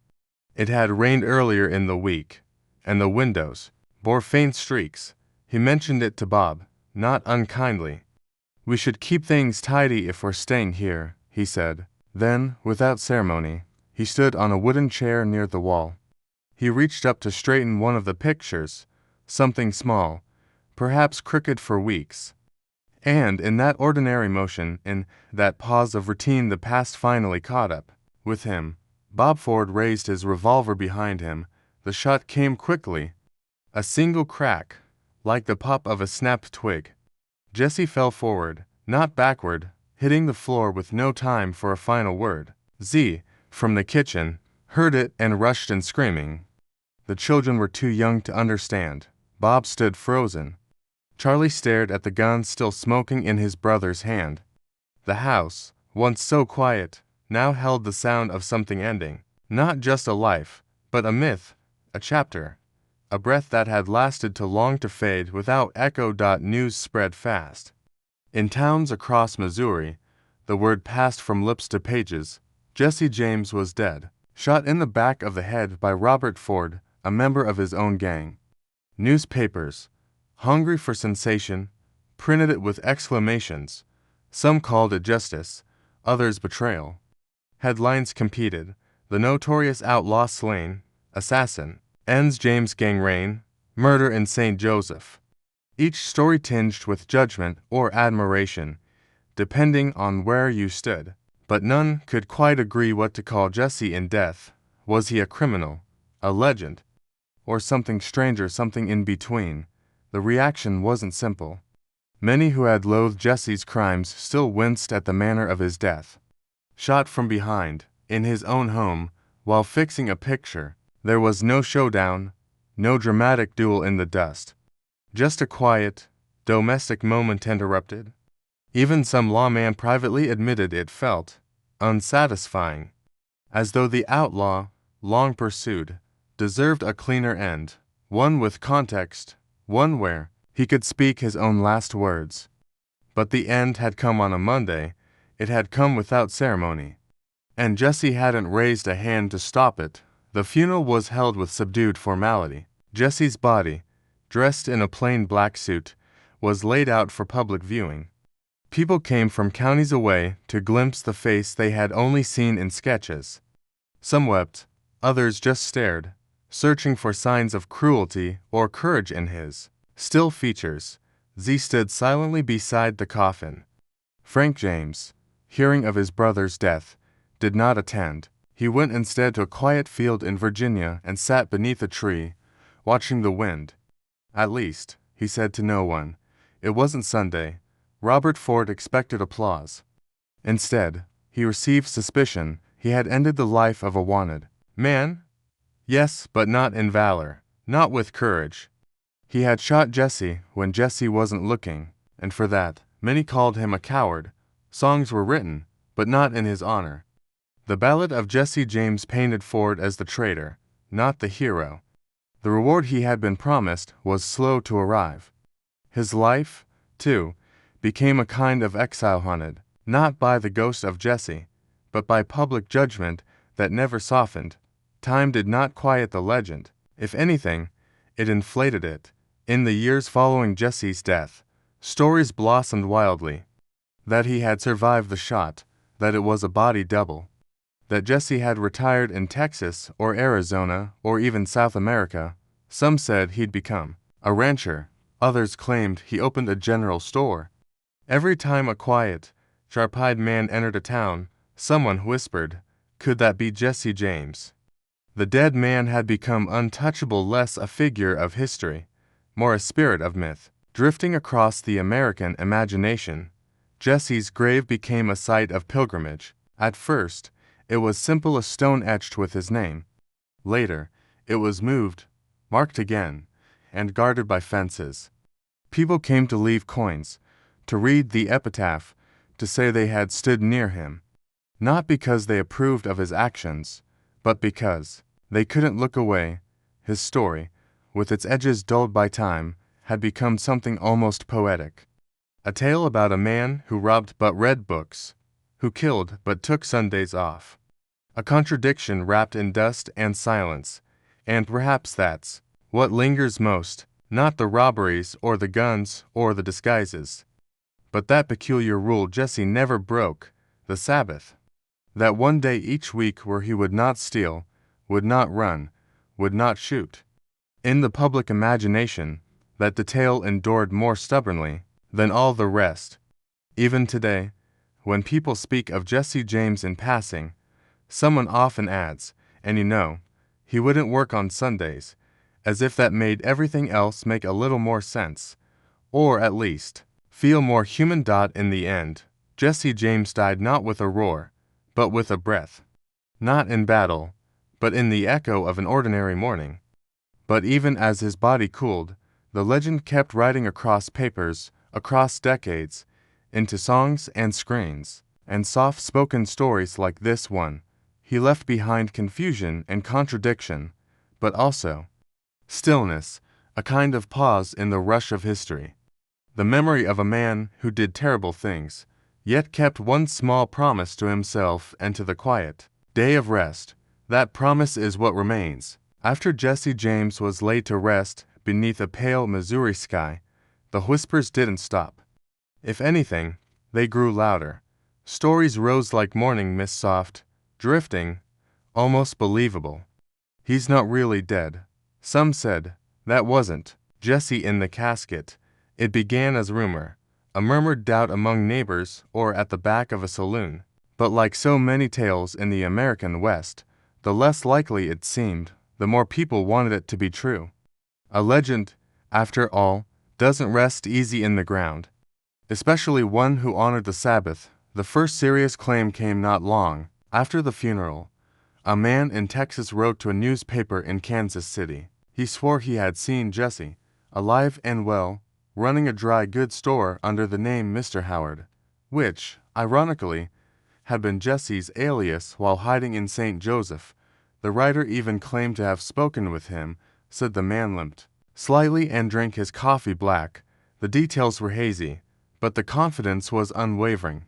It had rained earlier in the week, and the windows bore faint streaks. He mentioned it to Bob, not unkindly. "We should keep things tidy if we're staying here," he said. Then, without ceremony, he stood on a wooden chair near the wall. He reached up to straighten one of the pictures, something small, perhaps crooked for weeks. And in that ordinary motion, in that pause of routine, the past finally caught up with him. Bob Ford raised his revolver behind him. The shot came quickly, a single crack, like the pop of a snapped twig. Jesse fell forward, not backward, hitting the floor with no time for a final word. Z, from the kitchen, heard it and rushed in screaming. The children were too young to understand. Bob stood frozen. Charlie stared at the gun still smoking in his brother's hand. The house, once so quiet, now held the sound of something ending. Not just a life, but a myth, a chapter, a breath that had lasted too long to fade without echo. News spread fast. In towns across Missouri, the word passed from lips to pages. Jesse James was dead, shot in the back of the head by Robert Ford, a member of his own gang. Newspapers, hungry for sensation, printed it with exclamations. Some called it justice, others betrayal. Headlines competed: "The notorious outlaw slain," "Assassin," "Ends James Gang Reign," "Murder in St. Joseph." Each story tinged with judgment or admiration, depending on where you stood. But none could quite agree what to call Jesse in death. Was he a criminal, a legend, or something stranger, something in between? The reaction wasn't simple. Many who had loathed Jesse's crimes still winced at the manner of his death. Shot from behind, in his own home, while fixing a picture. There was no showdown, no dramatic duel in the dust. Just a quiet, domestic moment interrupted. Even some lawman privately admitted it felt unsatisfying, as though the outlaw, long pursued, deserved a cleaner end, one with context, one where he could speak his own last words. But the end had come on a Monday. It had come without ceremony, and Jesse hadn't raised a hand to stop it. The funeral was held with subdued formality. Jesse's body, dressed in a plain black suit, was laid out for public viewing. People came from counties away to glimpse the face they had only seen in sketches. Some wept, others just stared, searching for signs of cruelty or courage in his still features. Z stood silently beside the coffin. Frank James, hearing of his brother's death, did not attend. He went instead to a quiet field in Virginia and sat beneath a tree, watching the wind. At least, he said to no one. It wasn't Sunday. Robert Ford expected applause. Instead, he received suspicion. He had ended the life of a wanted man. Yes, but not in valor, not with courage. He had shot Jesse when Jesse wasn't looking, and for that, many called him a coward. Songs were written, but not in his honor. The ballad of Jesse James painted Ford as the traitor, not the hero. The reward he had been promised was slow to arrive. His life, too, became a kind of exile haunted, not by the ghost of Jesse, but by public judgment that never softened. Time did not quiet the legend. If anything, it inflated it. In the years following Jesse's death, stories blossomed wildly. That he had survived the shot, that it was a body double, that Jesse had retired in Texas or Arizona or even South America. Some said he'd become a rancher. Others claimed he opened a general store. Every time a quiet, sharp-eyed man entered a town, someone whispered, "Could that be Jesse James?" The dead man had become untouchable, less a figure of history, more a spirit of myth. Drifting across the American imagination, Jesse's grave became a site of pilgrimage. At first, it was simple, a stone etched with his name. Later, it was moved, marked again, and guarded by fences. People came to leave coins, to read the epitaph, to say they had stood near him, not because they approved of his actions, but because they couldn't look away. His story, with its edges dulled by time, had become something almost poetic. A tale about a man who robbed but read books, who killed but took Sundays off. A contradiction wrapped in dust and silence, and perhaps that's what lingers most, not the robberies or the guns or the disguises, but that peculiar rule Jesse never broke, the Sabbath. That one day each week where he would not steal, would not run, would not shoot. In the public imagination, that detail endured more stubbornly than all the rest. Even today, when people speak of Jesse James in passing, someone often adds, "And you know, he wouldn't work on Sundays," as if that made everything else make a little more sense, or at least feel more human. In the end, Jesse James died not with a roar, but with a breath. Not in battle, but in the echo of an ordinary morning. But even as his body cooled, the legend kept writing across papers, across decades, into songs and screens, and soft-spoken stories like this one. He left behind confusion and contradiction, but also stillness, a kind of pause in the rush of history. The memory of a man who did terrible things, yet kept one small promise to himself and to the quiet day of rest. That promise is what remains. After Jesse James was laid to rest beneath a pale Missouri sky, the whispers didn't stop. If anything, they grew louder. Stories rose like morning mist, soft, drifting, almost believable. "He's not really dead." Some said. That wasn't Jesse in the casket. It began as rumor, a murmured doubt among neighbors or at the back of a saloon. But like so many tales in the American West, the less likely it seemed, the more people wanted it to be true. A legend, after all, doesn't rest easy in the ground, especially one who honored the Sabbath. The first serious claim came not long after the funeral. A man in Texas wrote to a newspaper in Kansas City. He swore he had seen Jesse, alive and well, running a dry goods store under the name Mr. Howard, which, ironically, had been Jesse's alias while hiding in St. Joseph. The writer even claimed to have spoken with him, said the man limped slightly and drank his coffee black. The details were hazy, but the confidence was unwavering.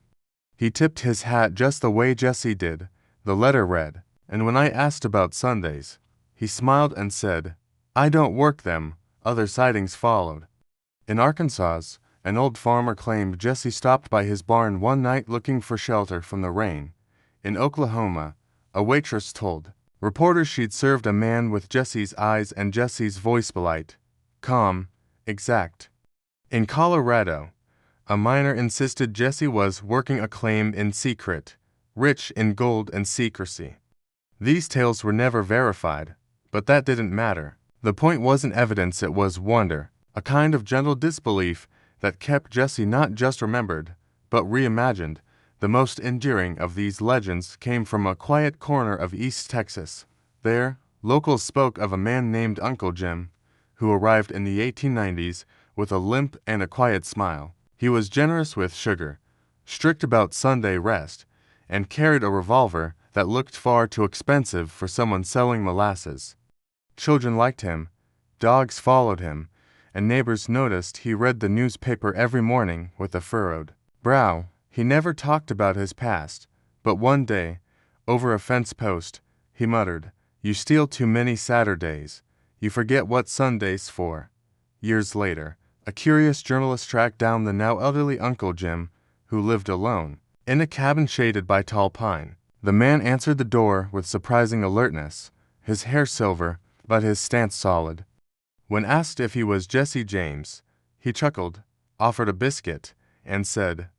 He tipped his hat just the way Jesse did, the letter read, and when I asked about Sundays, he smiled and said, "I don't work them." Other sightings followed. In Arkansas, an old farmer claimed Jesse stopped by his barn one night looking for shelter from the rain. In Oklahoma, a waitress told reporters she'd served a man with Jesse's eyes and Jesse's voice, polite, calm, exact. In Colorado, a miner insisted Jesse was working a claim in secret, rich in gold and secrecy. These tales were never verified, but that didn't matter. The point wasn't evidence, it was wonder, a kind of gentle disbelief that kept Jesse not just remembered, but reimagined. The most enduring of these legends came from a quiet corner of East Texas. There, locals spoke of a man named Uncle Jim, who arrived in the 1890s with a limp and a quiet smile. He was generous with sugar, strict about Sunday rest, and carried a revolver that looked far too expensive for someone selling molasses. Children liked him, dogs followed him, and neighbors noticed he read the newspaper every morning with a furrowed brow. He never talked about his past, but one day, over a fence post, he muttered, "You steal too many Saturdays. You forget what Sunday's for." Years later, a curious journalist tracked down the now elderly Uncle Jim, who lived alone, in a cabin shaded by tall pine. The man answered the door with surprising alertness, his hair silver, but his stance solid. When asked if he was Jesse James, he chuckled, offered a biscuit, and said,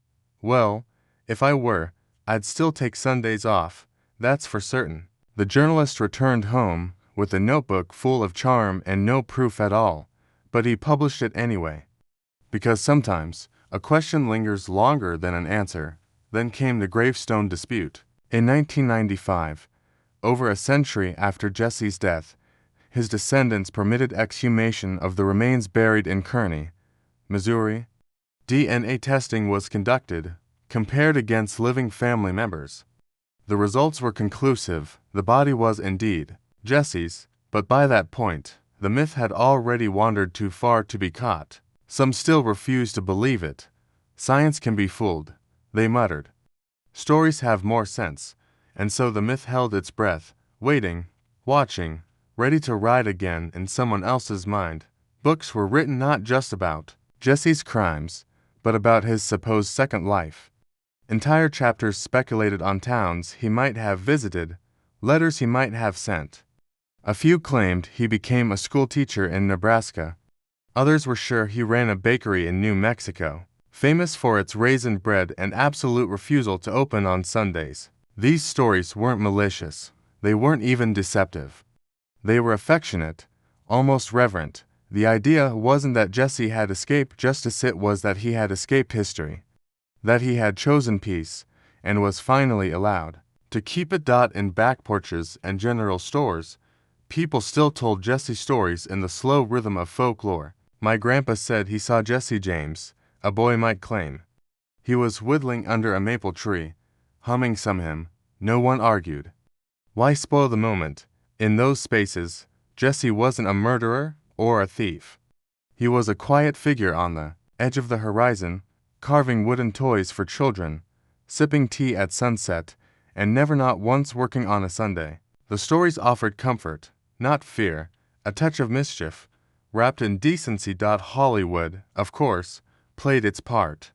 "Well, if I were, I'd still take Sundays off, that's for certain." The journalist returned home with a notebook full of charm and no proof at all, but he published it anyway. Because sometimes a question lingers longer than an answer. Then came the gravestone dispute. In 1995, over a century after Jesse's death, his descendants permitted exhumation of the remains buried in Kearney, Missouri. DNA testing was conducted, compared against living family members. The results were conclusive. The body was indeed Jesse's, but by that point, the myth had already wandered too far to be caught. Some still refused to believe it. "Science can be fooled," they muttered. "Stories have more sense," and so the myth held its breath, waiting, watching, ready to ride again in someone else's mind. Books were written not just about Jesse's crimes, but about his supposed second life. Entire chapters speculated on towns he might have visited, letters he might have sent. A few claimed he became a school teacher in Nebraska. Others were sure he ran a bakery in New Mexico, famous for its raisin bread and absolute refusal to open on Sundays. These stories weren't malicious. They weren't even deceptive. They were affectionate, almost reverent. The idea wasn't that Jesse had escaped justice, it was that he had escaped history, that he had chosen peace, and was finally allowed to keep it. In back porches and general stores, people still told Jesse stories in the slow rhythm of folklore. My grandpa said he saw Jesse James, a boy might claim. He was whittling under a maple tree, humming some hymn. No one argued. Why spoil the moment? In those spaces, Jesse wasn't a murderer or a thief. He was a quiet figure on the edge of the horizon, carving wooden toys for children, sipping tea at sunset, and never not once working on a Sunday. The stories offered comfort, not fear, a touch of mischief, wrapped in decency. Hollywood, of course, played its part.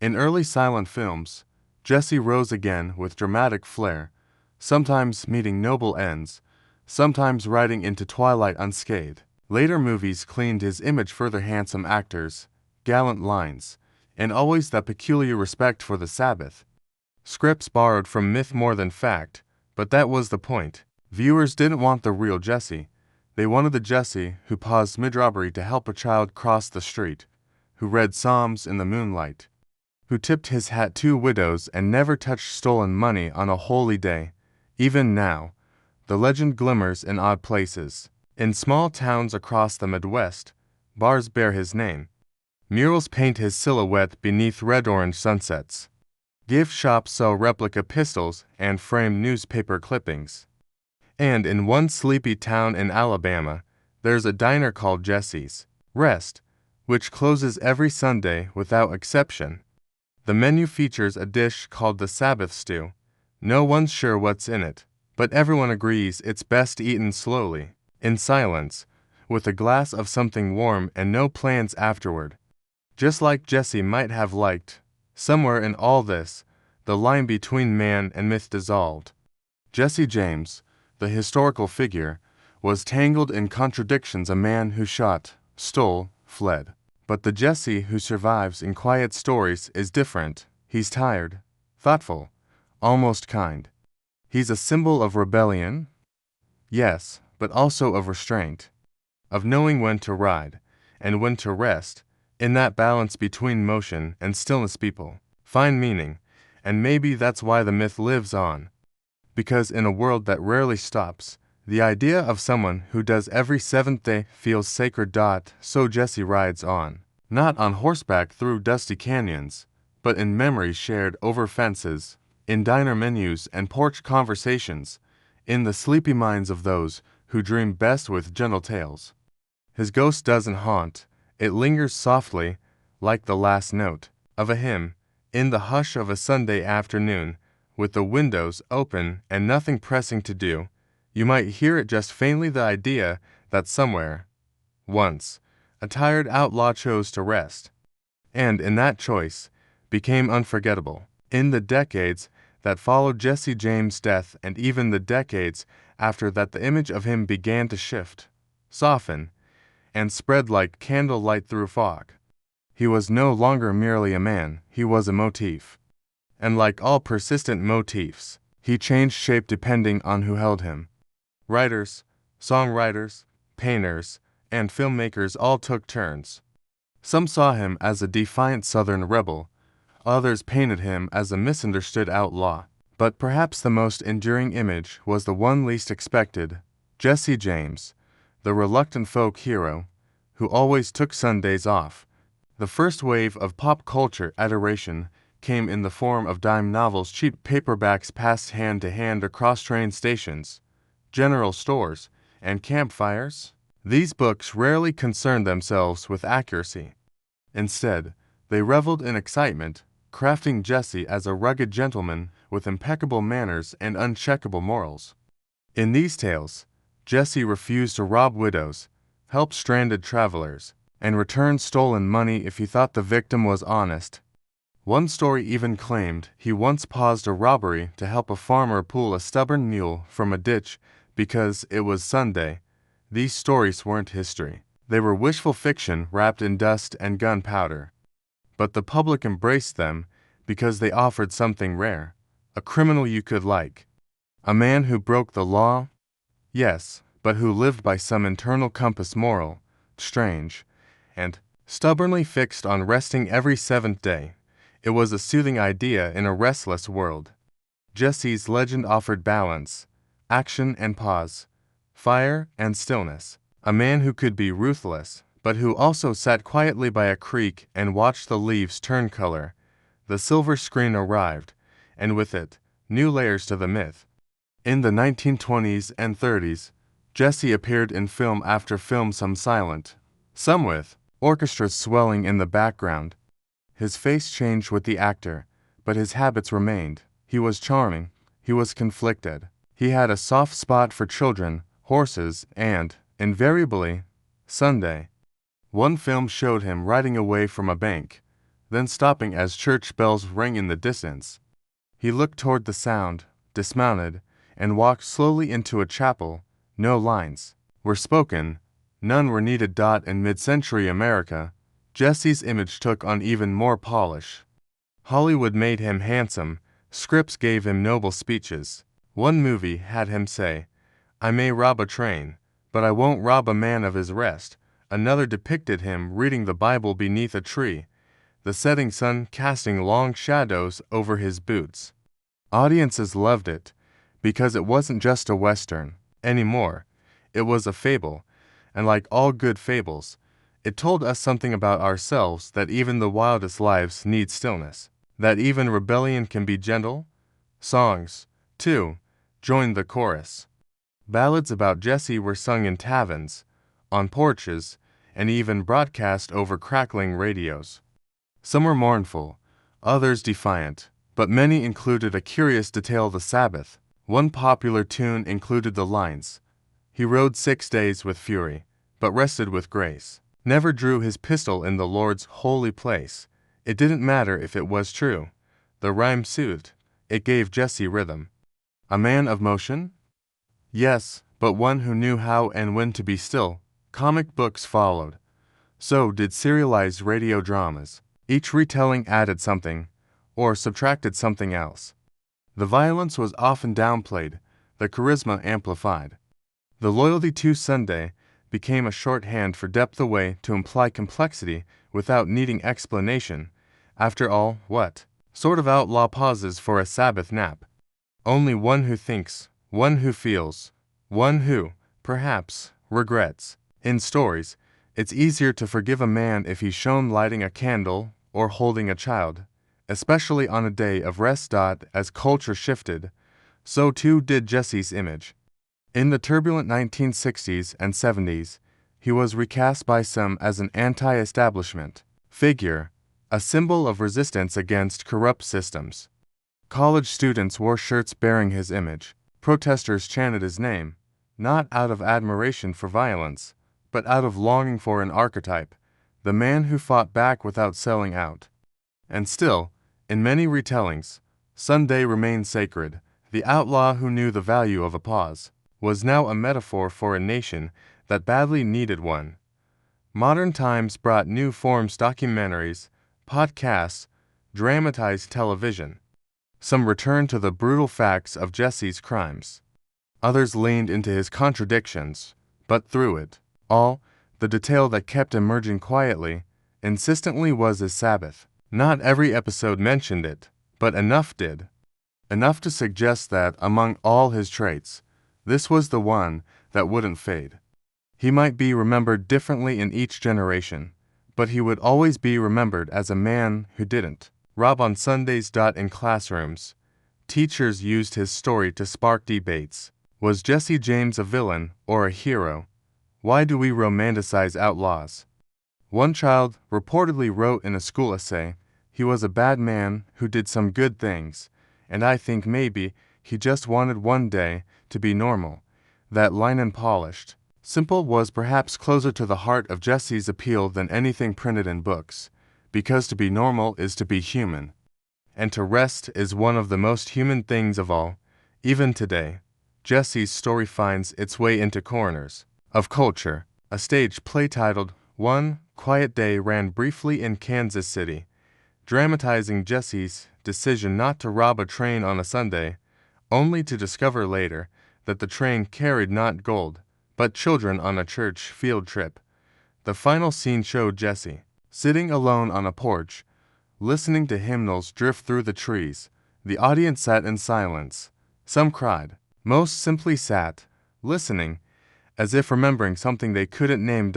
In early silent films, Jesse rose again with dramatic flair, sometimes meeting noble ends, sometimes riding into twilight unscathed. Later movies cleaned his image further: handsome actors, gallant lines, and always that peculiar respect for the Sabbath. Scripts borrowed from myth more than fact, but that was the point. Viewers didn't want the real Jesse. They wanted the Jesse who paused mid-robbery to help a child cross the street, who read Psalms in the moonlight, who tipped his hat to widows and never touched stolen money on a holy day. Even now, the legend glimmers in odd places. In small towns across the Midwest, bars bear his name. Murals paint his silhouette beneath red-orange sunsets. Gift shops sell replica pistols and framed newspaper clippings. And in one sleepy town in Alabama, there's a diner called Jesse's Rest, which closes every Sunday without exception. The menu features a dish called the Sabbath stew. No one's sure what's in it, but everyone agrees it's best eaten slowly, in silence, with a glass of something warm and no plans afterward. Just like Jesse might have liked. Somewhere in all this, the line between man and myth dissolved. Jesse James, the historical figure, was tangled in contradictions: a man who shot, stole, fled. But the Jesse who survives in quiet stories is different. He's tired, thoughtful, almost kind. He's a symbol of rebellion, yes, but also of restraint, of knowing when to ride and when to rest. In that balance between motion and stillness, people find meaning, and maybe that's why the myth lives on. Because in a world that rarely stops, the idea of someone who does every seventh day feels sacred. So Jesse rides on, not on horseback through dusty canyons, but in memories shared over fences, in diner menus and porch conversations, in the sleepy minds of those who dream best with gentle tales. His ghost doesn't haunt, it lingers softly, like the last note of a hymn, in the hush of a Sunday afternoon, with the windows open and nothing pressing to do. You might hear it just faintly, the idea that somewhere, once, a tired outlaw chose to rest, and in that choice, became unforgettable. In the decades that followed Jesse James' death, and even the decades after that, the image of him began to shift, soften, and spread like candlelight through fog. He was no longer merely a man, he was a motif. And like all persistent motifs, he changed shape depending on who held him. Writers, songwriters, painters, and filmmakers all took turns. Some saw him as a defiant Southern rebel, others painted him as a misunderstood outlaw. But perhaps the most enduring image was the one least expected: Jesse James, the reluctant folk hero, who always took Sundays off. The first wave of pop culture adoration came in the form of dime novels, cheap paperbacks passed hand to hand across train stations, general stores, and campfires. These books rarely concerned themselves with accuracy. Instead, they reveled in excitement, crafting Jesse as a rugged gentleman with impeccable manners and uncheckable morals. In these tales, Jesse refused to rob widows, help stranded travelers, and return stolen money if he thought the victim was honest. One story even claimed he once paused a robbery to help a farmer pull a stubborn mule from a ditch because it was Sunday. These stories weren't history. They were wishful fiction wrapped in dust and gunpowder. But the public embraced them because they offered something rare: a criminal you could like. A man who broke the law, yes, but who lived by some internal compass, moral, strange, and stubbornly fixed on resting every seventh day. It was a soothing idea in a restless world. Jesse's legend offered balance, action and pause, fire and stillness. A man who could be ruthless, but who also sat quietly by a creek and watched the leaves turn color. The silver screen arrived, and with it, new layers to the myth. In the 1920s and 30s, Jesse appeared in film after film, some silent, some with orchestras swelling in the background. His face changed with the actor, but his habits remained. He was charming, he was conflicted. He had a soft spot for children, horses, and, invariably, Sunday. One film showed him riding away from a bank, then stopping as church bells rang in the distance. He looked toward the sound, dismounted, and walked slowly into a chapel. No lines were spoken, none were needed. In mid-century America, Jesse's image took on even more polish. Hollywood made him handsome, scripts gave him noble speeches. One movie had him say, "I may rob a train, but I won't rob a man of his rest." Another depicted him reading the Bible beneath a tree, the setting sun casting long shadows over his boots. Audiences loved it, because it wasn't just a Western anymore. It was a fable, and like all good fables, it told us something about ourselves: that even the wildest lives need stillness, that even rebellion can be gentle. Songs, too, joined the chorus. Ballads about Jesse were sung in taverns, on porches, and even broadcast over crackling radios. Some were mournful, others defiant, but many included a curious detail: the Sabbath. One popular tune included the lines, "He rode 6 days with fury, but rested with grace. Never drew his pistol in the Lord's holy place." It didn't matter if it was true. The rhyme soothed. It gave Jesse rhythm. A man of motion? Yes, but one who knew how and when to be still. Comic books followed. So did serialized radio dramas. Each retelling added something, or subtracted something else. The violence was often downplayed, the charisma amplified. The loyalty to Sunday became a shorthand for depth, a way to imply complexity without needing explanation. After all, what sort of outlaw pauses for a Sabbath nap? Only one who thinks, one who feels, one who, perhaps, regrets. In stories, it's easier to forgive a man if he's shown lighting a candle or holding a child, especially on a day of rest. As culture shifted, so too did Jesse's image. In the turbulent 1960s and 70s, he was recast by some as an anti-establishment figure, a symbol of resistance against corrupt systems. College students wore shirts bearing his image. Protesters chanted his name, not out of admiration for violence, but out of longing for an archetype, the man who fought back without selling out. And still, in many retellings, Sunday remained sacred. The outlaw who knew the value of a pause was now a metaphor for a nation that badly needed one. Modern times brought new forms: documentaries, podcasts, dramatized television. Some returned to the brutal facts of Jesse's crimes. Others leaned into his contradictions, but through it all, the detail that kept emerging quietly, insistently, was his Sabbath. Not every episode mentioned it, but enough did. Enough to suggest that, among all his traits, this was the one that wouldn't fade. He might be remembered differently in each generation, but he would always be remembered as a man who didn't rob on Sundays. In classrooms, teachers used his story to spark debates. Was Jesse James a villain or a hero? Why do we romanticize outlaws? One child reportedly wrote in a school essay, "He was a bad man who did some good things, and I think maybe he just wanted one day to be normal." That line, unpolished, simple, was perhaps closer to the heart of Jesse's appeal than anything printed in books, because to be normal is to be human. And to rest is one of the most human things of all. Even today, Jesse's story finds its way into corners of culture. A stage play titled "One Quiet Day" ran briefly in Kansas City, dramatizing Jesse's decision not to rob a train on a Sunday, only to discover later that the train carried not gold, but children on a church field trip. The final scene showed Jesse sitting alone on a porch, listening to hymnals drift through the trees. The audience sat in silence. Some cried. Most simply sat, listening, as if remembering something they couldn't name.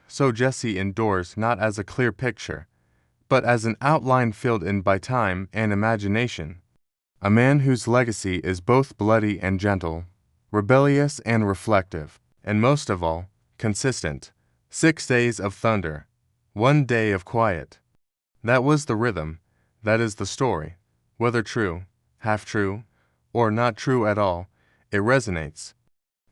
So Jesse endures not as a clear picture, but as an outline filled in by time and imagination. A man whose legacy is both bloody and gentle, rebellious and reflective, and most of all, consistent. 6 days of thunder, 1 day of quiet. That was the rhythm, that is the story. Whether true, half true, or not true at all, it resonates.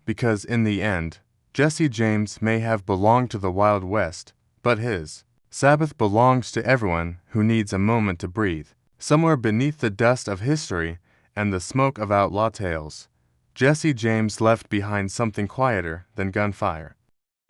Because in the end, Jesse James may have belonged to the Wild West, but his Sabbath belongs to everyone who needs a moment to breathe. Somewhere beneath the dust of history and the smoke of outlaw tales, Jesse James left behind something quieter than gunfire.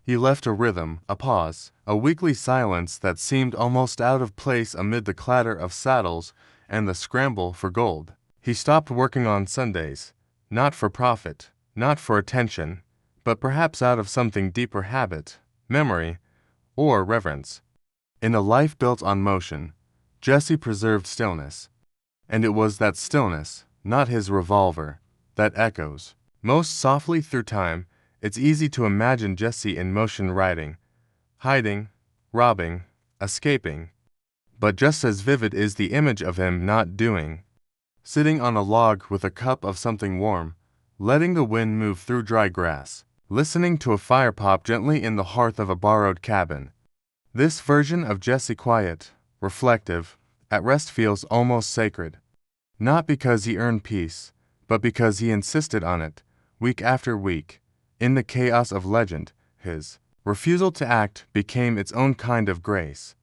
He left a rhythm, a pause, a weekly silence that seemed almost out of place amid the clatter of saddles and the scramble for gold. He stopped working on Sundays, not for profit, not for attention, but perhaps out of something deeper: habit, memory, or reverence. In a life built on motion, Jesse preserved stillness. And it was that stillness, not his revolver, that echoes most softly through time. It's easy to imagine Jesse in motion, riding, hiding, robbing, escaping. But just as vivid is the image of him not doing, sitting on a log with a cup of something warm, letting the wind move through dry grass, listening to a fire pop gently in the hearth of a borrowed cabin. This version of Jesse, quiet, reflective, at rest, feels almost sacred. Not because he earned peace, but because he insisted on it, week after week. In the chaos of legend, his refusal to act became its own kind of grace.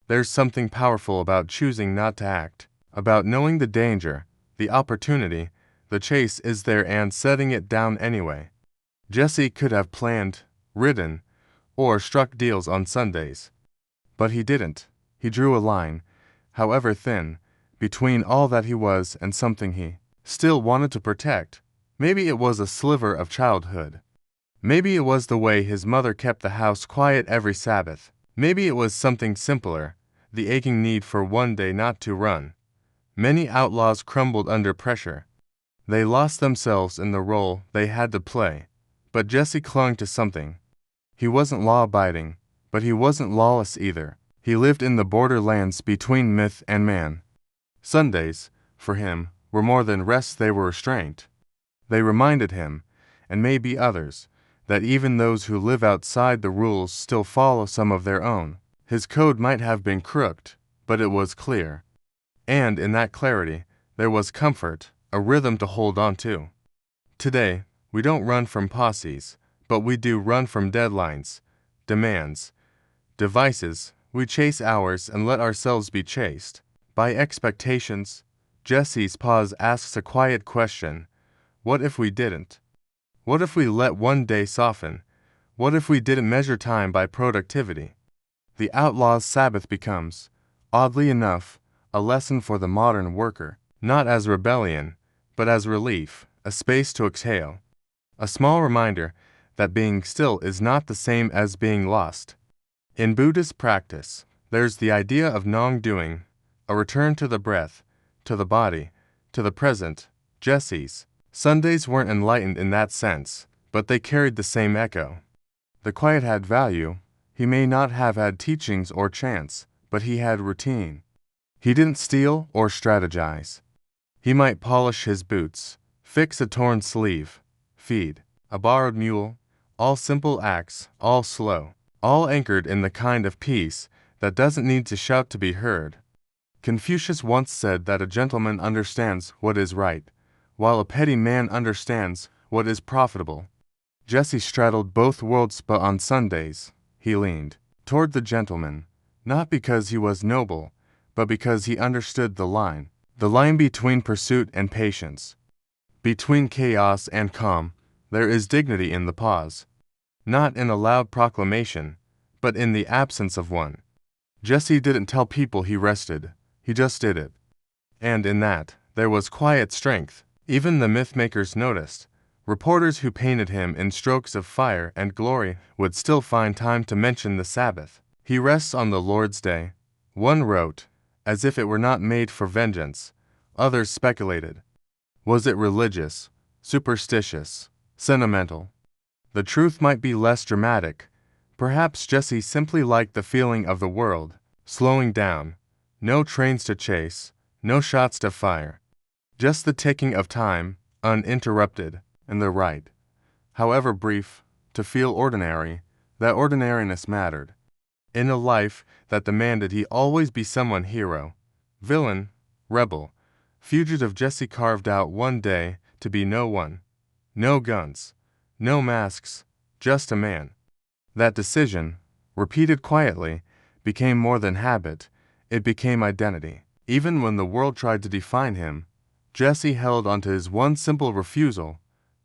There's something powerful about choosing not to act, about knowing the danger, the opportunity, the chase is there, and setting it down anyway. Jesse could have planned, ridden, or struck deals on Sundays. But he didn't. He drew a line, however thin, between all that he was and something he still wanted to protect. Maybe it was a sliver of childhood. Maybe it was the way his mother kept the house quiet every Sabbath. Maybe it was something simpler, the aching need for one day not to run. Many outlaws crumbled under pressure. They lost themselves in the role they had to play. But Jesse clung to something. He wasn't law-abiding, but he wasn't lawless either. He lived in the borderlands between myth and man. Sundays, for him, were more than rest, they were restraint. They reminded him, and maybe others, that even those who live outside the rules still follow some of their own. His code might have been crooked, but it was clear. And in that clarity, there was comfort, a rhythm to hold on to. Today, we don't run from posses, but we do run from deadlines, demands, devices. We chase ours and let ourselves be chased by expectations. Jesse's pause asks a quiet question. What if we didn't? What if we let one day soften? What if we didn't measure time by productivity? The outlaw's Sabbath becomes, oddly enough, a lesson for the modern worker, not as rebellion, but as relief, a space to exhale. A small reminder that being still is not the same as being lost. In Buddhist practice, there's the idea of non-doing, a return to the breath, to the body, to the present. Jesse's Sundays weren't enlightened in that sense, but they carried the same echo. The quiet had value. He may not have had teachings or chants, but he had routine. He didn't steal or strategize. He might polish his boots, fix a torn sleeve, feed a borrowed mule, all simple acts, all slow, all anchored in the kind of peace that doesn't need to shout to be heard. Confucius once said that a gentleman understands what is right, while a petty man understands what is profitable. Jesse straddled both worlds, but on Sundays, he leaned toward the gentleman, not because he was noble, but because he understood the line between pursuit and patience. Between chaos and calm, there is dignity in the pause. Not in a loud proclamation, but in the absence of one. Jesse didn't tell people he rested, he just did it. And in that, there was quiet strength. Even the mythmakers noticed. Reporters who painted him in strokes of fire and glory would still find time to mention the Sabbath. He rests on the Lord's day. One wrote, as if it were not made for vengeance. Others speculated. Was it religious, superstitious, sentimental? The truth might be less dramatic. Perhaps Jesse simply liked the feeling of the world, slowing down. No trains to chase, no shots to fire. Just the ticking of time, uninterrupted, and the right, however brief, to feel ordinary. That ordinariness mattered. In a life that demanded he always be someone hero, villain, rebel, fugitive, Jesse carved out one day to be no one. No guns, no masks, just a man. That decision, repeated quietly, became more than habit, it became identity. Even when the world tried to define him, Jesse held onto his one simple refusal: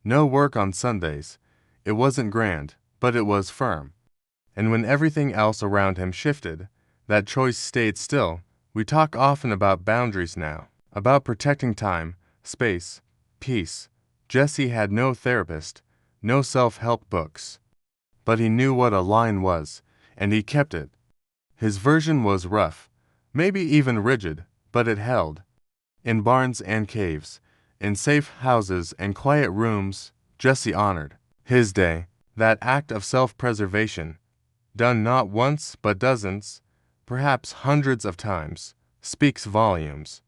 no work on Sundays. It wasn't grand, but it was firm. And when everything else around him shifted, that choice stayed still. We talk often about boundaries now, about protecting time, space, peace. Jesse had no therapist, no self-help books. But he knew what a line was, and he kept it. His version was rough, maybe even rigid, but it held. In barns and caves, in safe houses and quiet rooms, Jesse honored his day. That act of self-preservation, done not once but dozens, perhaps hundreds of times, speaks volumes.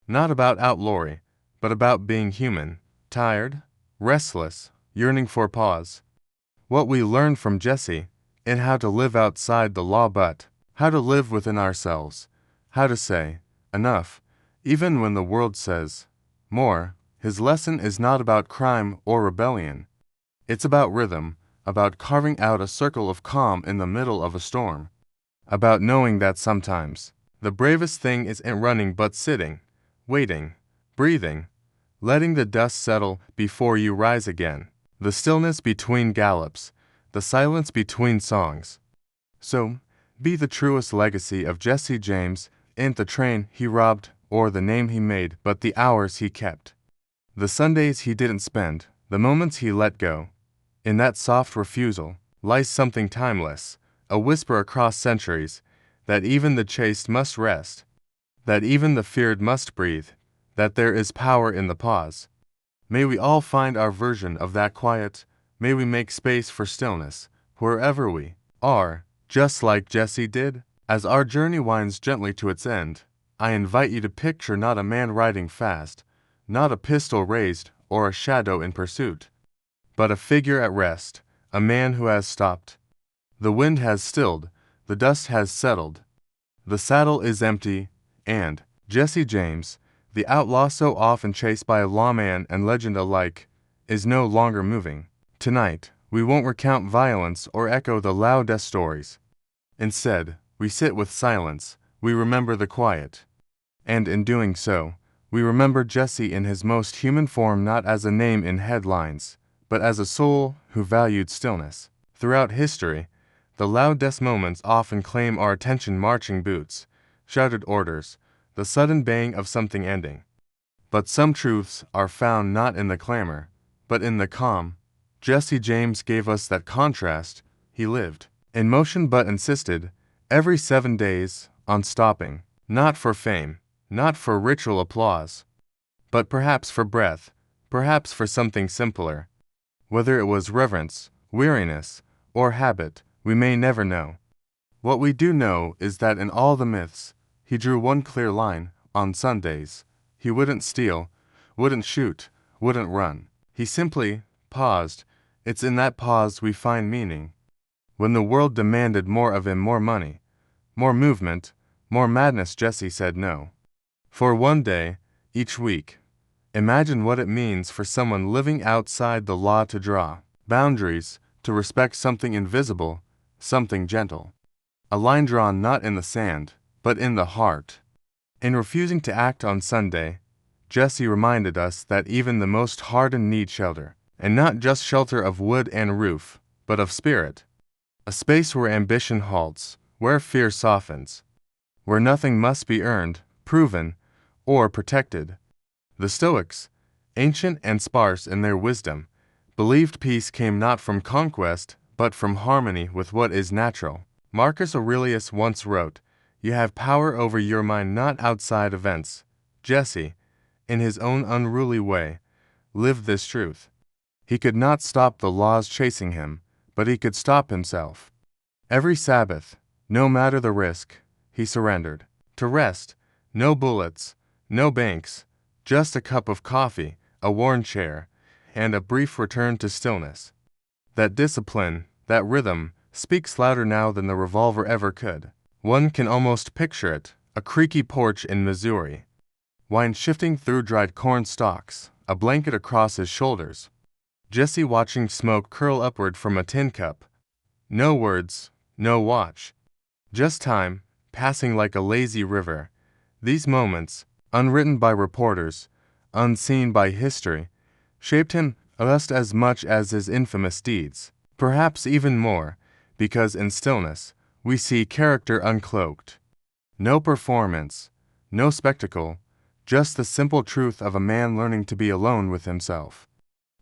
Not about outlawry, but about being human, tired, restless, yearning for pause. What we learn from Jesse, in how to live outside the law, but how to live within ourselves, how to say, enough, even when the world says more. His lesson is not about crime or rebellion. It's about rhythm, about carving out a circle of calm in the middle of a storm, about knowing that sometimes the bravest thing isn't running but sitting, waiting, breathing, letting the dust settle before you rise again, the stillness between gallops, the silence between songs. So, be the truest legacy of Jesse James, ain't the train he robbed or the name he made, but the hours he kept. The Sundays he didn't spend, the moments he let go. In that soft refusal lies something timeless, a whisper across centuries, that even the chaste must rest, that even the feared must breathe, that there is power in the pause. May we all find our version of that quiet, may we make space for stillness, wherever we are, just like Jesse did. As our journey winds gently to its end, I invite you to picture not a man riding fast, not a pistol raised or a shadow in pursuit, but a figure at rest, a man who has stopped. The wind has stilled, the dust has settled, the saddle is empty, and Jesse James, the outlaw so often chased by lawman and legend alike, is no longer moving. Tonight, we won't recount violence or echo the loud death stories. Instead, we sit with silence, we remember the quiet. And in doing so, we remember Jesse in his most human form, not as a name in headlines, but as a soul who valued stillness. Throughout history, the loud death moments often claim our attention: marching boots, shouted orders, the sudden bang of something ending. But some truths are found not in the clamor, but in the calm. Jesse James gave us that contrast. He lived in motion but insisted, every 7 days, on stopping, not for fame, not for ritual applause, but perhaps for breath, perhaps for something simpler. Whether it was reverence, weariness, or habit, we may never know. What we do know is that in all the myths, he drew one clear line: on Sundays. He wouldn't steal, wouldn't shoot, wouldn't run. He simply paused. It's in that pause we find meaning. When the world demanded more of him, more money, more movement, more madness, Jesse said no. For one day, each week. Imagine what it means for someone living outside the law to draw boundaries, to respect something invisible, something gentle. A line drawn not in the sand, but in the heart. In refusing to act on Sunday, Jesse reminded us that even the most hardened need shelter, and not just shelter of wood and roof, but of spirit. A space where ambition halts, where fear softens, where nothing must be earned, proven, or protected. The Stoics, ancient and sparse in their wisdom, believed peace came not from conquest, but from harmony with what is natural. Marcus Aurelius once wrote, "You have power over your mind, not outside events." Jesse, in his own unruly way, lived this truth. He could not stop the laws chasing him, but he could stop himself. Every Sabbath, no matter the risk, he surrendered. To rest, no bullets, no banks, just a cup of coffee, a worn chair, and a brief return to stillness. That discipline, that rhythm, speaks louder now than the revolver ever could. One can almost picture it, a creaky porch in Missouri, wine shifting through dried corn stalks, a blanket across his shoulders. Jesse watching smoke curl upward from a tin cup. No words, no watch. Just time, passing like a lazy river. These moments, unwritten by reporters, unseen by history, shaped him just as much as his infamous deeds. Perhaps even more, because in stillness, we see character uncloaked. No performance, no spectacle, just the simple truth of a man learning to be alone with himself.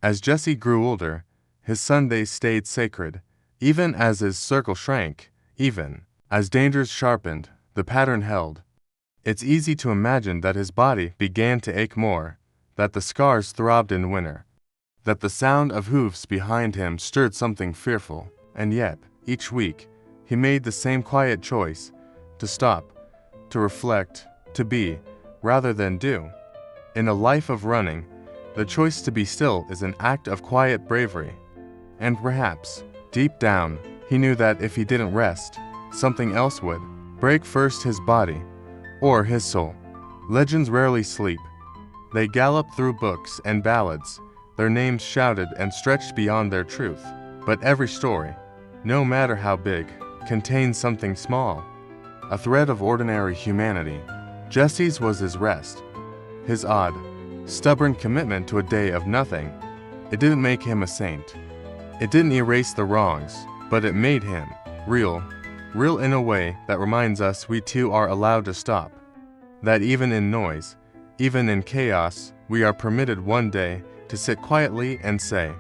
As Jesse grew older, his Sundays stayed sacred, even as his circle shrank, even as dangers sharpened, the pattern held. It's easy to imagine that his body began to ache more, that the scars throbbed in winter, that the sound of hoofs behind him stirred something fearful, and yet, each week, he made the same quiet choice: to stop, to reflect, to be, rather than do. In a life of running, the choice to be still is an act of quiet bravery. And perhaps, deep down, he knew that if he didn't rest, something else would break, first his body, or his soul. Legends rarely sleep. They gallop through books and ballads, their names shouted and stretched beyond their truth. But every story, no matter how big, contains something small, a thread of ordinary humanity. Jesse's was his rest, his odd, stubborn commitment to a day of nothing. It didn't make him a saint. It didn't erase the wrongs, but it made him real in a way that reminds us we too are allowed to stop. That even in noise, even in chaos, we are permitted one day to sit quietly and say,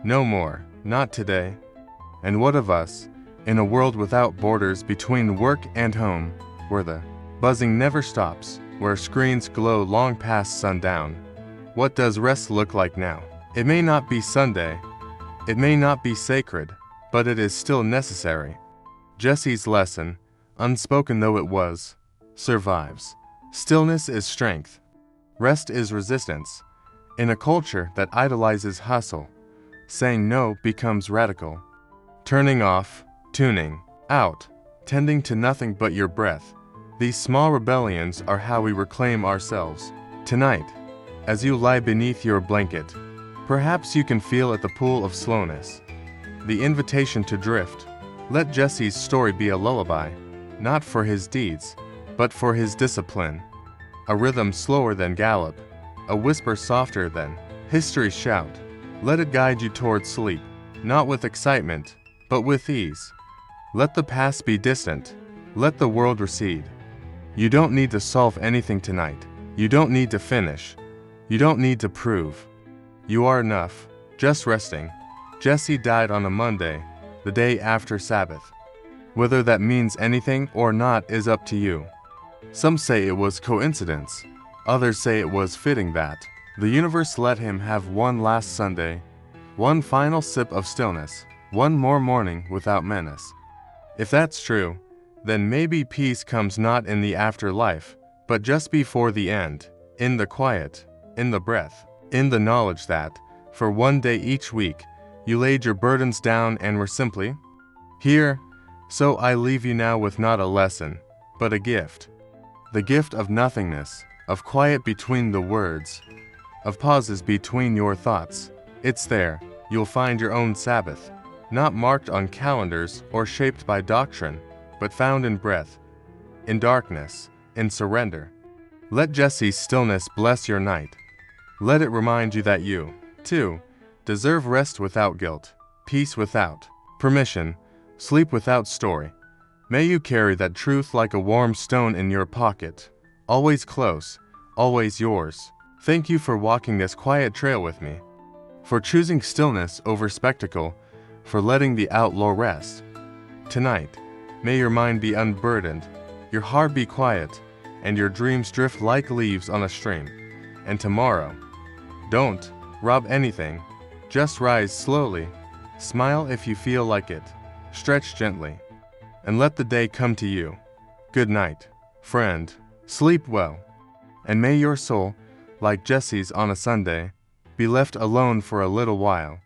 "No more, not today." And what of us, in a world without borders between work and home, where the buzzing never stops, where screens glow long past sundown? What does rest look like now? It may not be Sunday, it may not be sacred, but it is still necessary. Jesse's lesson, unspoken though it was, survives. Stillness is strength. Rest is resistance. In a culture that idolizes hustle, saying no becomes radical. Turning off, tuning out, tending to nothing but your breath. These small rebellions are how we reclaim ourselves. Tonight, as you lie beneath your blanket, perhaps you can feel at the pool of slowness. The invitation to drift. Let Jesse's story be a lullaby, not for his deeds, but for his discipline. A rhythm slower than gallop, a whisper softer than history's shout. Let it guide you toward sleep, not with excitement, but with ease. Let the past be distant, let the world recede. You don't need to solve anything tonight. You don't need to finish. You don't need to prove. You are enough, just resting. Jesse died on a Monday, the day after Sabbath. Whether that means anything or not is up to you. Some say it was coincidence. Others say it was fitting that the universe let him have one last Sunday, one final sip of stillness, one more morning without menace. If that's true, then maybe peace comes not in the afterlife, but just before the end, in the quiet, in the breath, in the knowledge that, for one day each week, you laid your burdens down and were simply here. So I leave you now with not a lesson, but a gift. The gift of nothingness, of quiet between the words, of pauses between your thoughts. It's there, you'll find your own Sabbath, not marked on calendars or shaped by doctrine, but found in breath, in darkness, in surrender. Let Jesse's stillness bless your night. Let it remind you that you, too, deserve rest without guilt, peace without permission, sleep without story. May you carry that truth like a warm stone in your pocket, always close, always yours. Thank you for walking this quiet trail with me, for choosing stillness over spectacle, for letting the outlaw rest. Tonight, may your mind be unburdened, your heart be quiet, and your dreams drift like leaves on a stream. And tomorrow, don't rob anything, just rise slowly, smile if you feel like it, stretch gently, and let the day come to you. Good night, friend, sleep well, and may your soul, like Jesse's on a Sunday, be left alone for a little while.